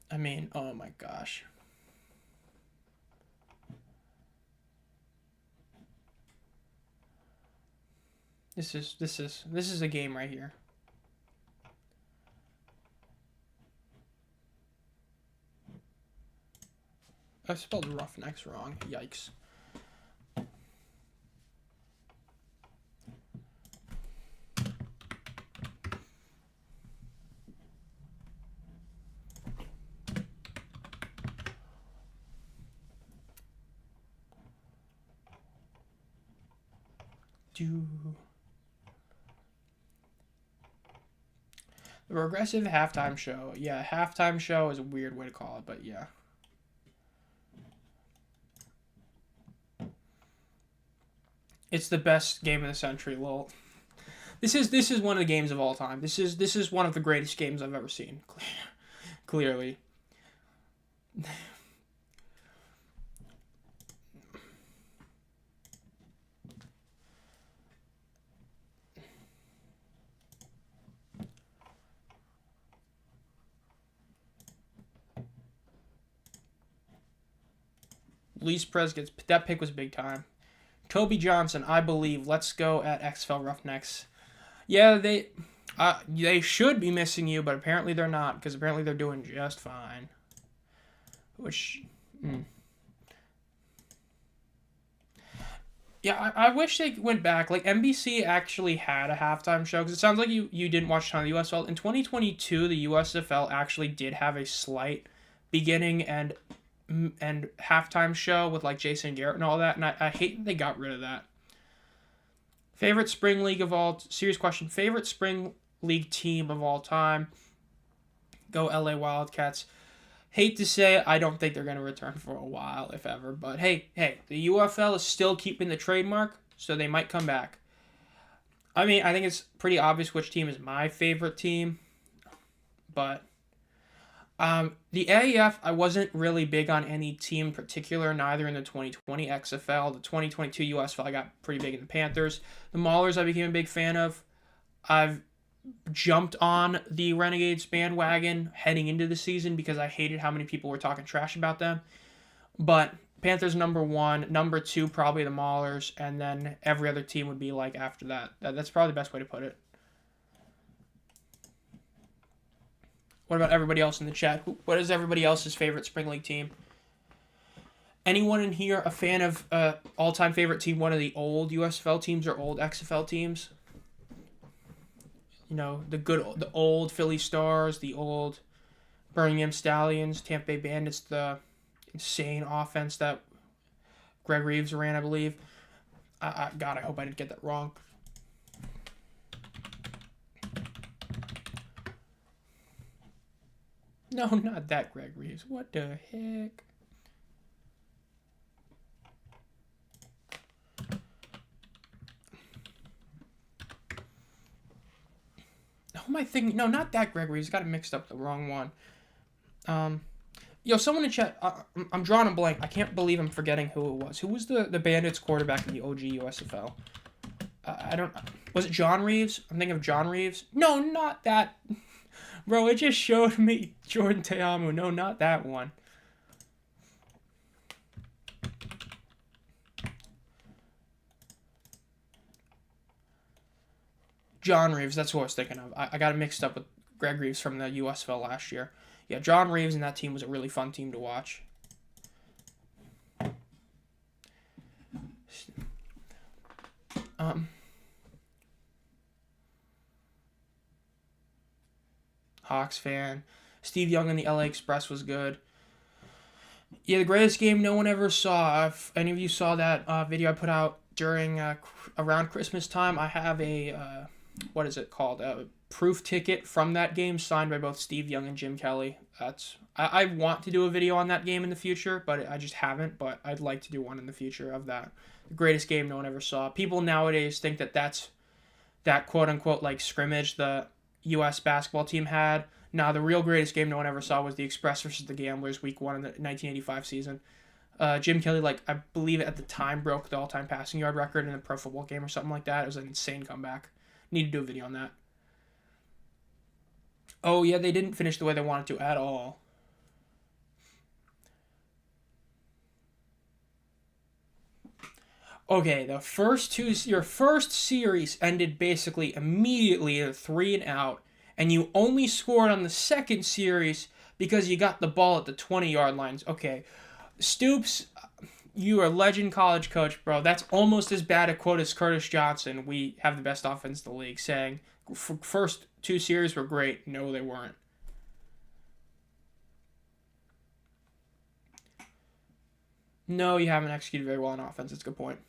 I mean, oh my gosh. This is a game right here. I spelled Roughnecks wrong. Yikes. The progressive halftime show. Yeah, halftime show is a weird way to call it, but yeah. It's the best game of the century, lol. This is one of the games of all time. This is one of the greatest games I've ever seen. Clearly. Lee Prez gets that pick was big time. Toby Johnson, I believe. Let's go at XFL Roughnecks. Yeah, they should be missing you, but apparently they're not, because apparently they're doing just fine. Which, yeah, I wish they went back. Like, NBC actually had a halftime show, because it sounds like you didn't watch a ton of the USFL. In 2022, the USFL actually did have a slight beginning and halftime show with like Jason Garrett and all that, and I hate that they got rid of that. Favorite spring league of all serious question. Favorite spring league team of all time. Go LA Wildcats. Hate to say it, I don't think they're going to return for a while, if ever. But hey, the UFL is still keeping the trademark, so they might come back. I mean, I think it's pretty obvious which team is my favorite team, but the AAF, I wasn't really big on any team in particular, neither in the 2020 XFL. The 2022 USFL, I got pretty big in the Panthers. The Maulers, I became a big fan of. I've jumped on the Renegades bandwagon heading into the season because I hated how many people were talking trash about them. But Panthers number 1, number 2 probably the Maulers, and then every other team would be like after that. That's probably the best way to put it. What about everybody else in the chat? What is everybody else's favorite Spring League team? Anyone in here a fan of all-time favorite team, one of the old USFL teams or old XFL teams? You know, the old Philly Stars, the old Birmingham Stallions, Tampa Bay Bandits, the insane offense that Greg Reeves ran, I believe. God, I hope I didn't get that wrong. No, not that Greg Reeves. What the heck? Who am I thinking? No, not that Greg Reeves. Got it mixed up, the wrong one. Yo, someone in chat. I'm drawing a blank. I can't believe I'm forgetting who it was. Who was the Bandits quarterback in the OG USFL? I don't. Was it John Reeves? I'm thinking of John Reeves. No, not that. Bro, it just showed me Jordan Teamu. No, not that one. John Reeves, that's who I was thinking of. I got it mixed up with Greg Reeves from the USFL last year. Yeah, John Reeves and that team was a really fun team to watch. Hawks fan. Steve Young and the LA Express was good. Yeah, the greatest game no one ever saw. If any of you saw that video I put out during around Christmas time, I have a what is it called? A proof ticket from that game signed by both Steve Young and Jim Kelly. I want to do a video on that game in the future, but I just haven't. But I'd like to do one in the future of that. The greatest game no one ever saw. People nowadays think that's that quote unquote like scrimmage the U.S. basketball team had. Nah, the real greatest game no one ever saw was the Express versus the Gamblers week 1 in the 1985 season. Jim Kelly, like, I believe at the time broke the all-time passing yard record in a pro football game or something like that. It was an insane comeback. Need to do a video on that. Oh, yeah, they didn't finish the way they wanted to at all. Okay, your first series ended basically immediately at a 3-and-out, and you only scored on the second series because you got the ball at the 20-yard lines. Okay, Stoops, you are a legend college coach, bro. That's almost as bad a quote as Curtis Johnson. We have the best offense in the league, saying first 2 series were great. No, they weren't. No, you haven't executed very well on offense. That's a good point.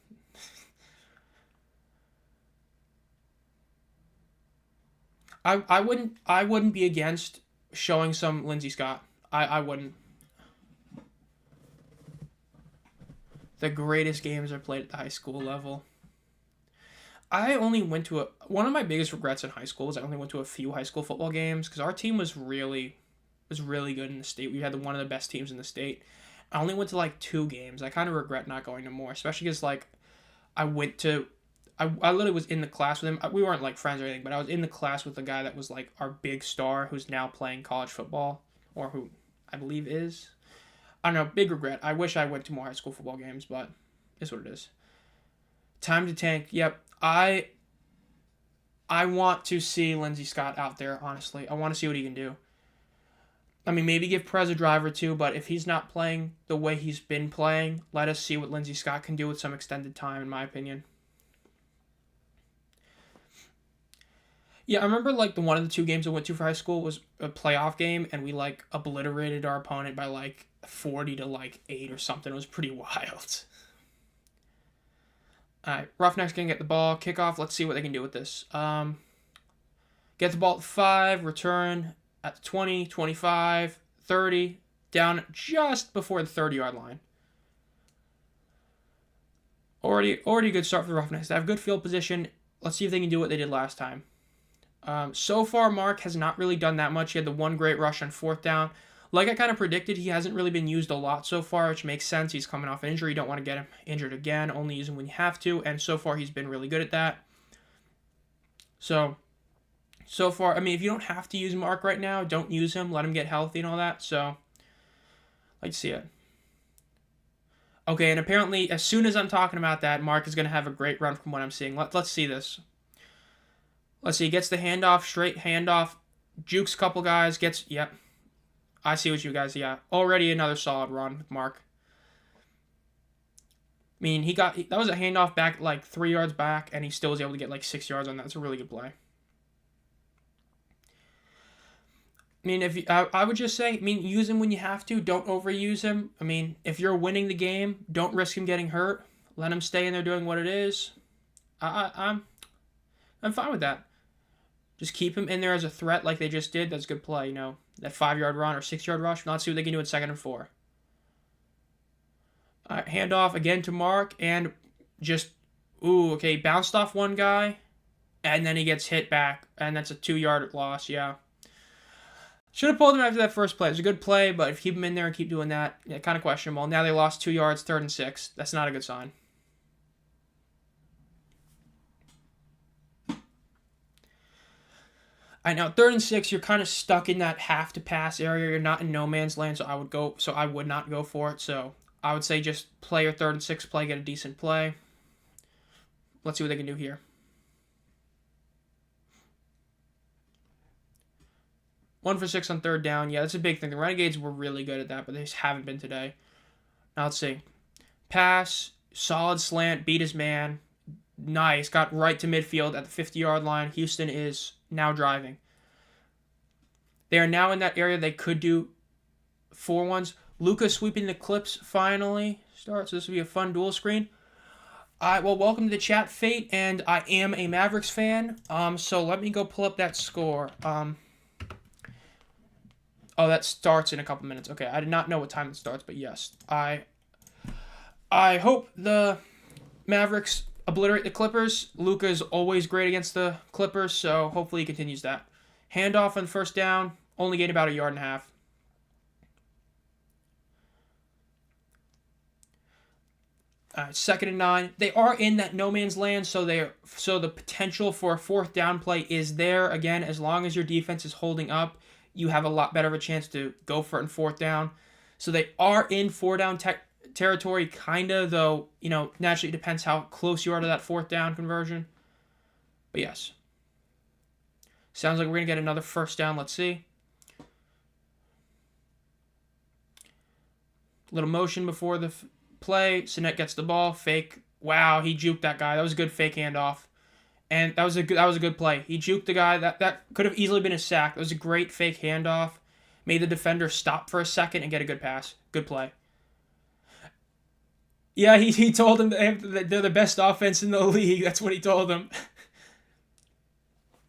I wouldn't be against showing some Lindsey Scott. I wouldn't. The greatest games are played at the high school level. I only went to one of my biggest regrets in high school was I only went to a few high school football games because our team was really good in the state. We had one of the best teams in the state. I only went to like 2 games. I kind of regret not going to more, especially because like I literally was in the class with him. We weren't like friends or anything, but I was in the class with the guy that was like our big star who's now playing college football, or who I believe is. I don't know, big regret. I wish I went to more high school football games, but it's what it is. Time to tank. Yep. I want to see Lindsey Scott out there, honestly. I want to see what he can do. I mean, maybe give Perez a drive or 2, but if he's not playing the way he's been playing, let us see what Lindsey Scott can do with some extended time, in my opinion. Yeah, I remember like one of the 2 games I went to for high school was a playoff game, and we like obliterated our opponent by like 40 to like 8 or something. It was pretty wild. All right, Roughnecks can get the ball, kickoff. Let's see what they can do with this. Get the ball at 5, return at the 20, 25, 30, down just before the 30-yard line. Already a good start for the Roughnecks. They have good field position. Let's see if they can do what they did last time. So far, Mark has not really done that much. He had the 1 great rush on 4th down. Like I kind of predicted, he hasn't really been used a lot so far, which makes sense. He's coming off injury. You don't want to get him injured again. Only use him when you have to. And so far, he's been really good at that. So, So far, I mean, if you don't have to use Mark right now, don't use him. Let him get healthy and all that. So, let's see it. Okay, and apparently, as soon as I'm talking about that, Mark is going to have a great run from what I'm seeing. Let's see this. Let's see. He gets the handoff, straight handoff, jukes a couple guys, gets, yep. I see what you guys, yeah. Already another solid run with Mark. I mean, that was a handoff back like 3 yards back, and he still was able to get like 6 yards on that. That's a really good play. I mean, I would just say, I mean, use him when you have to. Don't overuse him. I mean, if you're winning the game, don't risk him getting hurt. Let him stay in there doing what it is. I'm fine with that. Just keep him in there as a threat like they just did. That's a good play, you know. That 5-yard run or 6-yard rush. Now let's see what they can do in 2nd and 4. All right, handoff again to Mark, and just, okay, bounced off one guy, and then he gets hit back, and that's a 2-yard loss, yeah. Should have pulled him after that first play. It was a good play, but if you keep him in there and keep doing that, yeah, kind of questionable. Now they lost 2 yards, 3rd and 6. That's not a good sign. All right, now 3rd and 6, you're kind of stuck in that have to pass area. You're not in no man's land, so I would not go for it. So I would say just play your 3rd and 6 play, get a decent play. Let's see what they can do here. 1 for 6 on 3rd down. Yeah, that's a big thing. The Renegades were really good at that, but they just haven't been today. Now let's see. Pass, solid slant, beat his man. Nice. Got right to midfield at the 50-yard line. Houston is now driving. They are now in that area they could do 4-1s. Luka sweeping the clips finally starts. This will be a fun dual screen. Well, welcome to the chat, Fate, and I am a Mavericks fan. So let me go pull up that score. Oh, that starts in a couple minutes. Okay, I did not know what time it starts, but yes. I hope the Mavericks obliterate the Clippers. Luka is always great against the Clippers, so hopefully he continues that. Handoff on 1st down. Only gained about 1.5 yards. 2nd and 9. They are in that no man's land, so the potential for a 4th down play is there. Again, as long as your defense is holding up, you have a lot better of a chance to go for it in 4th down. So they are in 4-down territory, kind of, though, you know, naturally it depends how close you are to that 4th down conversion. But yes. Sounds like we're going to get another 1st down. Let's see. Little motion before the play. Sinet gets the ball. Fake. Wow, he juked that guy. That was a good fake handoff. And that was a good play. He juked the guy. That could have easily been a sack. That was a great fake handoff. Made the defender stop for a second and get a good pass. Good play. Yeah, he told him that they're the best offense in the league. That's what he told them.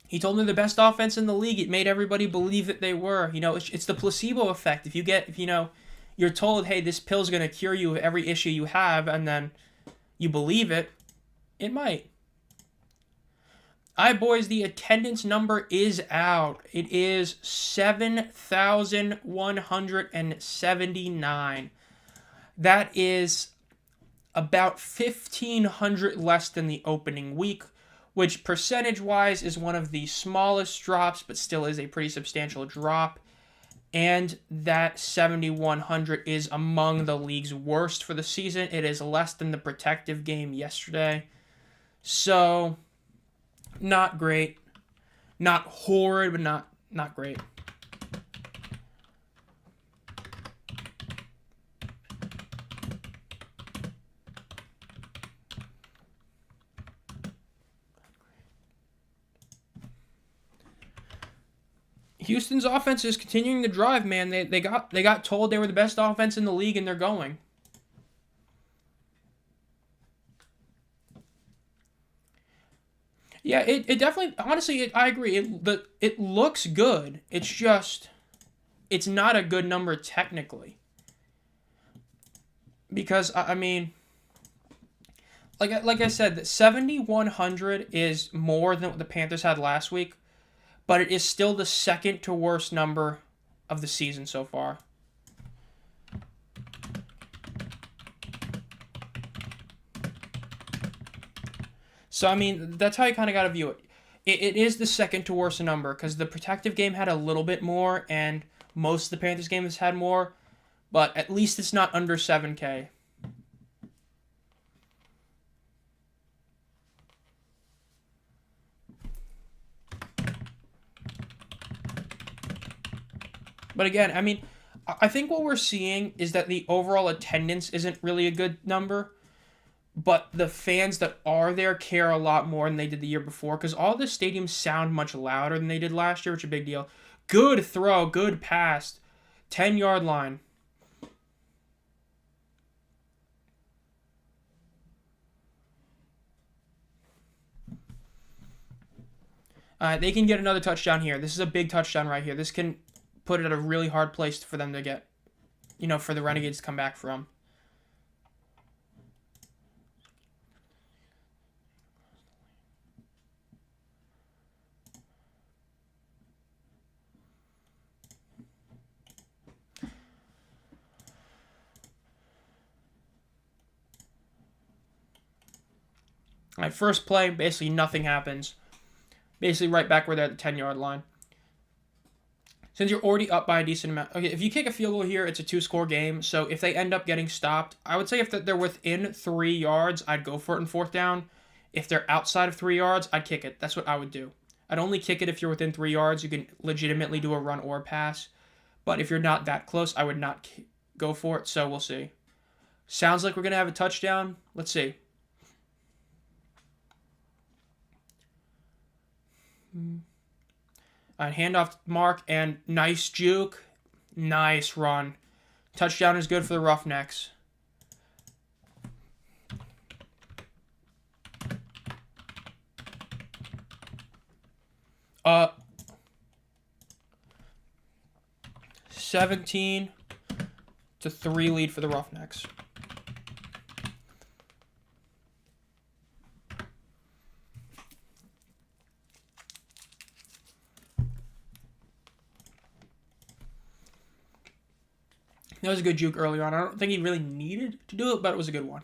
He told them they're the best offense in the league. It made everybody believe that they were. You know, it's the placebo effect. If you're told, hey, this pill's going to cure you of every issue you have, and then you believe it, it might. All right, boys, the attendance number is out. It is 7,179. That is about 1,500 less than the opening week, which percentage-wise is one of the smallest drops, but still is a pretty substantial drop. And that 7,100 is among the league's worst for the season. It is less than the protective game yesterday. So, not great. Not horrid, but not great. Houston's offense is continuing to drive, man. They got told they were the best offense in the league, and they're going. Yeah, it definitely, honestly, I agree. It looks good. It's just, it's not a good number technically. Because, I mean, like I said, 7,100 is more than what the Panthers had last week, but it is still the second to worst number of the season so far. So, I mean, that's how you kind of got to view it. It is the second to worst number because the protective game had a little bit more, and most of the Panthers games had more, but at least it's not under 7K. But again, I mean, I think what we're seeing is that the overall attendance isn't really a good number, but the fans that are there care a lot more than they did the year before because all the stadiums sound much louder than they did last year, which is a big deal. Good throw, good pass, 10-yard line. They can get another touchdown here. This is a big touchdown right here. This can put it at a really hard place for them to get, for the Renegades to come back from. All right, first play, basically nothing happens. Basically right back where they're at the 10-yard line. Since you're already up by a decent amount. Okay, if you kick a field goal here, it's a 2-score game. So if they end up getting stopped, I would say if they're within 3 yards, I'd go for it in 4th down. If they're outside of 3 yards, I'd kick it. That's what I would do. I'd only kick it if you're within 3 yards. You can legitimately do a run or pass. But if you're not that close, I would not go for it. So we'll see. Sounds like we're going to have a touchdown. Let's see. Handoff mark and nice juke. Nice run. Touchdown is good for the Roughnecks. Uh, 17-3 lead for the Roughnecks. That was a good juke early on. I don't think he really needed to do it, but it was a good one.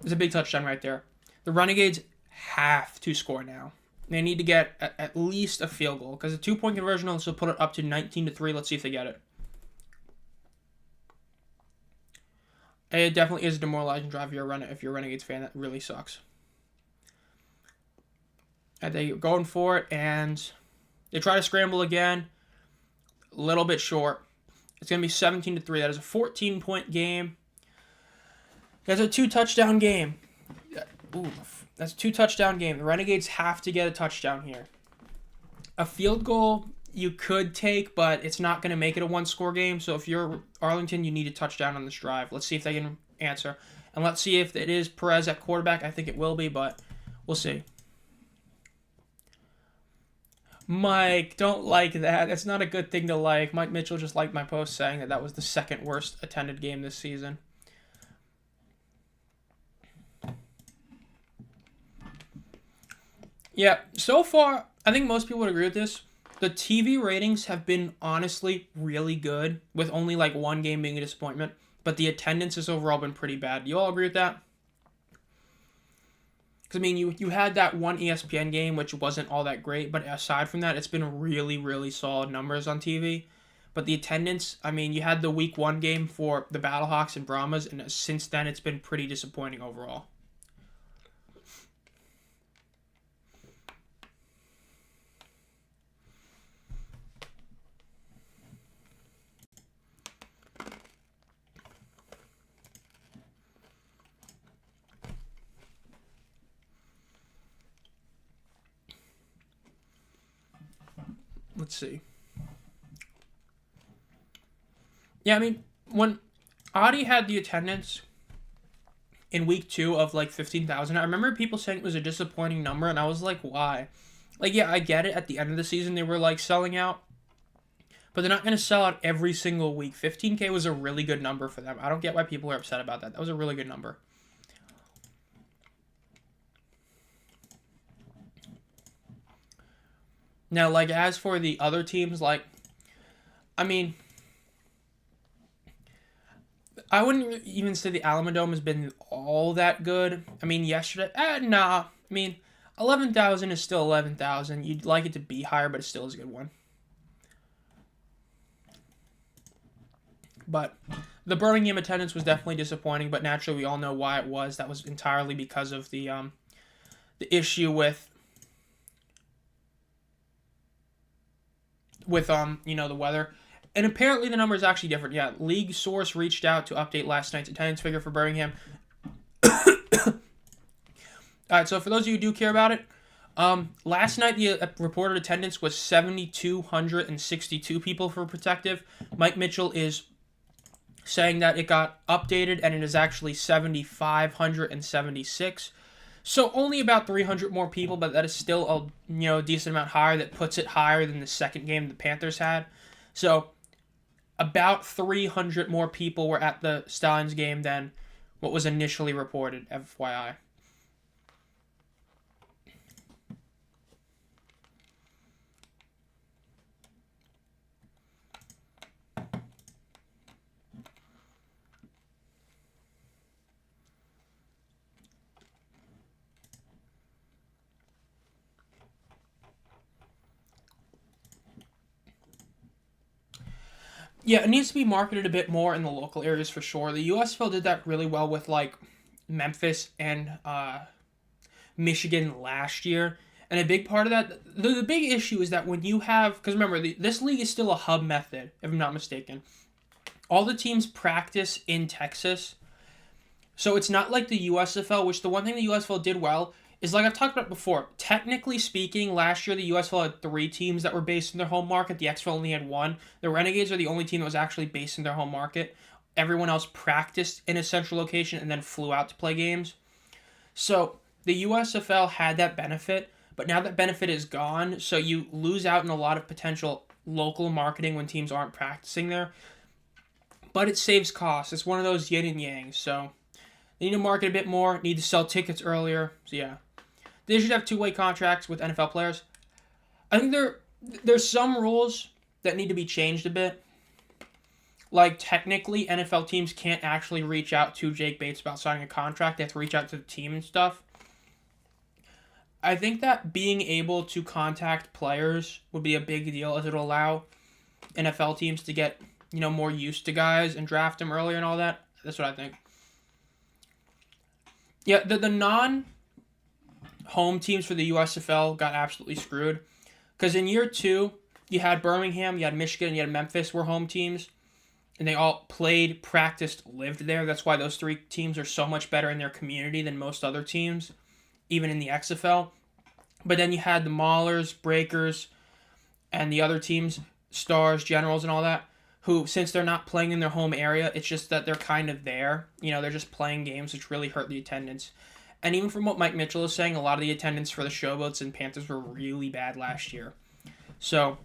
It's a big touchdown right there. The Renegades have to score now. They need to get at least a field goal because a 2-point conversion will put it up to 19-3. Let's see if they get it. It definitely is a demoralizing drive if you're a Renegades fan. That really sucks. And they're going for it, and they try to scramble again. A little bit short. It's going to be 17-3. That is a 14-point game. That's a 2-touchdown game. Ooh, that's a 2-touchdown game. The Renegades have to get a touchdown here. A field goal you could take, but it's not going to make it a 1-score game. So if you're Arlington, you need a touchdown on this drive. Let's see if they can answer. And let's see if it is Perez at quarterback. I think it will be, but we'll see. Mike, don't like that. That's not a good thing to like. Mike Mitchell just liked my post saying that was the second worst attended game this season. Yeah, so far, I think most people would agree with this. The TV ratings have been honestly really good, with only like one game being a disappointment. But the attendance has overall been pretty bad. Do you all agree with that? Because, I mean, you had that one ESPN game, which wasn't all that great. But aside from that, it's been really, really solid numbers on TV. But the attendance, I mean, you had the week 1 game for the Battlehawks and Brahmas. And since then, it's been pretty disappointing overall. Let's see. Yeah, I mean, when Audi had the attendance in week 2 of like 15,000, I remember people saying it was a disappointing number, and I was like, why? Like, yeah, I get it. At the end of the season, they were like selling out, but they're not going to sell out every single week. 15K was a really good number for them. I don't get why people are upset about that. That was a really good number. Now, like, as for the other teams, like, I mean, I wouldn't even say the Alamodome has been all that good. I mean, yesterday, nah. I mean, 11,000 is still 11,000. You'd like it to be higher, but it still is a good one. But the Birmingham attendance was definitely disappointing, but naturally we all know why it was. That was entirely because of the issue with the weather. And apparently the number is actually different. Yeah, League Source reached out to update last night's attendance figure for Birmingham. All right, so for those of you who do care about it, last night the reported attendance was 7,262 people for Protective. Mike Mitchell is saying that it got updated and it is actually 7,576. So only about 300 more people, but that is still a decent amount higher. That puts it higher than the second game the Panthers had. So about 300 more people were at the Stallions game than what was initially reported, FYI. Yeah, it needs to be marketed a bit more in the local areas for sure. The USFL did that really well with like Memphis and Michigan last year. And a big part of that, the big issue is that when you have, because remember, this league is still a hub method, if I'm not mistaken. All the teams practice in Texas. So it's not like the USFL, which the one thing the USFL did well is, like I've talked about before, technically speaking, last year the USFL had 3 teams that were based in their home market. The XFL only had 1. The Renegades are the only team that was actually based in their home market. Everyone else practiced in a central location and then flew out to play games. So the USFL had that benefit, but now that benefit is gone, so you lose out in a lot of potential local marketing when teams aren't practicing there. But it saves costs. It's one of those yin and yang, so they need to market a bit more, need to sell tickets earlier, so yeah. They should have 2-way contracts with NFL players. I think there's some rules that need to be changed a bit. Like, technically, NFL teams can't actually reach out to Jake Bates about signing a contract. They have to reach out to the team and stuff. I think that being able to contact players would be a big deal, as it'll allow NFL teams to get, more used to guys and draft them earlier and all that. That's what I think. Yeah, the non-home teams for the USFL got absolutely screwed. Because in year 2, you had Birmingham, you had Michigan, and you had Memphis were home teams. And they all played, practiced, lived there. That's why those 3 teams are so much better in their community than most other teams, even in the XFL. But then you had the Maulers, Breakers, and the other teams, Stars, Generals, and all that, who, since they're not playing in their home area, it's just that they're kind of there. They're just playing games, which really hurt the attendance. And even from what Mike Mitchell is saying, a lot of the attendance for the Showboats and Panthers were really bad last year. So,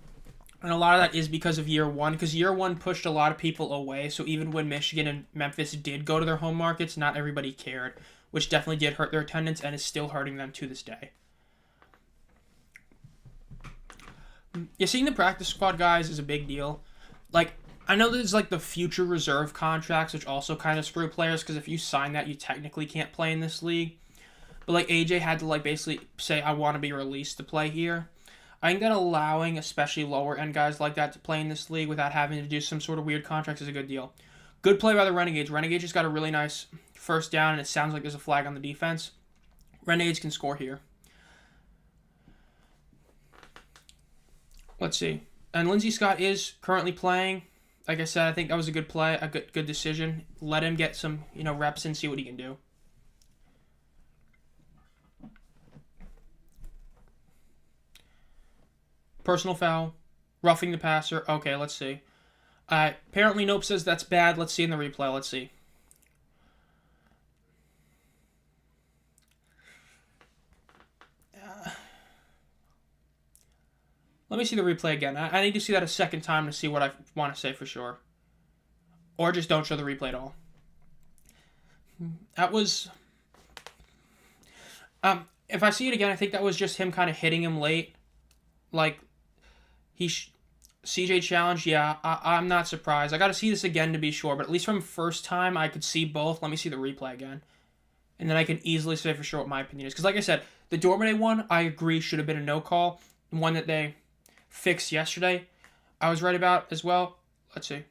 and a lot of that is because of year 1, because year 1 pushed a lot of people away. So even when Michigan and Memphis did go to their home markets, not everybody cared, which definitely did hurt their attendance and is still hurting them to this day. Yeah, seeing the practice squad guys is a big deal. Like, I know there's like the future reserve contracts, which also kind of screw players, because if you sign that, you technically can't play in this league. But like AJ had to like basically say, I want to be released to play here. I think that allowing especially lower end guys like that to play in this league without having to do some sort of weird contracts is a good deal. Good play by the Renegades. Renegades just got a really nice first down, and it sounds like there's a flag on the defense. Renegades can score here. Let's see. And Lindsey Scott is currently playing. Like I said, I think that was a good play, a good decision. Let him get some, reps and see what he can do. Personal foul. Roughing the passer. Okay, let's see. Apparently Nope says that's bad. Let's see in the replay. Let's see. Let me see the replay again. I need to see that a second time to see what I want to say for sure. Or just don't show the replay at all. That was... if I see it again, I think that was just him kind of hitting him late. Like, CJ challenge, yeah, I'm not surprised. I got to see this again to be sure, but at least from first time, I could see both. Let me see the replay again. And then I can easily say for sure what my opinion is. Because like I said, The Dormade one, I agree, should have been a no call. The one that they fixed yesterday, I was right about as well. Let's see.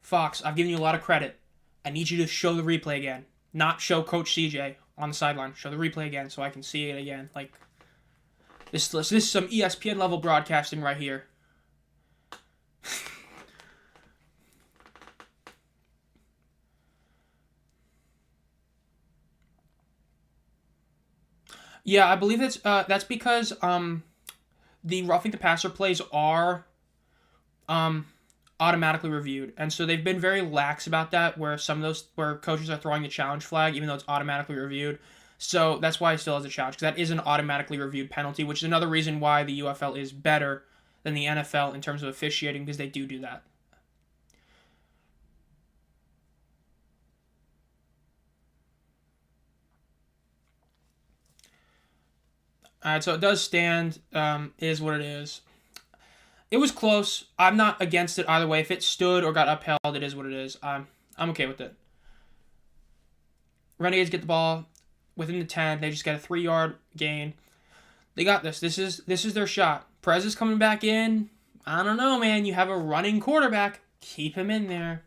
Fox, I've given you a lot of credit. I need you to show the replay again. Not show Coach CJ on the sideline. Show the replay again so I can see it again. Like, this is some ESPN level broadcasting right here. Yeah, I believe that's because the roughing the passer plays are automatically reviewed, and so they've been very lax about that. Where some of those where coaches are throwing the challenge flag, even though it's automatically reviewed. So that's why it still has a challenge, because that is an automatically reviewed penalty, which is another reason why the UFL is better than the NFL in terms of officiating, because they do that. All right, so it does stand. Is what it is. It was close. I'm not against it either way. If it stood or got upheld, it is what it is. I'm okay with it. Renegades get the ball within the 10. They just get a 3-yard gain. They got this. This is their shot. Perez is coming back in. I don't know, man. You have a running quarterback. Keep him in there.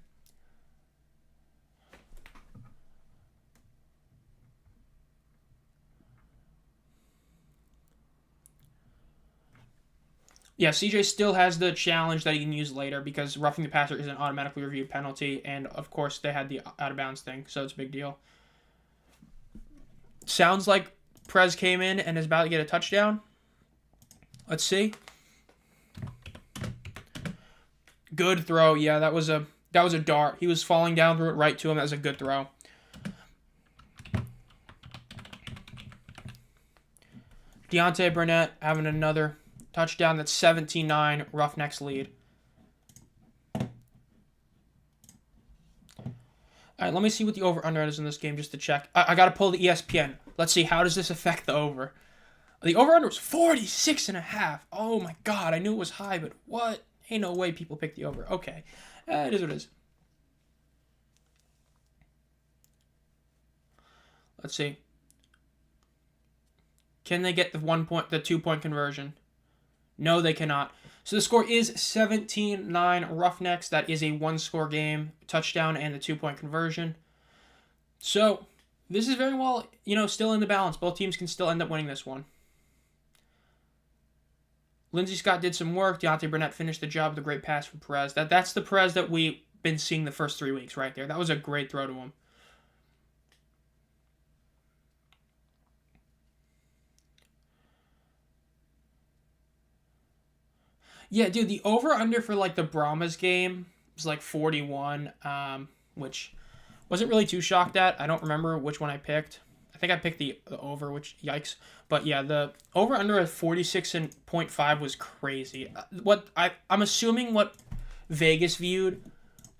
Yeah, CJ still has the challenge that he can use later because roughing the passer is an automatically reviewed penalty, and of course they had the out of bounds thing, so it's a big deal. Sounds like Perez came in and is about to get a touchdown. Let's see. Good throw. Yeah, that was a dart. He was falling down, threw it right to him. That was a good throw. Deontay Burnett having another touchdown. That's 17-9. Roughnecks lead. All right, let me see what the over-under is in this game just to check. I got to pull the ESPN. Let's see, how does this affect the over? The over-under was 46.5. Oh, my God. I knew it was high, but what? Ain't no way people pick the over. Okay. It is what it is. Let's see. Can they get the 2-point conversion? No, they cannot. So the score is 17-9 Roughnecks. That is a 1-score game, touchdown, and the 2-point conversion. So this is very well, still in the balance. Both teams can still end up winning this one. Lindsey Scott did some work. Deontay Burnett finished the job with a great pass from Perez. That's the Perez that we've been seeing the first 3 weeks right there. That was a great throw to him. Yeah, dude, the over-under for, the Brahmas game was, 41, which wasn't really too shocked at. I don't remember which one I picked. I think I picked the over, which, yikes. But, yeah, the over-under at 46.5 was crazy. I'm assuming what Vegas viewed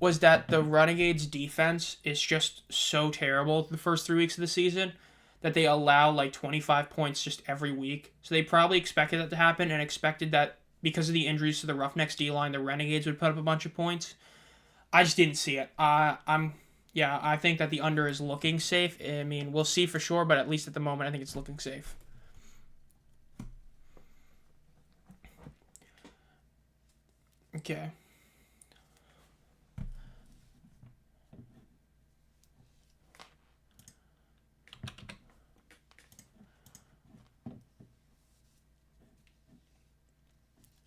was that the Renegades' defense is just so terrible the first 3 weeks of the season that they allow, 25 points just every week. So they probably expected that to happen and expected that because of the injuries to the Roughnecks D-line, the Renegades would put up a bunch of points. I just didn't see it. I think that the under is looking safe. I mean, we'll see for sure, but at least at the moment, I think it's looking safe. Okay.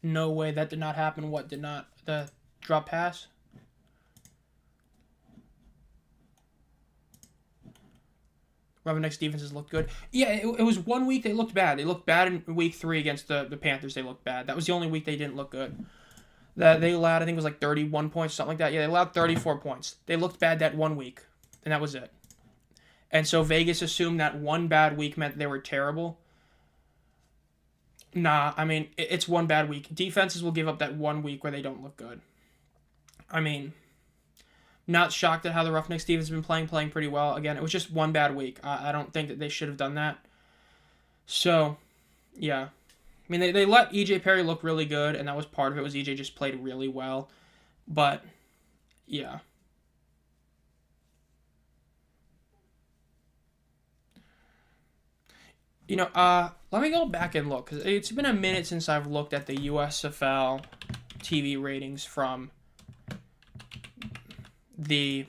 No way, that did not happen. What did not? The drop pass? Roughnecks defenses looked good. Yeah, it was 1 week they looked bad. They looked bad in week 3 against the Panthers. They looked bad. That was the only week they didn't look good. That they allowed, I think it was 31 points, something like that. Yeah, they allowed 34 points. They looked bad that 1 week, and that was it. And so Vegas assumed that one bad week meant they were terrible. Nah, I mean, it's one bad week. Defenses will give up that 1 week where they don't look good. I mean, not shocked at how the Roughnecks defense has been playing pretty well. Again, it was just one bad week. I don't think that they should have done that. So, yeah. I mean, they let EJ Perry look really good, and that was part of it, was EJ just played really well. But, yeah. Let me go back and look, because it's been a minute since I've looked at the USFL TV ratings from the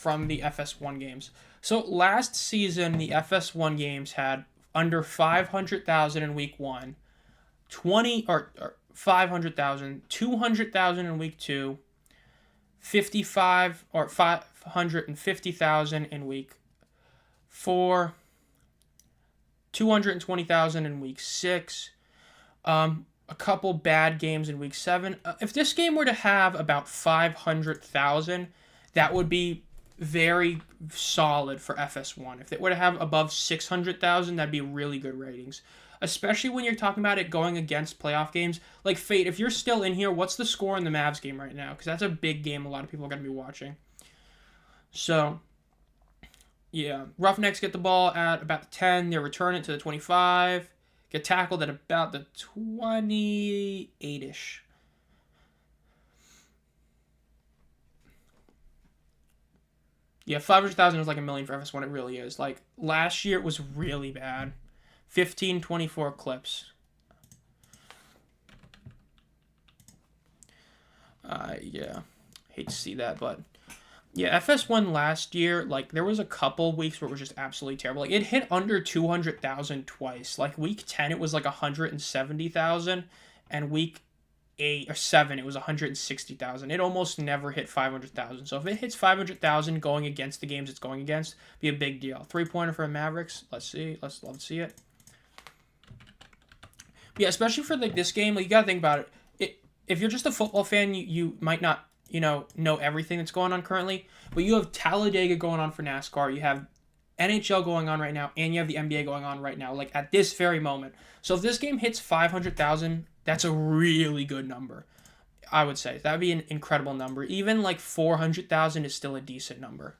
FS1 games. So last season, the FS1 games had under 500,000 in week 1, 500,000, 200,000 in week 2, 550,000 in week 4, 220,000 in week 6, a couple bad games in week 7. If this game were to have about 500,000, that would be very solid for FS1. If it were to have above 600,000, that'd be really good ratings. Especially when you're talking about it going against playoff games. Like, Fate, if you're still in here, what's the score in the Mavs game right now? Because that's a big game a lot of people are going to be watching. So, yeah. Roughnecks get the ball at about the 10. They return it to the 25. Get tackled at about the 28-ish. Yeah, 500,000 is like $1 million for FS1. It really is. Like, last year it was really bad. 15-24 clips. Yeah. Hate to see that, but... Yeah, FS1 last year, like, there was a couple weeks where it was just absolutely terrible. Like, it hit under 200,000 twice. Like, week 10, it was like 170,000, and week 8 or 7, it was 160,000. It almost never hit 500,000. So if it hits 500,000 going against the games it's going against, be a big deal. 3-pointer for Mavericks. Let's see. Let's love to see it. Yeah, especially for like this game, like, you gotta think about it. If you're just a football fan, you might not know everything that's going on currently, but you have Talladega going on for NASCAR, you have NHL going on right now, and you have the NBA going on right now, like at this very moment. So if this game hits 500,000, that's a really good number, I would say. That would be an incredible number. Even like 400,000 is still a decent number.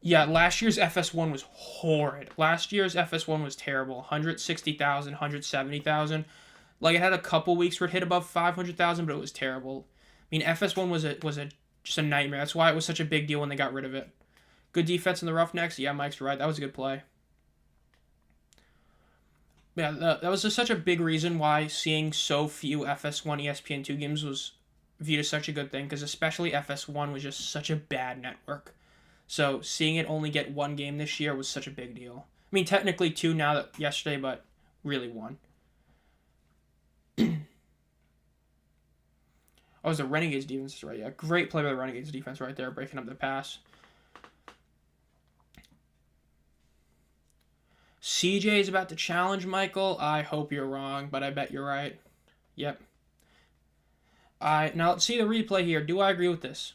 Yeah, last year's FS1 was horrid. Last year's FS1 was terrible. 160,000, 170,000. Like, it had a couple weeks where it hit above 500,000, but it was terrible. I mean, FS1 was just a nightmare. That's why it was such a big deal when they got rid of it. Good defense in the Roughnecks. Yeah, Mike's right. That was a good play. Yeah, that was just such a big reason why seeing so few FS1 ESPN2 games was viewed as such a good thing, because especially FS1 was just such a bad network. So seeing it only get one game this year was such a big deal. I mean, technically 2 now that yesterday, but really 1. Oh, it was the Renegades defense, right? Yeah, great play by the Renegades defense right there, breaking up the pass. CJ is about to challenge Michael. I hope you're wrong, but I bet you're right. Yep. Now let's see the replay here. Do I agree with this?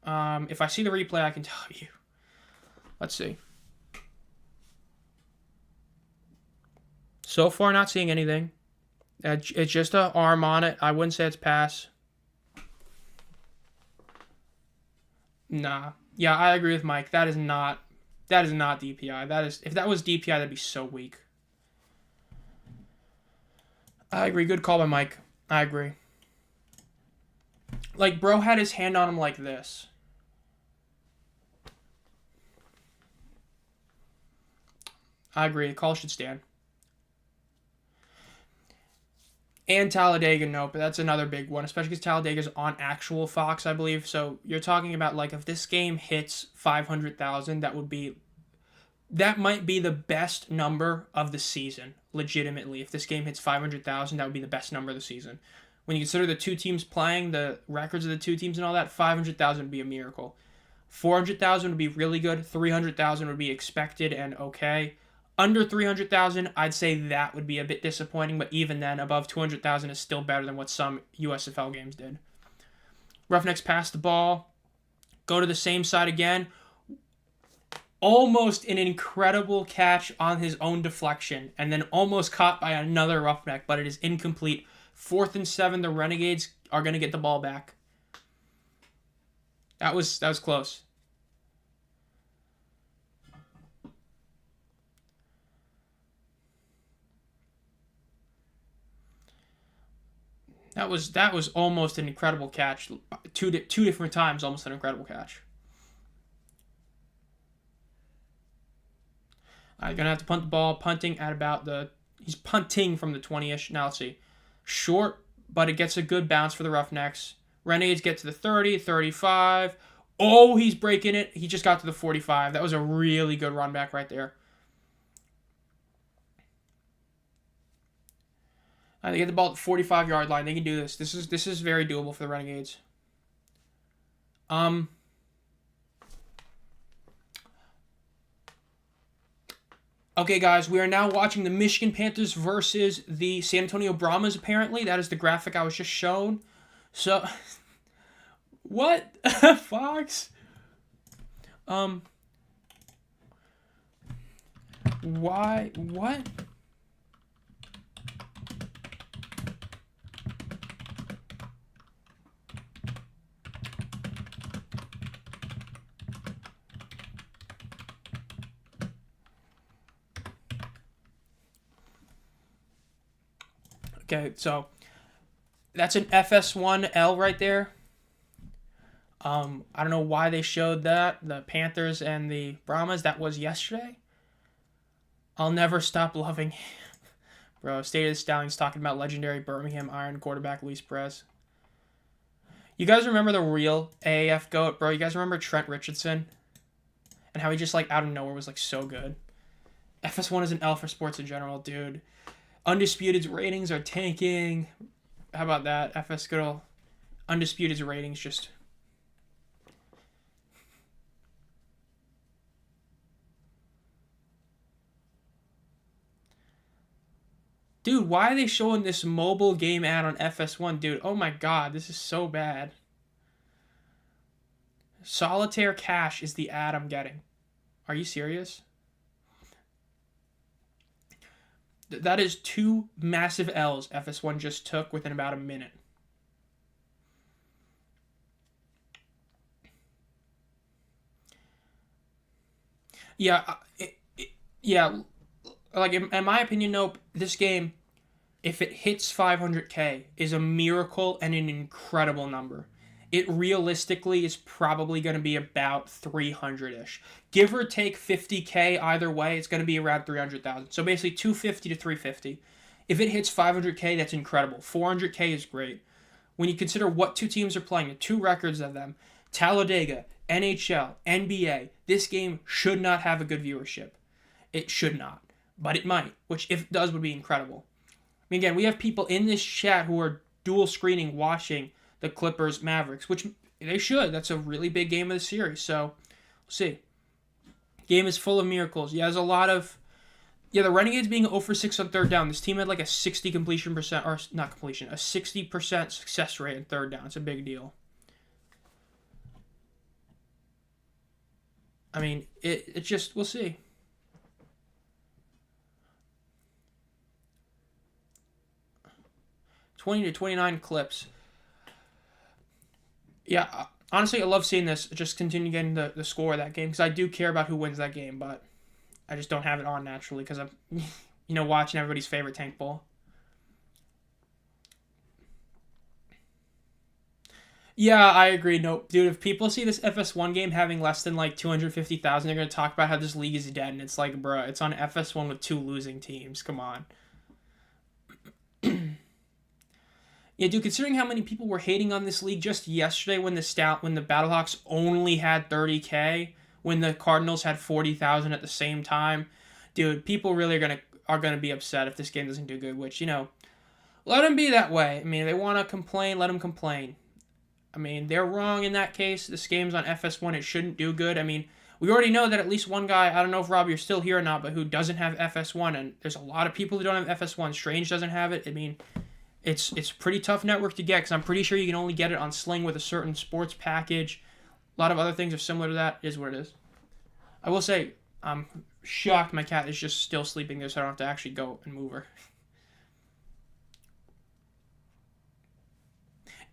If I see the replay, I can tell you. Let's see. So far, not seeing anything. It's just an arm on it. I wouldn't say it's pass. Nah. Yeah, I agree with Mike. That is not DPI. If that was DPI, that'd be so weak. I agree. Good call by Mike. I agree. Like, bro had his hand on him like this. I agree. The call should stand. And Talladega, no, but that's another big one, especially because Talladega's on actual Fox, I believe. So you're talking about, like, if this game hits 500,000, that might be the best number of the season, legitimately. If this game hits 500,000, that would be the best number of the season. When you consider the two teams playing, the records of the two teams and all that, 500,000 would be a miracle. 400,000 would be really good. 300,000 would be expected and okay. Under 300,000, I'd say that would be a bit disappointing, but even then, above 200,000 is still better than what some USFL games did. Roughnecks pass the ball, go to the same side again. Almost an incredible catch on his own deflection, and then almost caught by another Roughneck, but it is incomplete. 4th and 7, the Renegades are going to get the ball back. That was close. That was almost an incredible catch. Two different times, almost an incredible catch. I'm gonna have to punt the ball. Punting at about he's punting from the 20-ish. Now let's see, short, but it gets a good bounce for the Roughnecks. Renegades get to the 30, 35. Oh, he's breaking it. He just got to the 45. That was a really good run back right there. They get the ball at the 45-yard line. They can do this. This is very doable for the Renegades. Okay, guys, we are now watching the Michigan Panthers versus the San Antonio Brahmas, apparently. That is the graphic I was just shown. So, what? Fox? Why? What? Okay, so that's an FS1L right there. I don't know why they showed that. The Panthers and the Brahmas, that was yesterday. I'll never stop loving him. Bro, State of the Stallions talking about legendary Birmingham Iron quarterback Luis Perez. You guys remember the real AAF GOAT, bro? You guys remember Trent Richardson? And how he just, like, out of nowhere was, like, so good. FS1 is an L for sports in general, dude. Undisputed's ratings are tanking. How about that? FS good old Undisputed's ratings just... Dude, why are they showing this mobile game ad on FS1? Dude, oh my god, this is so bad. Solitaire Cash is the ad I'm getting. Are you serious? That is 2 massive L's FS1 just took within about a minute. Yeah, yeah. Like, in my opinion, nope. This game, if it hits 500K, is a miracle and an incredible number. It realistically is probably going to be about 300-ish. Give or take 50K either way, it's going to be around 300,000. So basically 250 to 350. If it hits 500K, that's incredible. 400K is great. When you consider what two teams are playing, the 2 records of them, Talladega, NHL, NBA, this game should not have a good viewership. It should not. But it might, which if it does would be incredible. I mean, again, we have people in this chat who are dual screening watching the Clippers Mavericks, which they should. That's a really big game of the series. So, we'll see. Game is full of miracles. Yeah, there's a lot of... Yeah, the Renegades being 0 for 6 on third down. This team had like a 60 completion percent, or not completion, a 60% success rate on third down. It's a big deal. I mean, it just... We'll see. To 29 clips. Yeah, honestly, I love seeing this. Just continue getting the score of that game because I do care about who wins that game, but I just don't have it on naturally because I'm, watching everybody's favorite Tank Bowl. Yeah, I agree. Nope, dude. If people see this FS1 game having less than like 250,000, they're gonna talk about how this league is dead, and it's like, bruh, it's on FS1 with 2 losing teams. Come on. Yeah, dude, considering how many people were hating on this league just yesterday when the Battlehawks only had 30K, when the Cardinals had 40,000 at the same time, dude, people really are gonna be upset if this game doesn't do good, which, let them be that way. I mean, they want to complain, let them complain. I mean, they're wrong in that case. This game's on FS1, it shouldn't do good. I mean, we already know that at least one guy, I don't know if Rob, you're still here or not, but who doesn't have FS1, and there's a lot of people who don't have FS1. Strange doesn't have it. I mean... It's a pretty tough network to get because I'm pretty sure you can only get it on Sling with a certain sports package. A lot of other things are similar to that. It is what it is. I will say, I'm shocked my cat is just still sleeping there so I don't have to actually go and move her.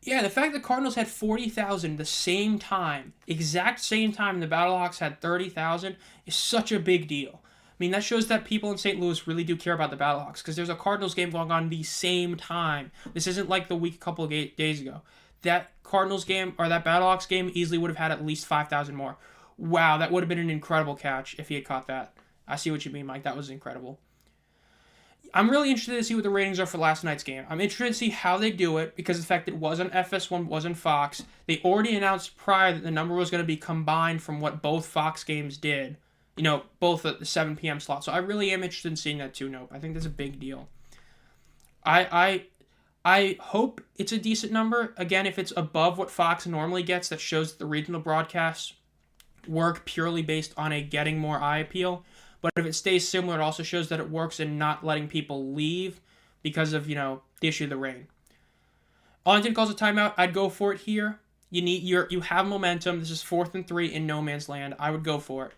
Yeah, the fact that Cardinals had 40,000 the same time, exact same time the Battlehawks had 30,000 is such a big deal. I mean, that shows that people in St. Louis really do care about the Battlehawks because there's a Cardinals game going on the same time. This isn't like the week a couple of days ago. That Cardinals game or that Battlehawks game easily would have had at least 5,000 more. Wow, that would have been an incredible catch if he had caught that. I see what you mean, Mike. That was incredible. I'm really interested to see what the ratings are for last night's game. I'm interested to see how they do it because the fact it wasn't FS1, wasn't Fox. They already announced prior that the number was going to be combined from what both Fox games did. You know, both at the 7 p.m. slot. So I really am interested in seeing that too. Nope, I think that's a big deal. I hope it's a decent number. Again, if it's above what Fox normally gets, that shows that the regional broadcasts work purely based on a getting more eye appeal. But if it stays similar, it also shows that it works in not letting people leave because of, the issue of the rain. Arlington calls a timeout. I'd go for it here. You have momentum. This is 4th and 3 in no man's land. I would go for it.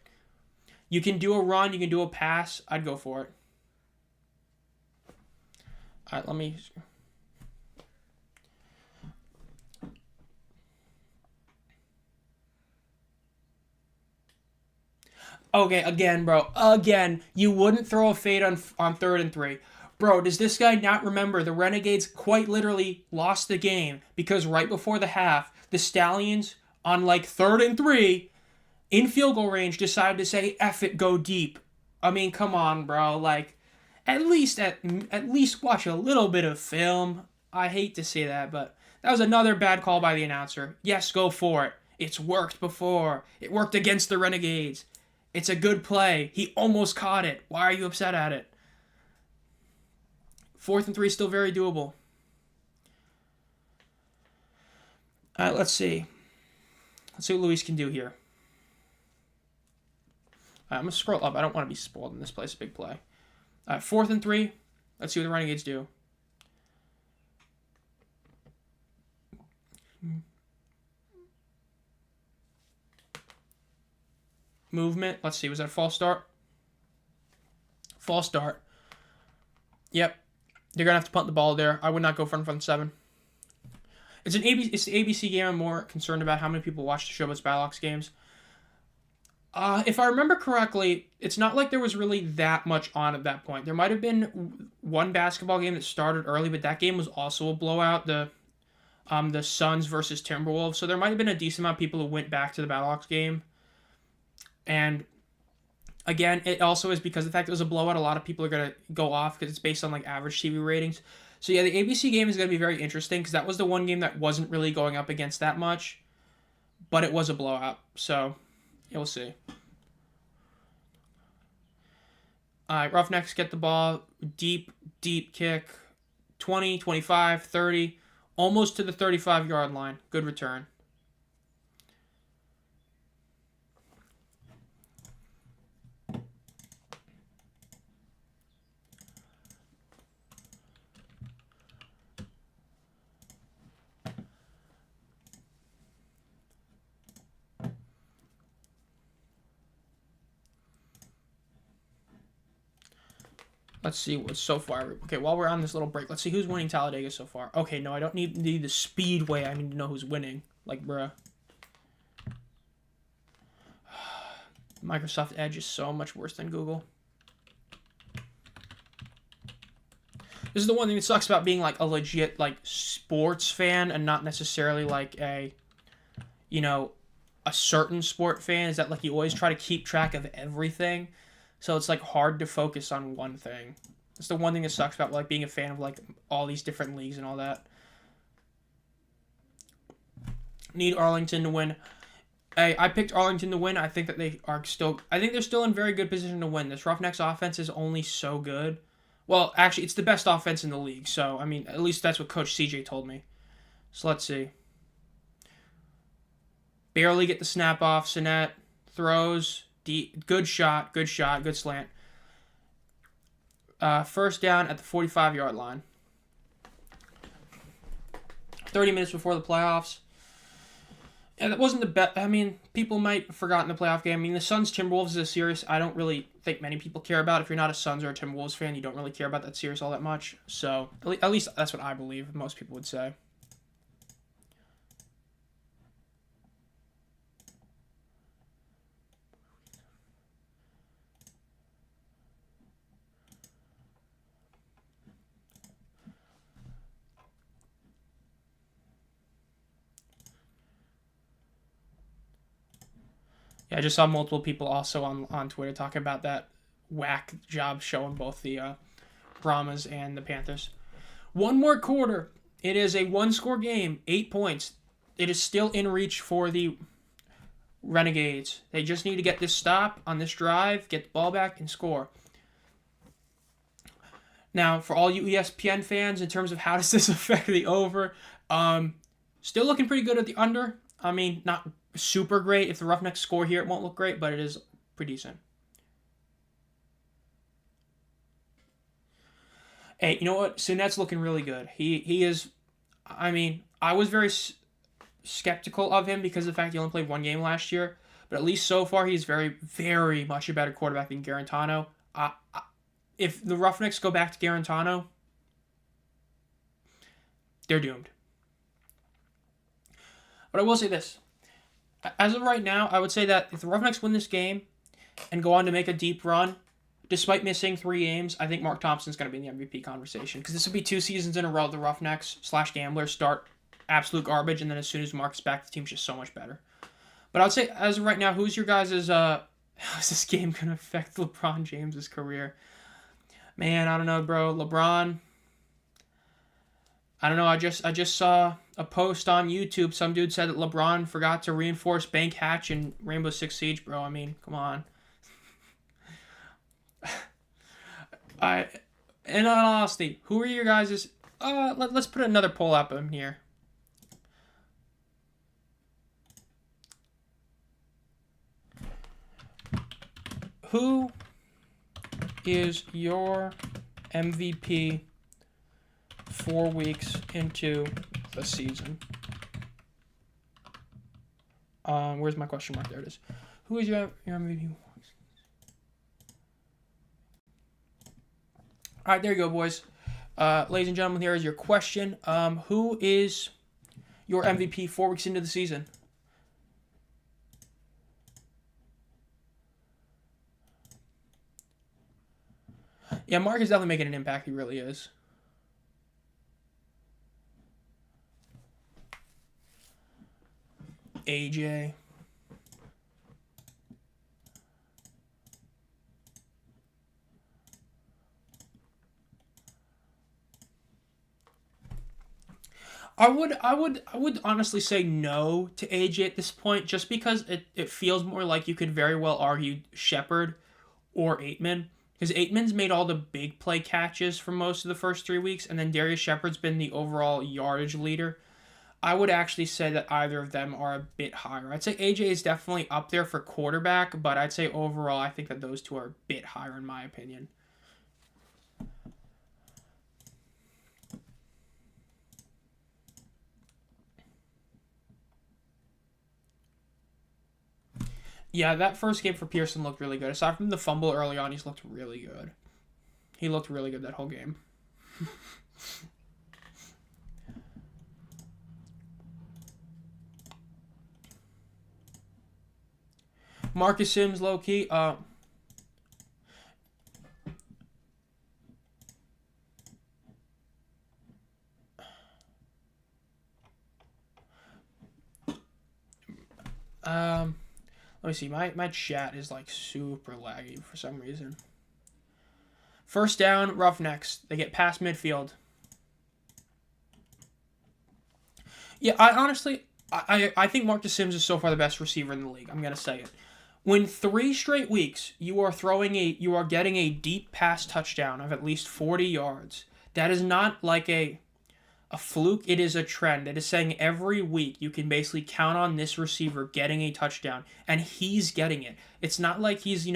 You can do a run. You can do a pass. I'd go for it. All right, let me... Okay, again, bro. Again, you wouldn't throw a fade on 3rd and 3. Bro, does this guy not remember the Renegades quite literally lost the game because right before the half, the Stallions on like 3rd and 3 in field goal range decided to say, F it, go deep. I mean, come on, bro. Like, at least watch a little bit of film. I hate to say that, but that was another bad call by the announcer. Yes, go for it. It's worked before. It worked against the Renegades. It's a good play. He almost caught it. Why are you upset at it? 4th and 3 is still very doable. All right, let's see. Let's see what Luis can do here. I'm going to scroll up. I don't want to be spoiled in this place. A big play. 4th and 3. Let's see what the Renegades do. Movement. Let's see. Was that a false start? False start. Yep. They're going to have to punt the ball there. I would not go front 7. It's the ABC game. I'm more concerned about how many people watch the show about Battlehawks games. If I remember correctly, it's not like there was really that much on at that point. There might have been one basketball game that started early, but that game was also a blowout. The Suns versus Timberwolves. So there might have been a decent amount of people who went back to the Battlehawks game. And again, it also is because of the fact it was a blowout. A lot of people are going to go off because it's based on like average TV ratings. So yeah, the ABC game is going to be very interesting because that was the one game that wasn't really going up against that much, but it was a blowout. So yeah, we'll see. All right, Roughnecks get the ball. Deep kick. 20, 25, 30. Almost to the 35-yard line. Good return. Let's see what's so far. Okay, while we're on this little break, let's see who's winning Talladega so far. Okay, no, I don't need the speedway. I need to know who's winning. Like, bruh. Microsoft Edge is so much worse than Google. This is the one thing that sucks about being, like, a legit, like, sports fan and not necessarily, like, a certain sport fan, is that, like, you always try to keep track of everything. So it's, like, hard to focus on one thing. That's the one thing that sucks about, like, being a fan of, like, all these different leagues and all that. Need Arlington to win. I picked Arlington to win. I think that I think they're still in very good position to win. This Roughnecks offense is only so good. Well, actually, it's the best offense in the league. So, I mean, at least that's what Coach CJ told me. So, let's see. Barely get the snap off. Sinet throws. Deep, good shot, good slant. First down at the 45-yard line. 30 minutes before the playoffs. And that wasn't the best. I mean, people might have forgotten the playoff game. I mean, the Suns-Timberwolves is a series I don't really think many people care about. If you're not a Suns or a Timberwolves fan, you don't really care about that series all that much. So, at least that's what I believe most people would say. Yeah, I just saw multiple people also on Twitter talking about that whack job showing both the Brahmas and the Panthers. One more quarter. It is a one-score game, 8 points. It is still in reach for the Renegades. They just need to get this stop on this drive, get the ball back, and score. Now, for all you ESPN fans, in terms of how does this affect the over, still looking pretty good at the under. I mean, not super great. If the Roughnecks score here, it won't look great, but it is pretty decent. Hey, you know what? Sunet's looking really good. He is. I mean, I was very skeptical of him because of the fact he only played one game last year, but at least so far he's very, very much a better quarterback than Garantano. If the Roughnecks go back to Garantano, they're doomed. But I will say this. As of right now, I would say that if the Roughnecks win this game and go on to make a deep run, despite missing 3 games, I think Mark Thompson's going to be in the MVP conversation. Because this will be 2 seasons in a row the Roughnecks / Gamblers start absolute garbage, and then as soon as Mark's back, the team's just so much better. But I would say, as of right now, who's your guys' how's this game going to affect LeBron James' career? Man, I don't know, bro. LeBron, I don't know. I just saw a post on YouTube. Some dude said that LeBron forgot to reinforce Bank Hatch in Rainbow Six Siege, bro. I mean, come on. In all honesty, who are your guys'? Let's put another poll up in here. Who is your MVP 4 weeks into the season? Where's my question mark? There it is. Who is your MVP? All right, there you go, boys. Ladies and gentlemen, here is your question. Who is your MVP 4 weeks into the season? Yeah, Mark is definitely making an impact. He really is. AJ. I would honestly say no to AJ at this point, just because it feels more like you could very well argue Shepard or Aitman. Because Aitman's made all the big play catches for most of the first 3 weeks, and then Darius Shepard's been the overall yardage leader. I would actually say that either of them are a bit higher. I'd say AJ is definitely up there for quarterback, but I'd say overall I think that those two are a bit higher in my opinion. Yeah, that first game for Pearson looked really good. Aside from the fumble early on, he's looked really good. He looked really good that whole game. Marcus Sims, low-key. Let me see. My chat is like super laggy for some reason. First down, Roughnecks. They get past midfield. Yeah, I think Marcus Sims is so far the best receiver in the league. I'm gonna say it. When 3 straight weeks you are getting a deep pass touchdown of at least 40 yards, that is not like a fluke. It is a trend. It is saying every week you can basically count on this receiver getting a touchdown, and he's getting it. It's not like he's,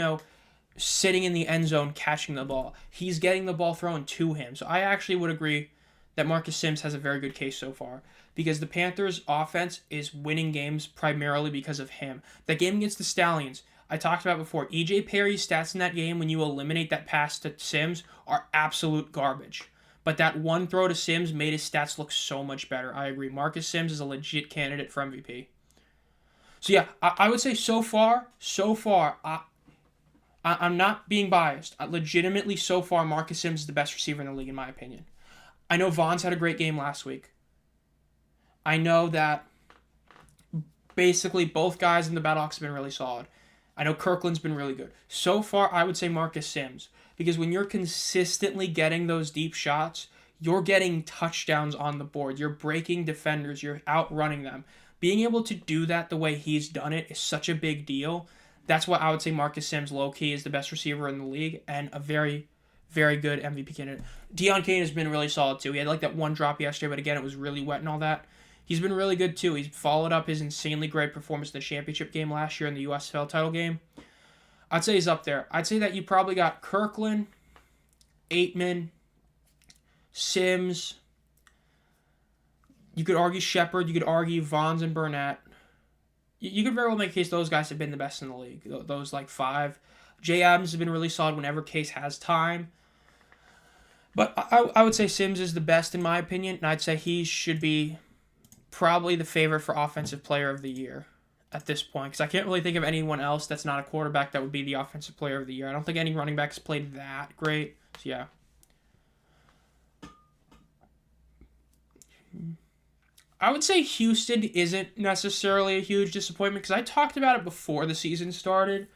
sitting in the end zone catching the ball. He's getting the ball thrown to him. So I actually would agree that Marcus Sims has a very good case so far, because the Panthers' offense is winning games primarily because of him. That game against the Stallions, I talked about before, E.J. Perry's stats in that game when you eliminate that pass to Sims are absolute garbage. But that one throw to Sims made his stats look so much better. I agree. Marcus Sims is a legit candidate for MVP. So yeah, I would say so far, I'm not being biased. Legitimately, so far, Marcus Sims is the best receiver in the league, in my opinion. I know Vaughn's had a great game last week. I know that basically both guys in the Battlehawks have been really solid. I know Kirkland's been really good. So far, I would say Marcus Sims. Because when you're consistently getting those deep shots, you're getting touchdowns on the board. You're breaking defenders. You're outrunning them. Being able to do that the way he's done it is such a big deal. That's why I would say Marcus Sims, low-key, is the best receiver in the league and a very, very good MVP candidate. Deion Kane has been really solid, too. He had like that one drop yesterday, but again, it was really wet and all that. He's been really good, too. He's followed up his insanely great performance in the championship game last year in the USFL title game. I'd say he's up there. I'd say that you probably got Kirkland, Aitman, Sims. You could argue Shepard. You could argue Vons and Burnett. You could very well make a case those guys have been the best in the league. Those like 5. Jay Adams has been really solid whenever Case has time. But I would say Sims is the best in my opinion, and I'd say he should be probably the favorite for Offensive Player of the Year at this point, because I can't really think of anyone else that's not a quarterback that would be the Offensive Player of the Year. I don't think any running backs played that great. So, yeah. I would say Houston isn't necessarily a huge disappointment because I talked about it before the season started.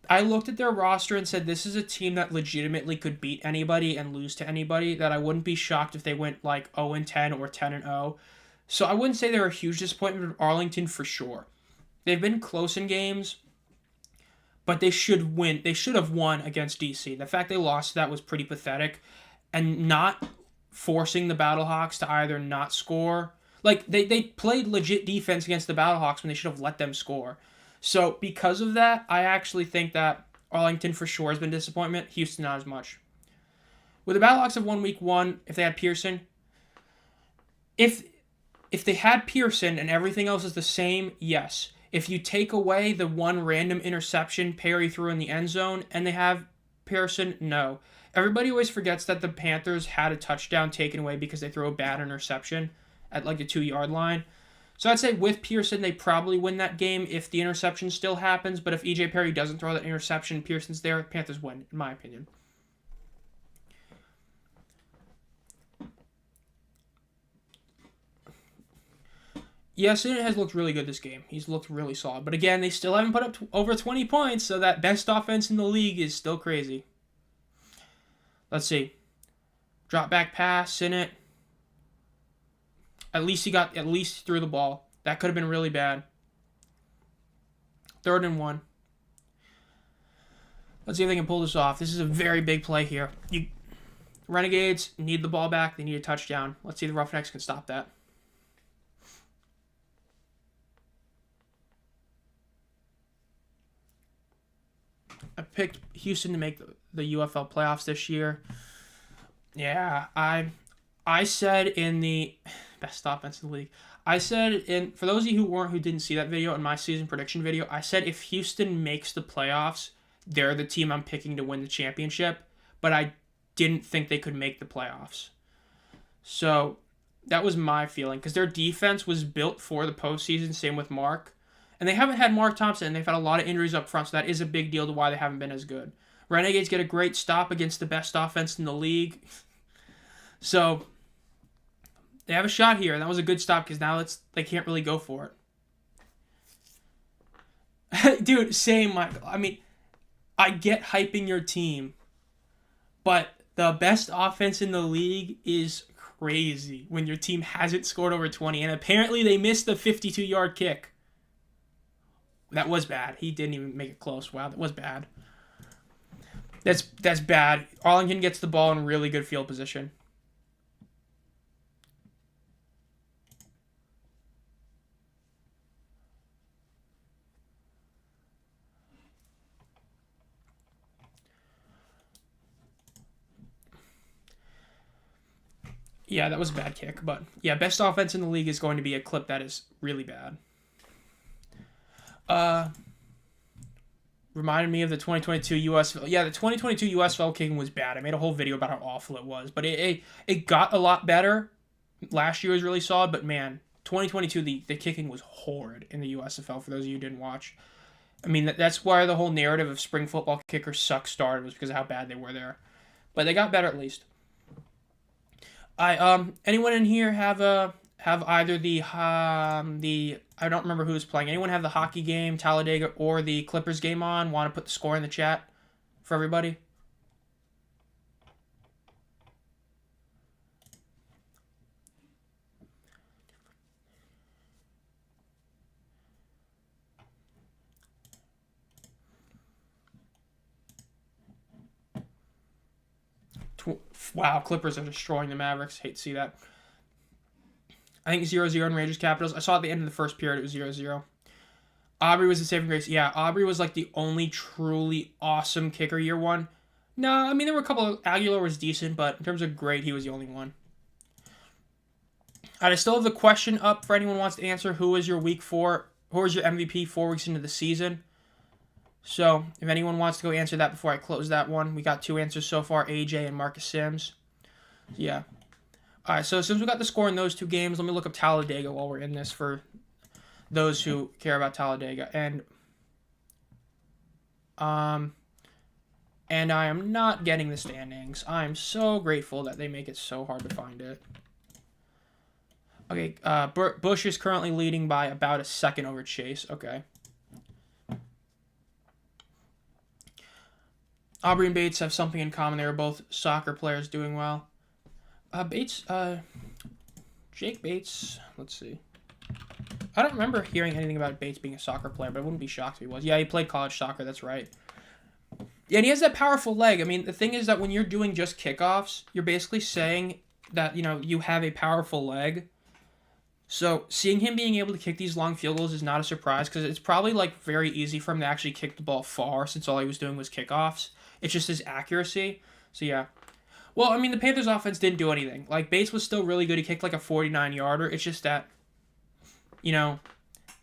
I looked at their roster and said this is a team that legitimately could beat anybody and lose to anybody, that I wouldn't be shocked if they went like 0-10 or 10-0. So I wouldn't say they're a huge disappointment with Arlington for sure. They've been close in games, but they should win. They should have won against DC. The fact they lost that was pretty pathetic, and not forcing the Battlehawks to either not score. Like, they played legit defense against the Battlehawks when they should have let them score. So, because of that, I actually think that Arlington for sure has been a disappointment. Houston, not as much. Would the Battlehawks have won week 1 if they had Pearson? If they had Pearson and everything else is the same, yes. If you take away the one random interception Perry threw in the end zone and they have Pearson, no. Everybody always forgets that the Panthers had a touchdown taken away because they threw a bad interception at like the 2-yard line. So I'd say with Pearson, they probably win that game if the interception still happens. But if E.J. Perry doesn't throw that interception, Pearson's there, Panthers win, in my opinion. Yes, it has looked really good this game. He's looked really solid. But again, they still haven't put up over 20 points, so that best offense in the league is still crazy. Let's see. Drop back pass in it. At least he threw the ball. That could have been really bad. 3rd and 1. Let's see if they can pull this off. This is a very big play here. Renegades need the ball back. They need a touchdown. Let's see if the Roughnecks can stop that. I picked Houston to make the UFL playoffs this year. Yeah, I said in the best offense in the league. I said for those of you who didn't see that video in my season prediction video, I said if Houston makes the playoffs, they're the team I'm picking to win the championship, but I didn't think they could make the playoffs. So that was my feeling because their defense was built for the postseason, same with Mark. And they haven't had Mark Thompson, and they've had a lot of injuries up front, so that is a big deal to why they haven't been as good. Renegades get a great stop against the best offense in the league. So they have a shot here, and that was a good stop because now they can't really go for it. Dude, same, Michael. I mean, I get hyping your team, but the best offense in the league is crazy when your team hasn't scored over 20, and apparently they missed the 52-yard kick. That was bad. He didn't even make it close. Wow, that was bad. That's bad. Arlington gets the ball in really good field position. Yeah, that was a bad kick. But, yeah, best offense in the league is going to be a clip that is really bad. Reminded me of the 2022 USFL. Yeah, the 2022 USFL kicking was bad. I made a whole video about how awful it was. But it got a lot better. Last year was really solid. But, man, 2022, the kicking was horrid in the USFL, for those of you who didn't watch. I mean, that's why the whole narrative of spring football kickers suck started, was because of how bad they were there. But they got better at least. Anyone in here have have either the I don't remember who's playing. Anyone have the hockey game, Talladega, or the Clippers game on? Want to put the score in the chat for everybody? Wow, Clippers are destroying the Mavericks. Hate to see that. I think 0-0 in Rangers Capitals. I saw at the end of the first period it was 0-0. Aubrey was the saving grace. Yeah, Aubrey was like the only truly awesome kicker year one. No, I mean there were a couple of Aguilar was decent, but in terms of great, he was the only one. I still have the question up for anyone who wants to answer. Who was your week 4? Who was your MVP 4 weeks into the season? So, if anyone wants to go answer that before I close that one, we got 2 answers so far, AJ and Marcus Sims. Yeah. All right, so since we got the score in those 2 games, let me look up Talladega while we're in this for those who care about Talladega. And I am not getting the standings. I'm so grateful that they make it so hard to find it. Okay, Bush is currently leading by about a second over Chase. Okay. Aubrey and Bates have something in common. They were both soccer players doing well. Jake Bates, let's see. I don't remember hearing anything about Bates being a soccer player, but I wouldn't be shocked if he was. Yeah, he played college soccer, that's right. Yeah, and he has that powerful leg. I mean, the thing is that when you're doing just kickoffs, you're basically saying that, you have a powerful leg. So, seeing him being able to kick these long field goals is not a surprise, because it's probably, very easy for him to actually kick the ball far, since all he was doing was kickoffs. It's just his accuracy. So, yeah. Well, I mean, the Panthers' offense didn't do anything. Bates was still really good. He kicked, a 49-yarder. It's just that, the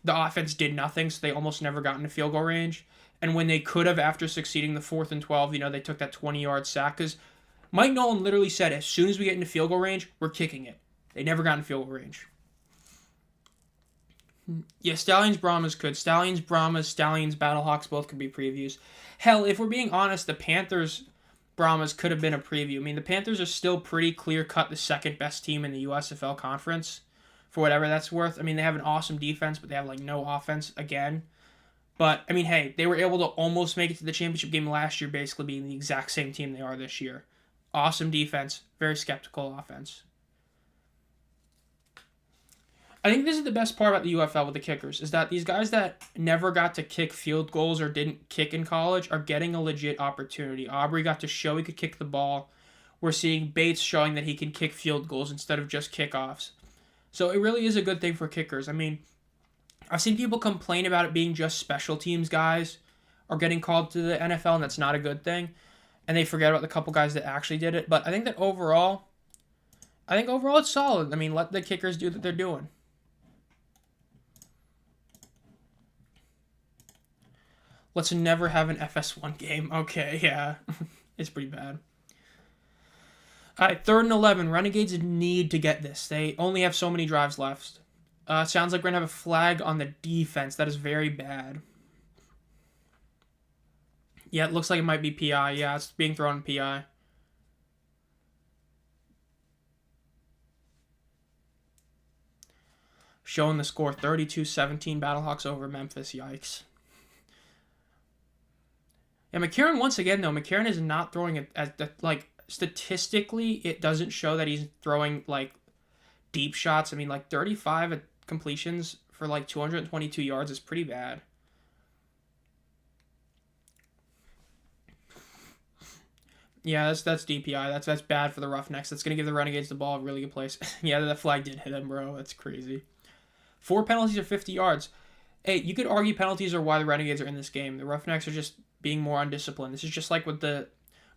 offense did nothing, so they almost never got into field goal range. And when they could have, after succeeding the 4th and 12, they took that 20-yard sack. Because Mike Nolan literally said, as soon as we get into field goal range, we're kicking it. They never got into field goal range. Yeah, Stallions, Brahmas could. Stallions, Brahmas, Stallions, Battlehawks both could be previews. Hell, if we're being honest, the Panthers, Brahmas could have been a preview. I mean, the Panthers are still pretty clear-cut the second best team in the USFL conference, for whatever that's worth. I mean, they have an awesome defense, but they have, no offense again. But, I mean, hey, they were able to almost make it to the championship game last year, basically being the exact same team they are this year. Awesome defense, very skeptical offense. I think this is the best part about the UFL with the kickers, is that these guys that never got to kick field goals or didn't kick in college are getting a legit opportunity. Aubrey got to show he could kick the ball. We're seeing Bates showing that he can kick field goals instead of just kickoffs. So it really is a good thing for kickers. I mean, I've seen people complain about it being just special teams guys are getting called to the NFL, and that's not a good thing. And they forget about the couple guys that actually did it. But I think overall it's solid. I mean, let the kickers do what they're doing. Let's never have an FS1 game. Okay, yeah. It's pretty bad. All right, 3rd and 11. Renegades need to get this. They only have so many drives left. Sounds like we're going to have a flag on the defense. That is very bad. Yeah, it looks like it might be PI. Yeah, it's being thrown in PI. Showing the score, 32-17, Battlehawks over Memphis. Yikes. Yeah, McCarron, once again, though, McCarron is not throwing it statistically, it doesn't show that he's throwing, deep shots. I mean, 35 completions for, 222 yards is pretty bad. Yeah, that's DPI. That's bad for the Roughnecks. That's going to give the Renegades the ball a really good place. Yeah, that flag did hit him, bro. That's crazy. 4 penalties or 50 yards. Hey, you could argue penalties are why the Renegades are in this game. The Roughnecks are just being more undisciplined. This is just like with the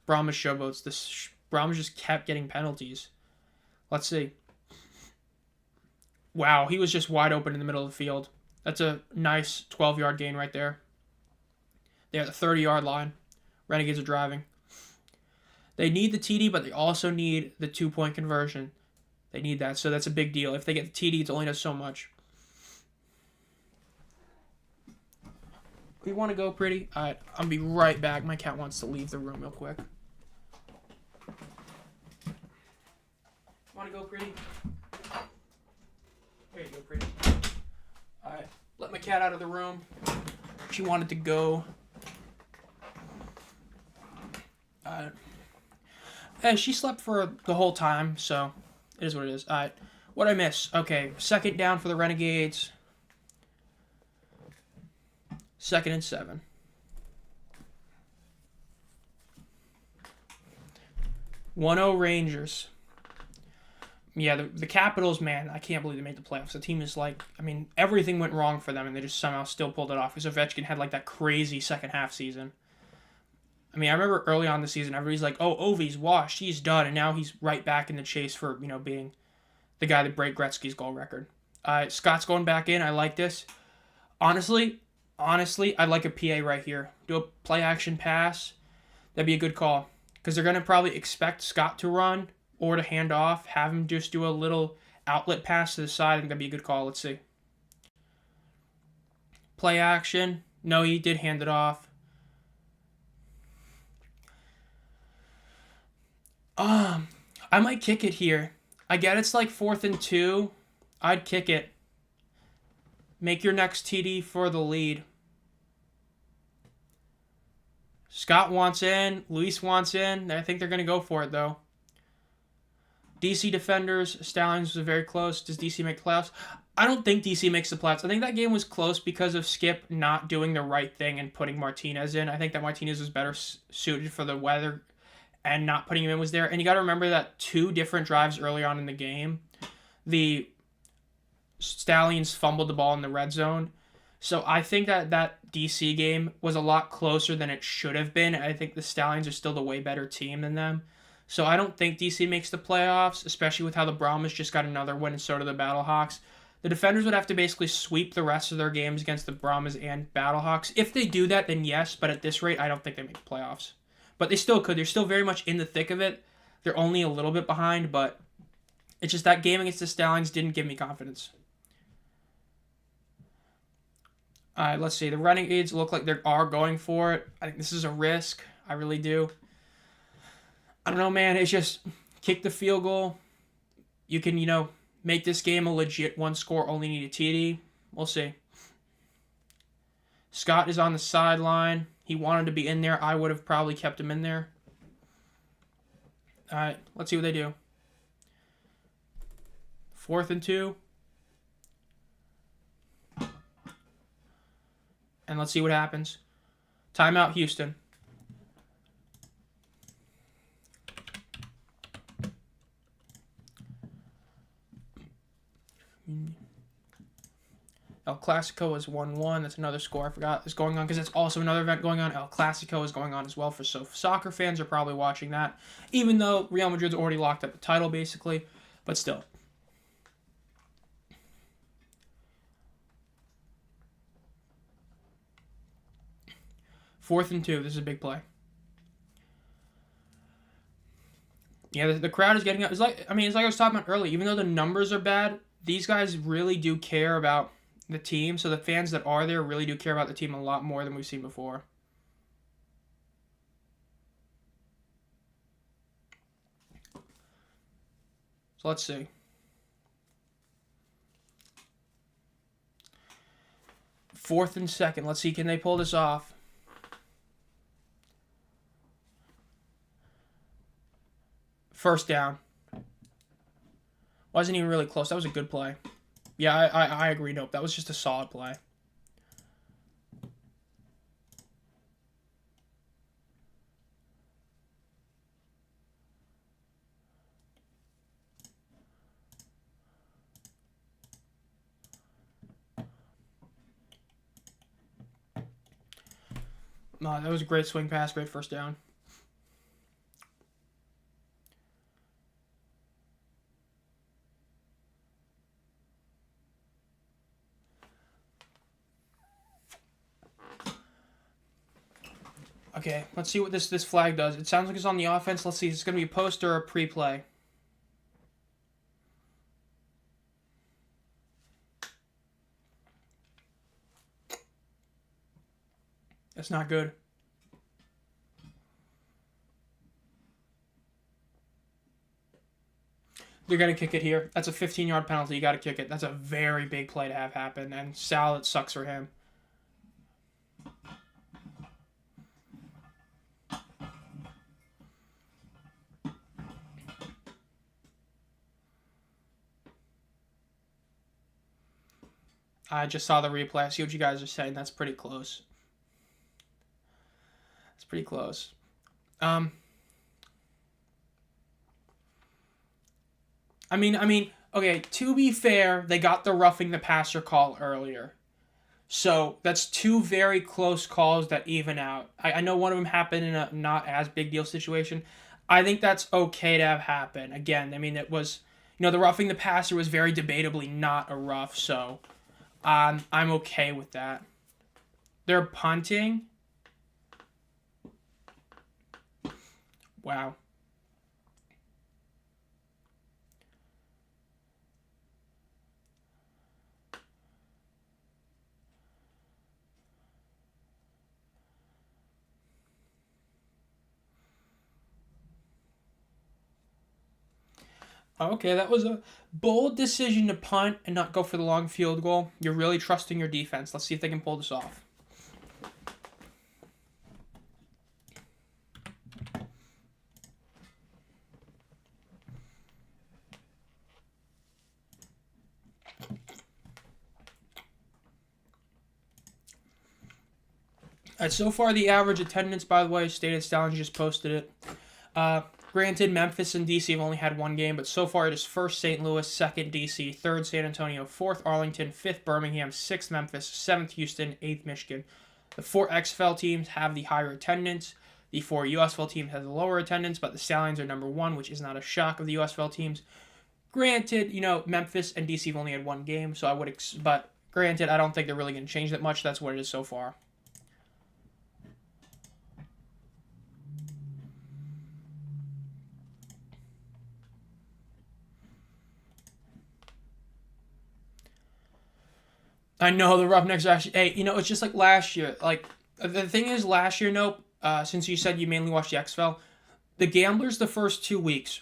Brahmas showboats. Brahmas just kept getting penalties. Let's see. Wow, he was just wide open in the middle of the field. That's a nice 12-yard gain right there. They're at the 30-yard line. Renegades are driving. They need the TD, but they also need the 2-point conversion. They need that, so that's a big deal. If they get the TD, it only does so much. You want to go, pretty? Alright, I'll be right back. My cat wants to leave the room real quick. Want to go, pretty? cat out of the room. She wanted to go. And she slept for the whole time, so it is what it is. All right. What'd I miss? Okay, 2nd down for the Renegades. 2nd and 7. (1-0) Rangers. Yeah, the Capitals, man, I can't believe they made the playoffs. The team is like, I mean, everything went wrong for them, and they just somehow still pulled it off. Because Ovechkin had like that crazy second half season. I mean, I remember early on the season, everybody's like, oh, Ovi's washed, he's done, and now he's right back in the chase for, being the guy that break Gretzky's goal record. Scott's going back in. I like this. Honestly, I'd like a PA right here. Do a play action pass. That'd be a good call. Because they're going to probably expect Scott to run or to hand off. Have him just do a little outlet pass to the side. I think that'd be a good call. Let's see. Play action. No, he did hand it off. I might kick it here. I get it's like 4th and 2. I'd kick it. Make your next TD for the lead. Scott wants in. Luis wants in. I think they're going to go for it, though. DC defenders. Stallions was very close. Does DC make the playoffs? I don't think DC makes the playoffs. I think that game was close because of Skip not doing the right thing and putting Martinez in. I think that Martinez was better suited for the weather, and not putting him in was there. And you got to remember that 2 different drives early on in the game, the Stallions fumbled the ball in the red zone. So I think that DC game was a lot closer than it should have been. I think the Stallions are still the way better team than them. So I don't think DC makes the playoffs, especially with how the Brahmas just got another win and so do the Battlehawks. The defenders would have to basically sweep the rest of their games against the Brahmas and Battlehawks. If they do that, then yes, but at this rate, I don't think they make the playoffs. But they still could. They're still very much in the thick of it. They're only a little bit behind, but it's just that game against the Stallions didn't give me confidence. All right, let's see. The Renegades look like they are going for it. I think this is a risk. I really do. I don't know, man. It's just kick the field goal. You can, make this game a legit one score, only need a TD. We'll see. Scott is on the sideline. He wanted to be in there. I would have probably kept him in there. All right, let's see what they do. 4th and 2. And let's see what happens. Timeout, Houston. El Clasico is 1-1. That's another score I forgot is going on because it's also another event going on. El Clasico is going on as well. So soccer fans are probably watching that, even though Real Madrid's already locked up the title, basically. But still. Fourth and 2. This is a big play. Yeah, the crowd is getting up. It's like I was talking about earlier. Even though the numbers are bad, these guys really do care about the team. So the fans that are there really do care about the team a lot more than we've seen before. So let's see. Fourth and 2nd. Let's see, can they pull this off? First down. Wasn't even really close. That was a good play. Yeah, I agree. Nope, that was just a solid play. No, that was a great swing pass, great first down. Okay, let's see what this flag does. It sounds like it's on the offense. Let's see, it's going to be a post or a pre-play. That's not good. You're going to kick it here. That's a 15-yard penalty. You got to kick it. That's a very big play to have happen. And Sal, it sucks for him. I just saw the replay. I see what you guys are saying. That's pretty close. That's pretty close. I mean, okay, to be fair, they got the roughing the passer call earlier. So that's two very close calls that even out. I know one of them happened in a not as big deal situation. I think that's okay to have happen. Again, I mean, it was, the roughing the passer was very debatably not a rough, so I'm okay with that. They're punting. Wow. Okay, that was a bold decision to punt and not go for the long field goal. You're really trusting your defense. Let's see if they can pull this off. So far, the average attendance, by the way, Stated Stallions just posted it. Granted, Memphis and DC have only had one game, but so far it is 1st St. Louis, 2nd DC, 3rd San Antonio, 4th Arlington, 5th Birmingham, 6th Memphis, 7th Houston, 8th Michigan. The 4 XFL teams have the higher attendance. The 4 USFL teams have the lower attendance, but the Stallions are number 1, which is not a shock of the USFL teams. Granted, Memphis and DC have only had one game, so but granted, I don't think they're really going to change that much. That's what it is so far. I know the Roughnecks are actually. Hey, it's just like last year. Like the thing is, last year, nope. Since you said you mainly watched the XFL, the Gamblers the first 2 weeks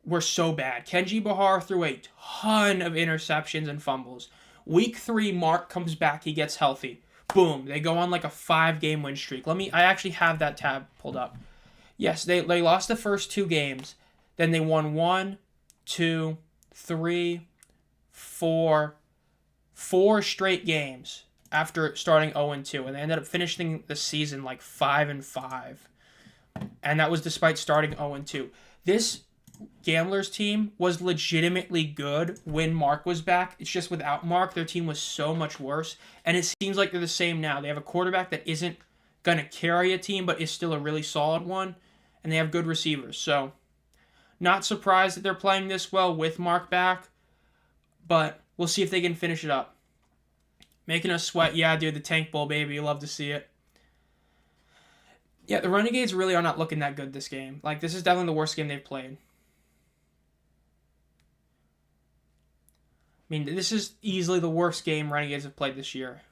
were so bad. Kenji Bahar threw a ton of interceptions and fumbles. Week 3, Mark comes back. He gets healthy. Boom. They go on like a 5-game win streak. I actually have that tab pulled up. Yes, they lost the first 2 games. Then they won 1, 2, 3, 4 straight games after starting 0-2, and they ended up finishing the season like 5-5, and that was despite starting 0-2. This Gamblers team was legitimately good when Mark was back. It's just without Mark, their team was so much worse, and it seems like they're the same now. They have a quarterback that isn't going to carry a team, but is still a really solid one, and they have good receivers. So, not surprised that they're playing this well with Mark back, but we'll see if they can finish it up. Making us sweat. Yeah, dude, the Tank Bowl, baby. You love to see it. Yeah, the Renegades really are not looking that good this game. Like, this is definitely the worst game they've played. I mean, this is easily the worst game Renegades have played this year.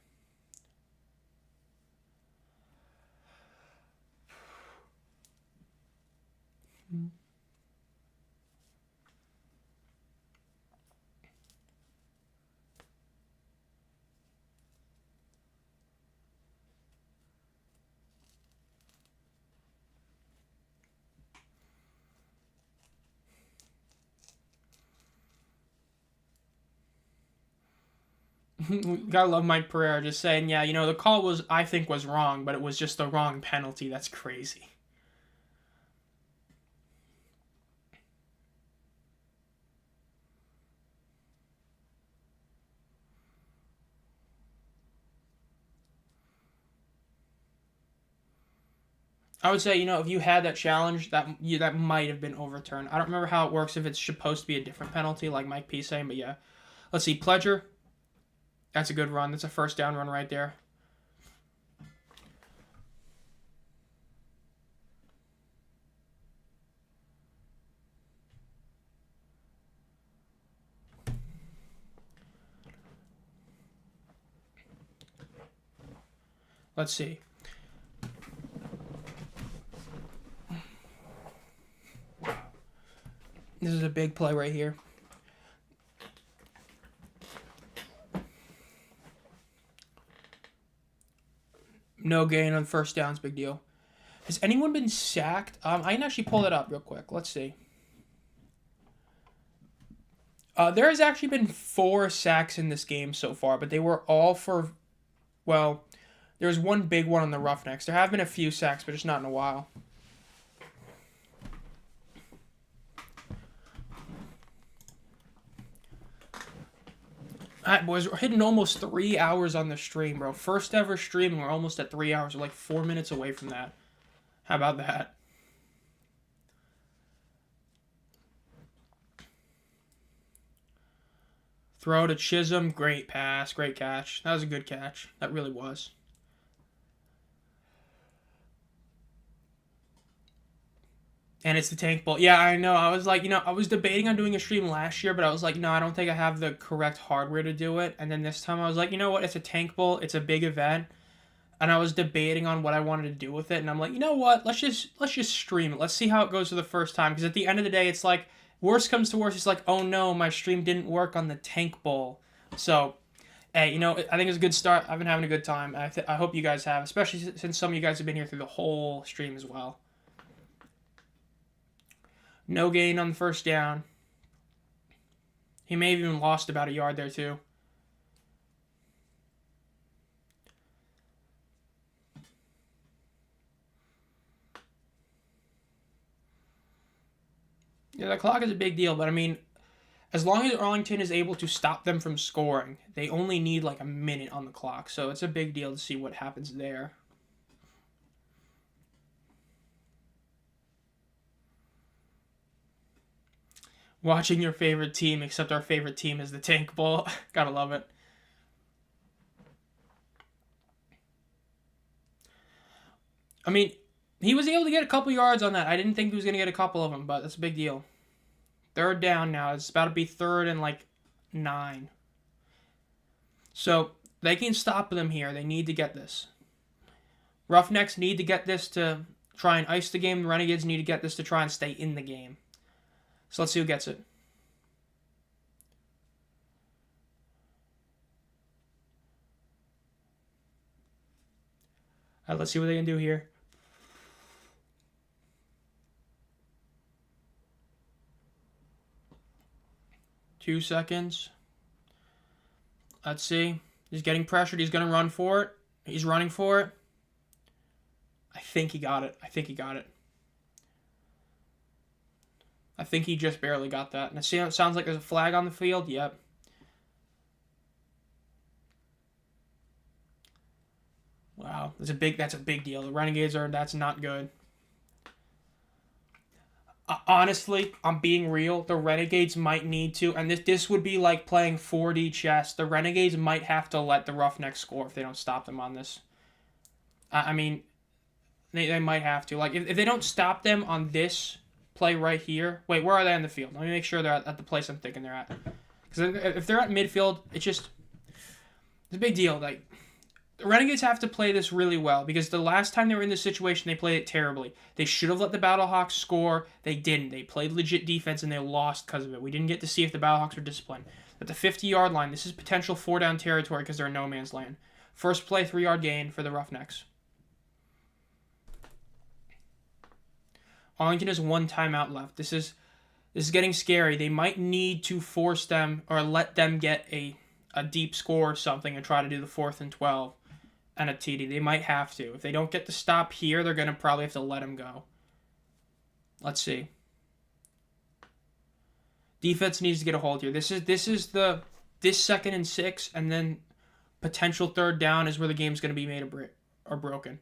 Gotta love Mike Pereira just saying, yeah, the call I think was wrong, but it was just the wrong penalty. That's crazy. I would say, if you had that challenge, that might have been overturned. I don't remember how it works if it's supposed to be a different penalty, like Mike P saying, but yeah. Let's see, Pledger. That's a good run. That's a first down run right there. Let's see. This is a big play right here. No gain on first downs, big deal. Has anyone been sacked? I can actually pull it up real quick. Let's see. There has actually been 4 sacks in this game so far, but they were all for, well, there's one big one on the Roughnecks. There have been a few sacks, but just not in a while. Alright, boys, we're hitting almost 3 hours on the stream, bro. First ever stream, and we're almost at 3 hours. We're like 4 minutes away from that. How about that? Throw to Chisholm. Great pass. Great catch. That was a good catch. That really was. And it's the Tank Bowl. Yeah, I know. I was like, I was debating on doing a stream last year, but I was like, no, I don't think I have the correct hardware to do it. And then this time I was like, you know what? It's a Tank Bowl. It's a big event. And I was debating on what I wanted to do with it. And I'm like, you know what? Let's just stream it. Let's see how it goes for the first time. Because at the end of the day, it's like, worst comes to worst, it's like, oh no, my stream didn't work on the Tank Bowl. So, hey, I think it's a good start. I've been having a good time. I hope you guys have, especially since some of you guys have been here through the whole stream as well. No gain on the first down. He may have even lost about a yard there, too. Yeah, the clock is a big deal, but I mean, as long as Arlington is able to stop them from scoring, they only need like a minute on the clock, so it's a big deal to see what happens there. Watching your favorite team, except our favorite team is the Tank Bowl. Gotta love it. I mean, he was able to get a couple yards on that. I didn't think he was going to get a couple of them, but that's a big deal. Third down now. It's about to be 3rd and like 9. So they can stop them here. They need to get this. Roughnecks need to get this to try and ice the game. The Renegades need to get this to try and stay in the game. So let's see who gets it. All right, let's see what they can do here. 2 seconds. Let's see. He's getting pressured. He's going to run for it. He's running for it. I think he got it. I think he just barely got that. And it sounds like there's a flag on the field. Yep. Wow. That's a big deal. The Renegades that's not good. Honestly, I'm being real. The Renegades might need to, and this would be like playing 4D chess. The Renegades might have to let the Roughnecks score if they don't stop them on this. I mean, they might have to. Like, if they don't stop them on this play right here. Wait, where are they on the field? Let me make sure they're at the place I'm thinking they're at. Because if they're at midfield, it's a big deal. Like, the Renegades have to play this really well because the last time they were in this situation, they played it terribly. They should have let the Battlehawks score. They didn't. They played legit defense and they lost because of it. We didn't get to see if the Battlehawks were disciplined. At the 50-yard line, this is potential 4-down territory because they're in no man's land. First play, 3-yard gain for the Roughnecks. Arlington has 1 timeout left. This is getting scary. They might need to force them or let them get a deep score or something and try to do the 4th and 12. And a TD. They might have to. If they don't get the stop here, they're going to probably have to let him go. Let's see. Defense needs to get a hold here. This is 2nd and 6, and then potential 3rd down is where the game's going to be made or broken.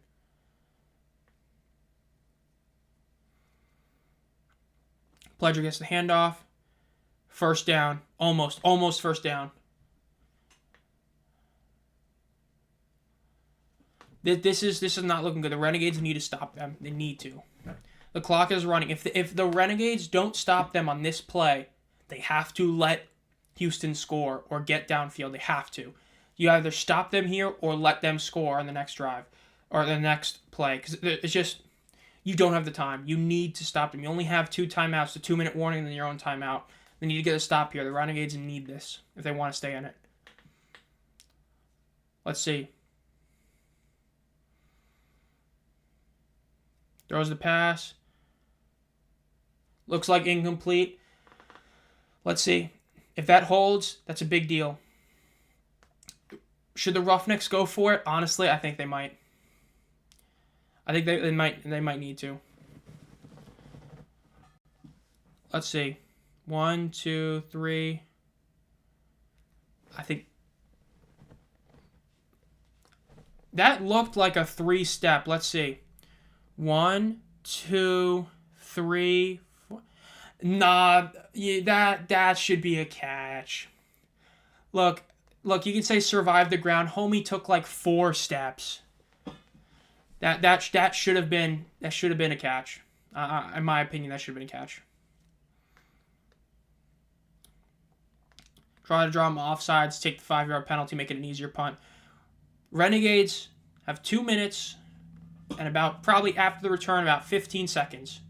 Pledger gets the handoff. First down. Almost first down. This is not looking good. The Renegades need to stop them. They need to. The clock is running. If the Renegades don't stop them on this play, they have to let Houston score or get downfield. They have to. You either stop them here or let them score on the next drive or the next play. Because it's just, you don't have the time. You need to stop them. You only have 2 timeouts, a 2-minute warning, and then your own timeout. They need to get a stop here. The Renegades need this if they want to stay in it. Let's see. Throws the pass. Looks like incomplete. Let's see. If that holds, that's a big deal. Should the Roughnecks go for it? Honestly, I think they might. I think they might need to. Let's see. 1, 2, 3. I think that looked like a 3-step. Let's see. 1, 2, 3, 4. Nah, yeah, that should be a catch. Look, you can say survive the ground. Homie took like 4 steps. That should have been a catch. In my opinion, that should have been a catch. Try to draw them offsides, take the 5-yard penalty, make it an easier punt. Renegades have 2 minutes and about, probably after the return, about 15 seconds.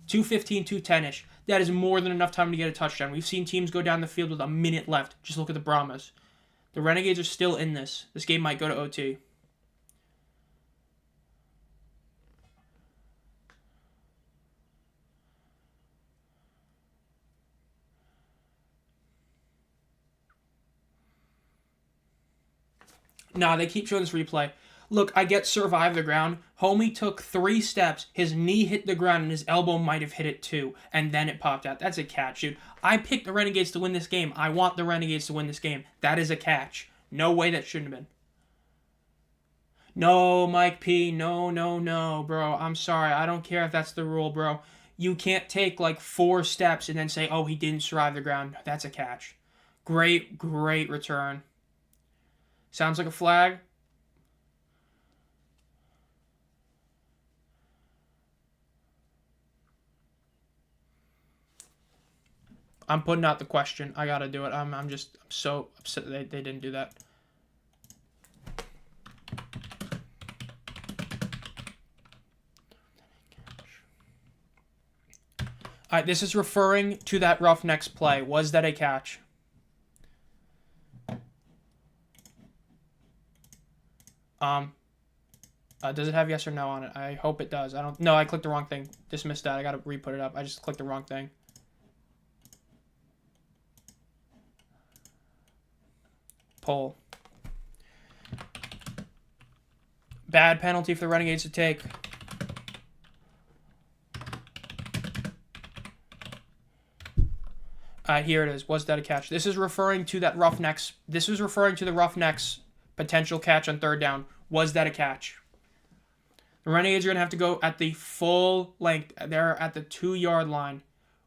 2:15, 2:10-ish. That is more than enough time to get a touchdown. We've seen teams go down the field with a minute left. Just look at the Brahmas. The Renegades are still in this. This game might go to OT. Nah, they keep showing this replay. Look, I get survive the ground. Homie took 3 steps. His knee hit the ground and his elbow might have hit it too. And then it popped out. That's a catch, dude. I picked the Renegades to win this game. I want the Renegades to win this game. That is a catch. No way that shouldn't have been. No, Mike P. No, bro. I'm sorry. I don't care if that's the rule, bro. You can't take like 4 steps and then say, oh, he didn't survive the ground. That's a catch. Great return. Sounds like a flag. I'm putting out the question. I gotta do it. I'm so upset that they didn't do that. Alright, this is referring to that Roughnecks play. Was that a catch? Does it have yes or no on it? I hope it does. No, I clicked the wrong thing. Dismissed that. I gotta re-put it up. I just clicked the wrong thing. Pull. Bad penalty for the Renegades to take. Here it is. Was that a catch? This is referring to that Roughnecks. This is referring to the Roughnecks potential catch on 3rd down. Was that a catch? The Renegades are going to have to go at the full length. They're at the 2-yard line.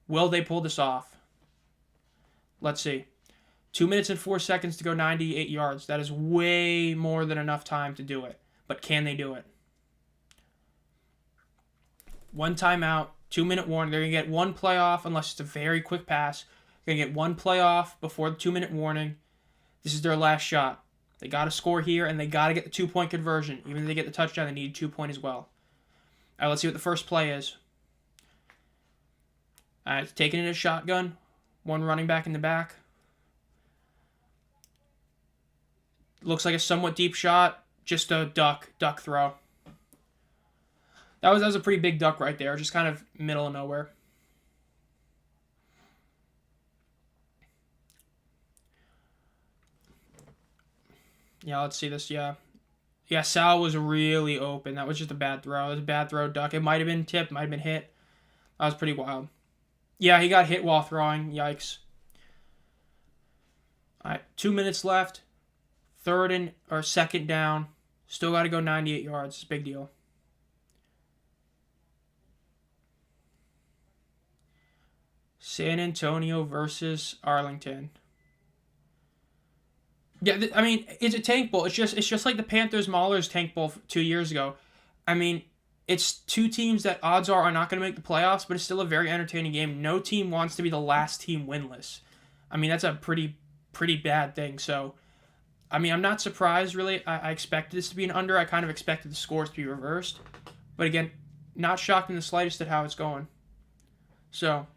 Will they pull this off? Let's see. 2 minutes and 4 seconds to go 98 yards. That is way more than enough time to do it. But can they do it? 1 timeout, 2-minute warning. They're going to get 1 play off unless it's a very quick pass. They're going to get 1 play off before the 2-minute warning. This is their last shot. They got to score here, and they got to get the 2-point conversion. Even if they get the touchdown, they need a 2-point as well. All right, let's see what the first play is. All right, taking it as shotgun. 1 running back in the back. Looks like a somewhat deep shot. Just a duck throw. That was a pretty big duck right there. Just kind of middle of nowhere. Yeah, let's see this. Yeah, Sal was really open. That was just a bad throw. It was a bad throw, duck. It might have been tipped, might have been hit. That was pretty wild. Yeah, he got hit while throwing. Yikes. All right, 2 minutes left. 2nd down. Still got to go 98 yards. It's a big deal. San Antonio versus Arlington. Yeah, I mean, it's a tank bowl. It's just like the Panthers Maulers tank bowl 2 years ago. I mean, it's 2 teams that odds are not going to make the playoffs, but it's still a very entertaining game. No team wants to be the last team winless. I mean, that's a pretty bad thing. So, I mean, I'm not surprised, really. I expected this to be an under. I kind of expected the scores to be reversed. But again, not shocked in the slightest at how it's going. So,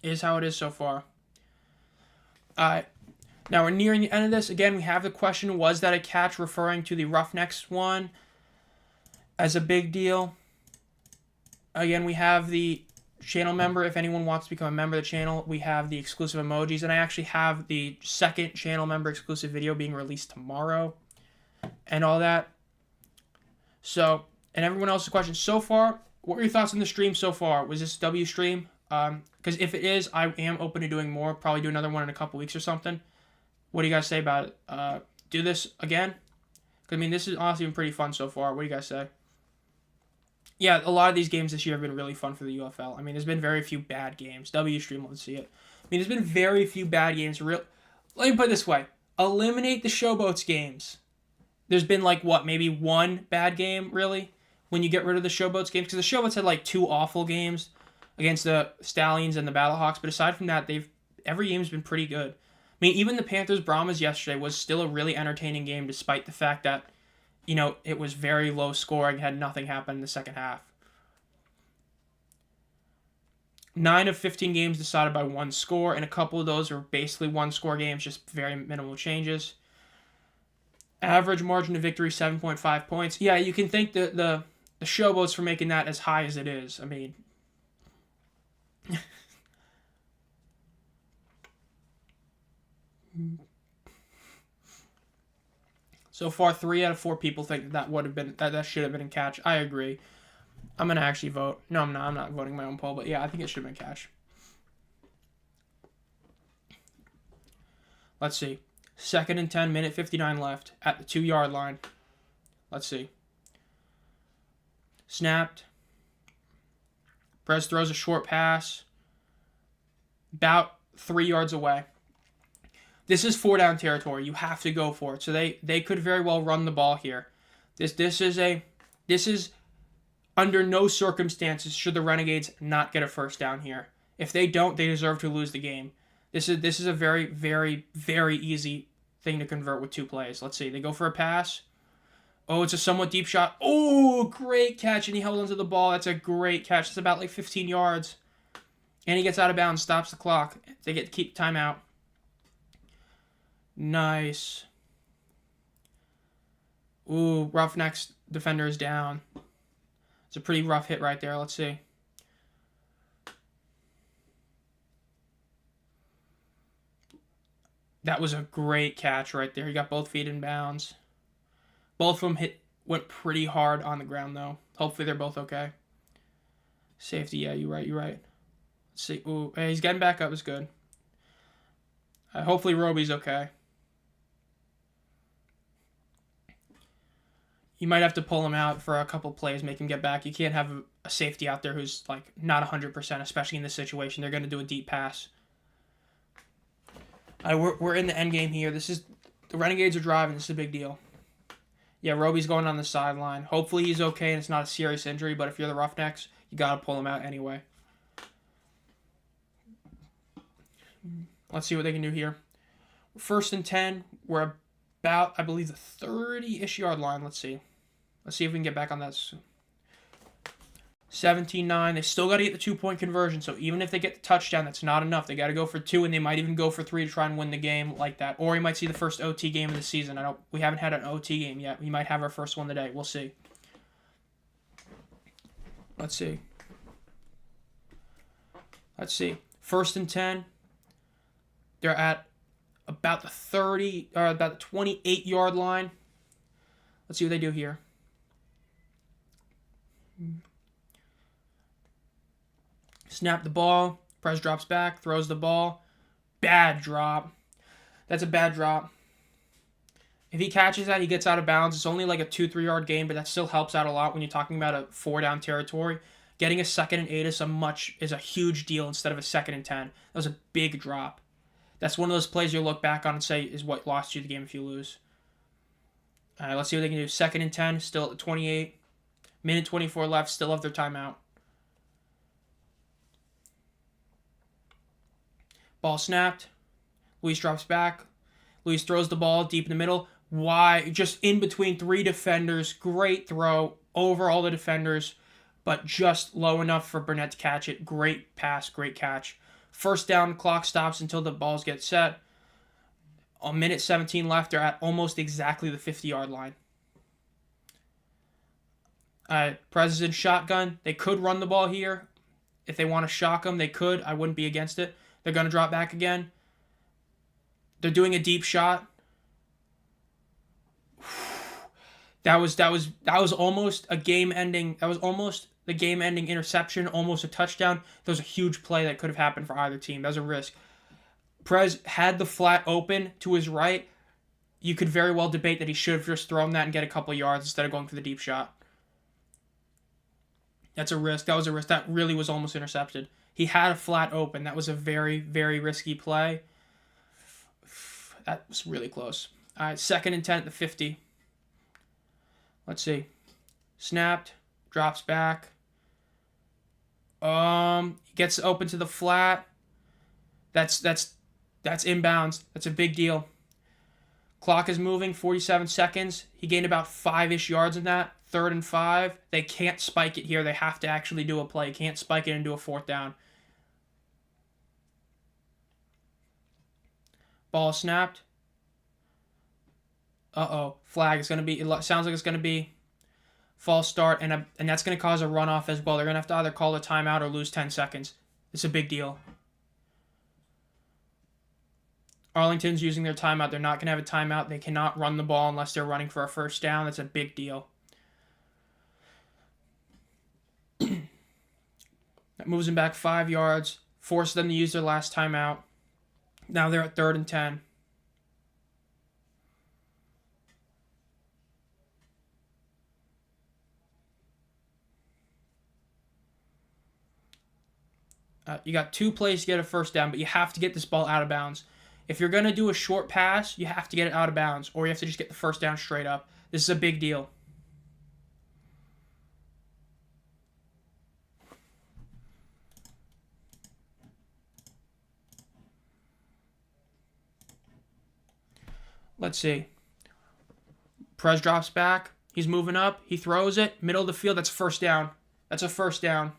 is how it is so far. Now we're nearing the end of this. Again, we have the question, was that a catch, referring to the Roughnecks one as a big deal? Again, we have the channel member. If anyone wants to become a member of the channel, we have the exclusive emojis. And I actually have the second channel member exclusive video being released tomorrow and all that. So, and everyone else's questions so far, what were your thoughts on the stream so far? Was this a W stream? Because if it is, I am open to doing more. Probably do another one in a couple weeks or something. What do you guys say about it? Do this again? 'Cause, I mean, this is honestly been pretty fun so far. What do you guys say? Yeah, a lot of these games this year have been really fun for the UFL. I mean, there's been very few bad games. W stream, let's see it. I mean, there's been very few bad games. Let me put it this way. Eliminate the Showboats games. There's been like, what, maybe one bad game, really? When you get rid of the Showboats games? Because the Showboats had like 2 awful games against the Stallions and the Battlehawks. But aside from that, every game's been pretty good. I mean, even the Panthers-Brahmas yesterday was still a really entertaining game despite the fact that, you know, it was very low scoring, had nothing happen in the second half. 9 of 15 games decided by 1 score, and a couple of those were basically 1-score games, just very minimal changes. Average margin of victory, 7.5 points. Yeah, you can thank the Showboats for making that as high as it is. I mean... So far, 3 out of 4 people think that would have been that should have been in catch. I agree. I'm gonna actually vote. No, I'm not. I'm not voting my own poll, but yeah, I think it should have been catch. Let's see. 2nd and 10, minute 59 left at the 2-yard line. Let's see. Snapped. Perez throws a short pass. About 3 yards away. This is 4-down territory. You have to go for it. So they could very well run the ball here. This is under no circumstances should the Renegades not get a first down here. If they don't, they deserve to lose the game. This is a very, very, very easy thing to convert with 2 plays. Let's see. They go for a pass. Oh, it's a somewhat deep shot. Oh, great catch. And he held onto the ball. That's a great catch. It's about like 15 yards. And he gets out of bounds, stops the clock. They get to keep timeout. Nice. Ooh, Roughnecks defender is down. It's a pretty rough hit right there. Let's see. That was a great catch right there. He got both feet in bounds. Both of them went pretty hard on the ground, though. Hopefully they're both okay. Safety, yeah, you're right. Let's see. Ooh, hey, he's getting back up. It's good. Hopefully Roby's okay. You might have to pull him out for a couple plays, make him get back. You can't have a safety out there who's like not 100%, especially in this situation. They're going to do a deep pass. We're in the end game here. The Renegades are driving. This is a big deal. Yeah, Roby's going on the sideline. Hopefully he's okay and it's not a serious injury, but if you're the Roughnecks, you got to pull him out anyway. Let's see what they can do here. 1st and 10. We're about, I believe, the 30-ish yard line. Let's see. Let's see if we can get back on that. 17-9. They still got to get the 2-point conversion, so even if they get the touchdown, that's not enough. They got to go for 2, and they might even go for 3 to try and win the game like that. Or we might see the first OT game of the season. We haven't had an OT game yet. We might have our first one today. We'll see. Let's see. 1st and 10. They're at about the 30 or about the 28-yard line. Let's see what they do here. Snap the ball. Perez drops back, throws the ball. Bad drop. That's a bad drop. If he catches that, he gets out of bounds. It's only like a 2-3 yard gain, but that still helps out a lot when you're talking about a 4-down territory. Getting a 2nd and 8 is a huge deal instead of a 2nd and 10. That was a big drop. That's one of those plays you'll look back on and say is what lost you the game if you lose. All right, let's see what they can do. 2nd and 10, still at the 28. Minute 24 left, still have their timeout. Ball snapped. Luis drops back. Luis throws the ball deep in the middle. Just in between 3 defenders. Great throw over all the defenders, but just low enough for Burnett to catch it. Great pass, great catch. 1st down, clock stops until the balls get set. A minute 17 left. They're at almost exactly the 50-yard line. President shotgun. They could run the ball here. If they want to shock them, they could. I wouldn't be against it. They're going to drop back again. They're doing a deep shot. That was almost a game-ending. That was almost the game-ending interception, almost a touchdown. That was a huge play that could have happened for either team. That was a risk. Prez had the flat open to his right. You could very well debate that he should have just thrown that and get a couple yards instead of going for the deep shot. That's a risk. That was a risk. That really was almost intercepted. He had a flat open. That was a very, very risky play. That was really close. All right, 2nd and 10 at the 50. Let's see. Snapped. Drops back. Gets open to the flat. That's inbounds. That's a big deal. Clock is moving. 47 seconds. He gained about 5-ish yards in that. 3rd and 5. They can't spike it here. They have to actually do a play. Can't spike it and do a 4th down. Ball snapped. Flag is going to be... It sounds like it's going to be false start, and that's going to cause a runoff as well. They're going to have to either call a timeout or lose 10 seconds. It's a big deal. Arlington's using their timeout. They're not going to have a timeout. They cannot run the ball unless they're running for a 1st down. That's a big deal. That moves them back 5 yards. Forces them to use their last timeout. Now they're at 3rd and 10. You got 2 plays to get a 1st down, but you have to get this ball out of bounds. If you're going to do a short pass, you have to get it out of bounds, or you have to just get the 1st down straight up. This is a big deal. Let's see. Prez drops back. He's moving up. He throws it. Middle of the field. That's 1st down. That's a 1st down.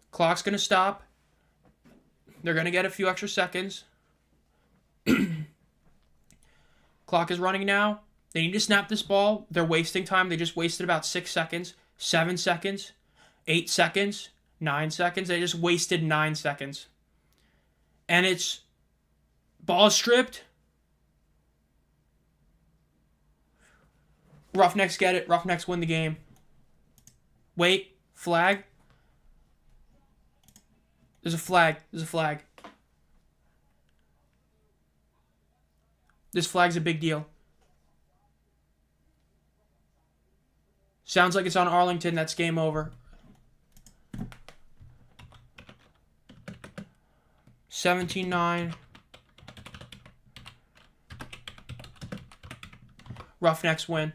Clock's going to stop. They're going to get a few extra seconds. Clock is running now. They need to snap this ball. They're wasting time. They just wasted about 6 seconds, 7 seconds, 8 seconds, 9 seconds. They just wasted 9 seconds. And it's ball stripped. Roughnecks get it. Roughnecks win the game. Wait. Flag. There's a flag. There's a flag. This flag's a big deal. Sounds like it's on Arlington. That's game over. 17-9. Roughnecks win.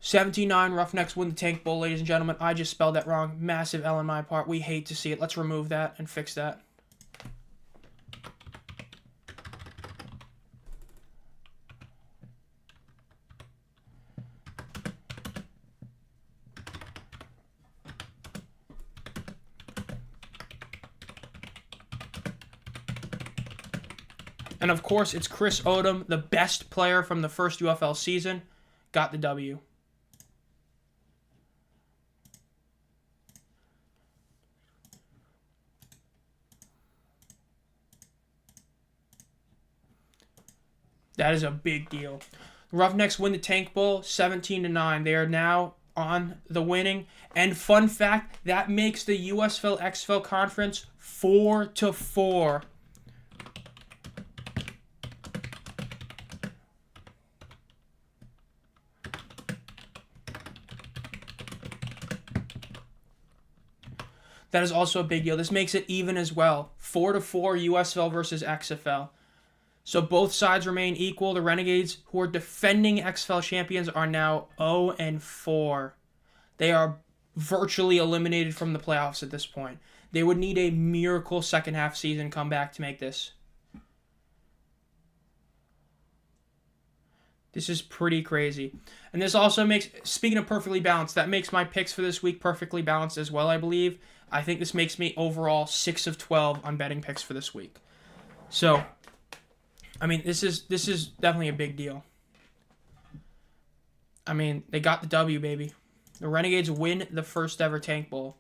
Roughnecks win the Tank Bowl, ladies and gentlemen. I just spelled that wrong. Massive L on my part. We hate to see it. Let's remove that and fix that. And of course, it's Chris Odom, the best player from the first UFL season, got the W. That is a big deal. The Roughnecks win the Tank Bowl 17-9. They are now on the winning. And fun fact, that makes the USFL XFL conference 4-4. That is also a big deal. This makes it even as well. 4-4 USFL versus XFL. So both sides remain equal. The Renegades, who are defending XFL champions, are now 0-4. They are virtually eliminated from the playoffs at this point. They would need a miracle second half season comeback to make this. This is pretty crazy. And this also makes, speaking of perfectly balanced, that makes my picks for this week perfectly balanced as well, I believe. I think this makes me overall 6 of 12 on betting picks for this week. So, I mean, this is definitely a big deal. I mean, they got the W, baby. The Renegades win the first ever Tank Bowl.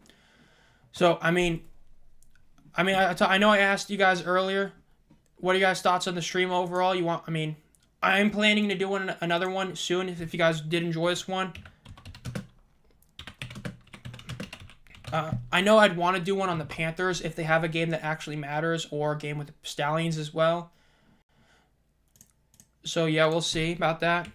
So, I know I asked you guys earlier, what are you guys' thoughts on the stream overall? I'm planning to do another one soon if you guys did enjoy this one. I know I'd want to do one on the Panthers if they have a game that actually matters, or a game with the Stallions as well. So, yeah, we'll see about that.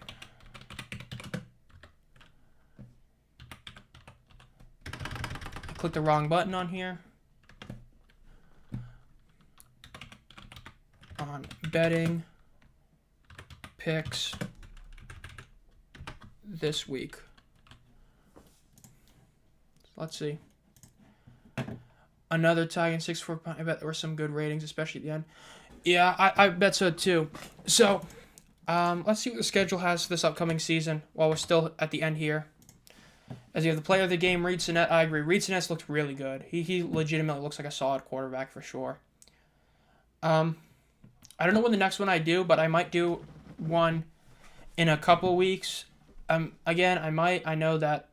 I clicked the wrong button on here. On betting picks this week. Let's see. Another tie in 6-4. I bet there were some good ratings, especially at the end. Yeah, I bet so too. So, let's see what the schedule has for this upcoming season while we're still at the end here. As you have the player of the game, Reed Sinet. I agree. Reed Sinet's looked really good. He legitimately looks like a solid quarterback for sure. I don't know when the next one I do, but I might do one in a couple weeks. Again, I know that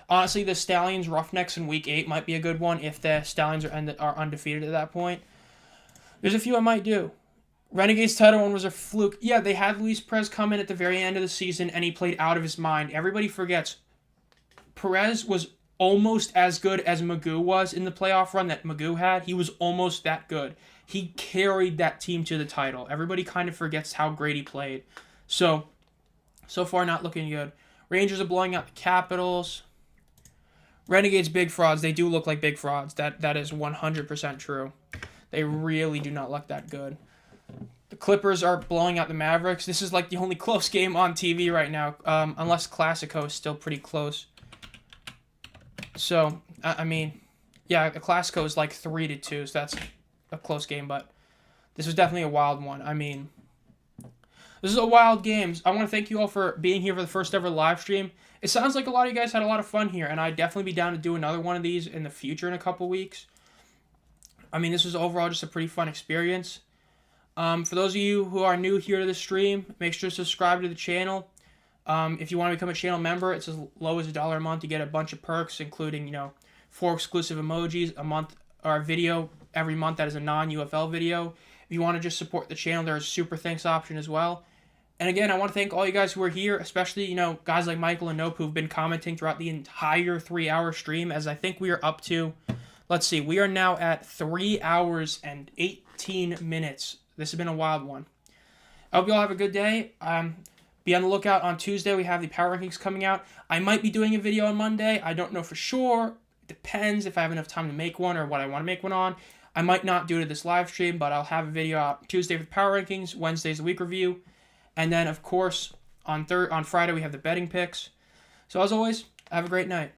honestly the Stallions Roughnecks in week 8 might be a good one if the Stallions are undefeated at that point. There's a few I might do. Renegades title one was a fluke. Yeah, they had Luis Perez come in at the very end of the season and he played out of his mind. Everybody forgets Perez was almost as good as Magoo was in the playoff run that Magoo had. He was almost that good. He carried that team to the title. Everybody kind of forgets how great he played. So far not looking good. Rangers are blowing out the Capitals. Renegades big frauds. They do look like big frauds. That is 100% true. They really do not look that good. The Clippers are blowing out the Mavericks. This is like the only close game on TV right now, unless Classico is still pretty close. So, yeah, the Classico is like 3-2, so that's a close game, but this was definitely a wild one. This is a wild game. I want to thank you all for being here for the first ever live stream. It sounds like a lot of you guys had a lot of fun here, and I'd definitely be down to do another one of these in the future in a couple weeks. This was overall just a pretty fun experience. For those of you who are new here to the stream, make sure to subscribe to the channel. If you want to become a channel member, it's as low as $1 a month to get a bunch of perks, including 4 exclusive emojis a month, or a video every month that is a non-UFL video. If you want to just support the channel, there's a super thanks option as well. And again, I want to thank all you guys who are here, especially guys like Michael and Nope who've been commenting throughout the entire 3-hour stream. As I think we are up to, let's see, we are now at 3 hours and 18 minutes. This has been a wild one. I hope you all have a good day. Be on the lookout on Tuesday. We have the Power Rankings coming out. I might be doing a video on Monday. I don't know for sure. It depends if I have enough time to make one or what I want to make one on. I might not do it at this live stream, but I'll have a video out Tuesday for the Power Rankings, Wednesday's the week review, and then, of course, on Friday we have the betting picks. So as always, have a great night.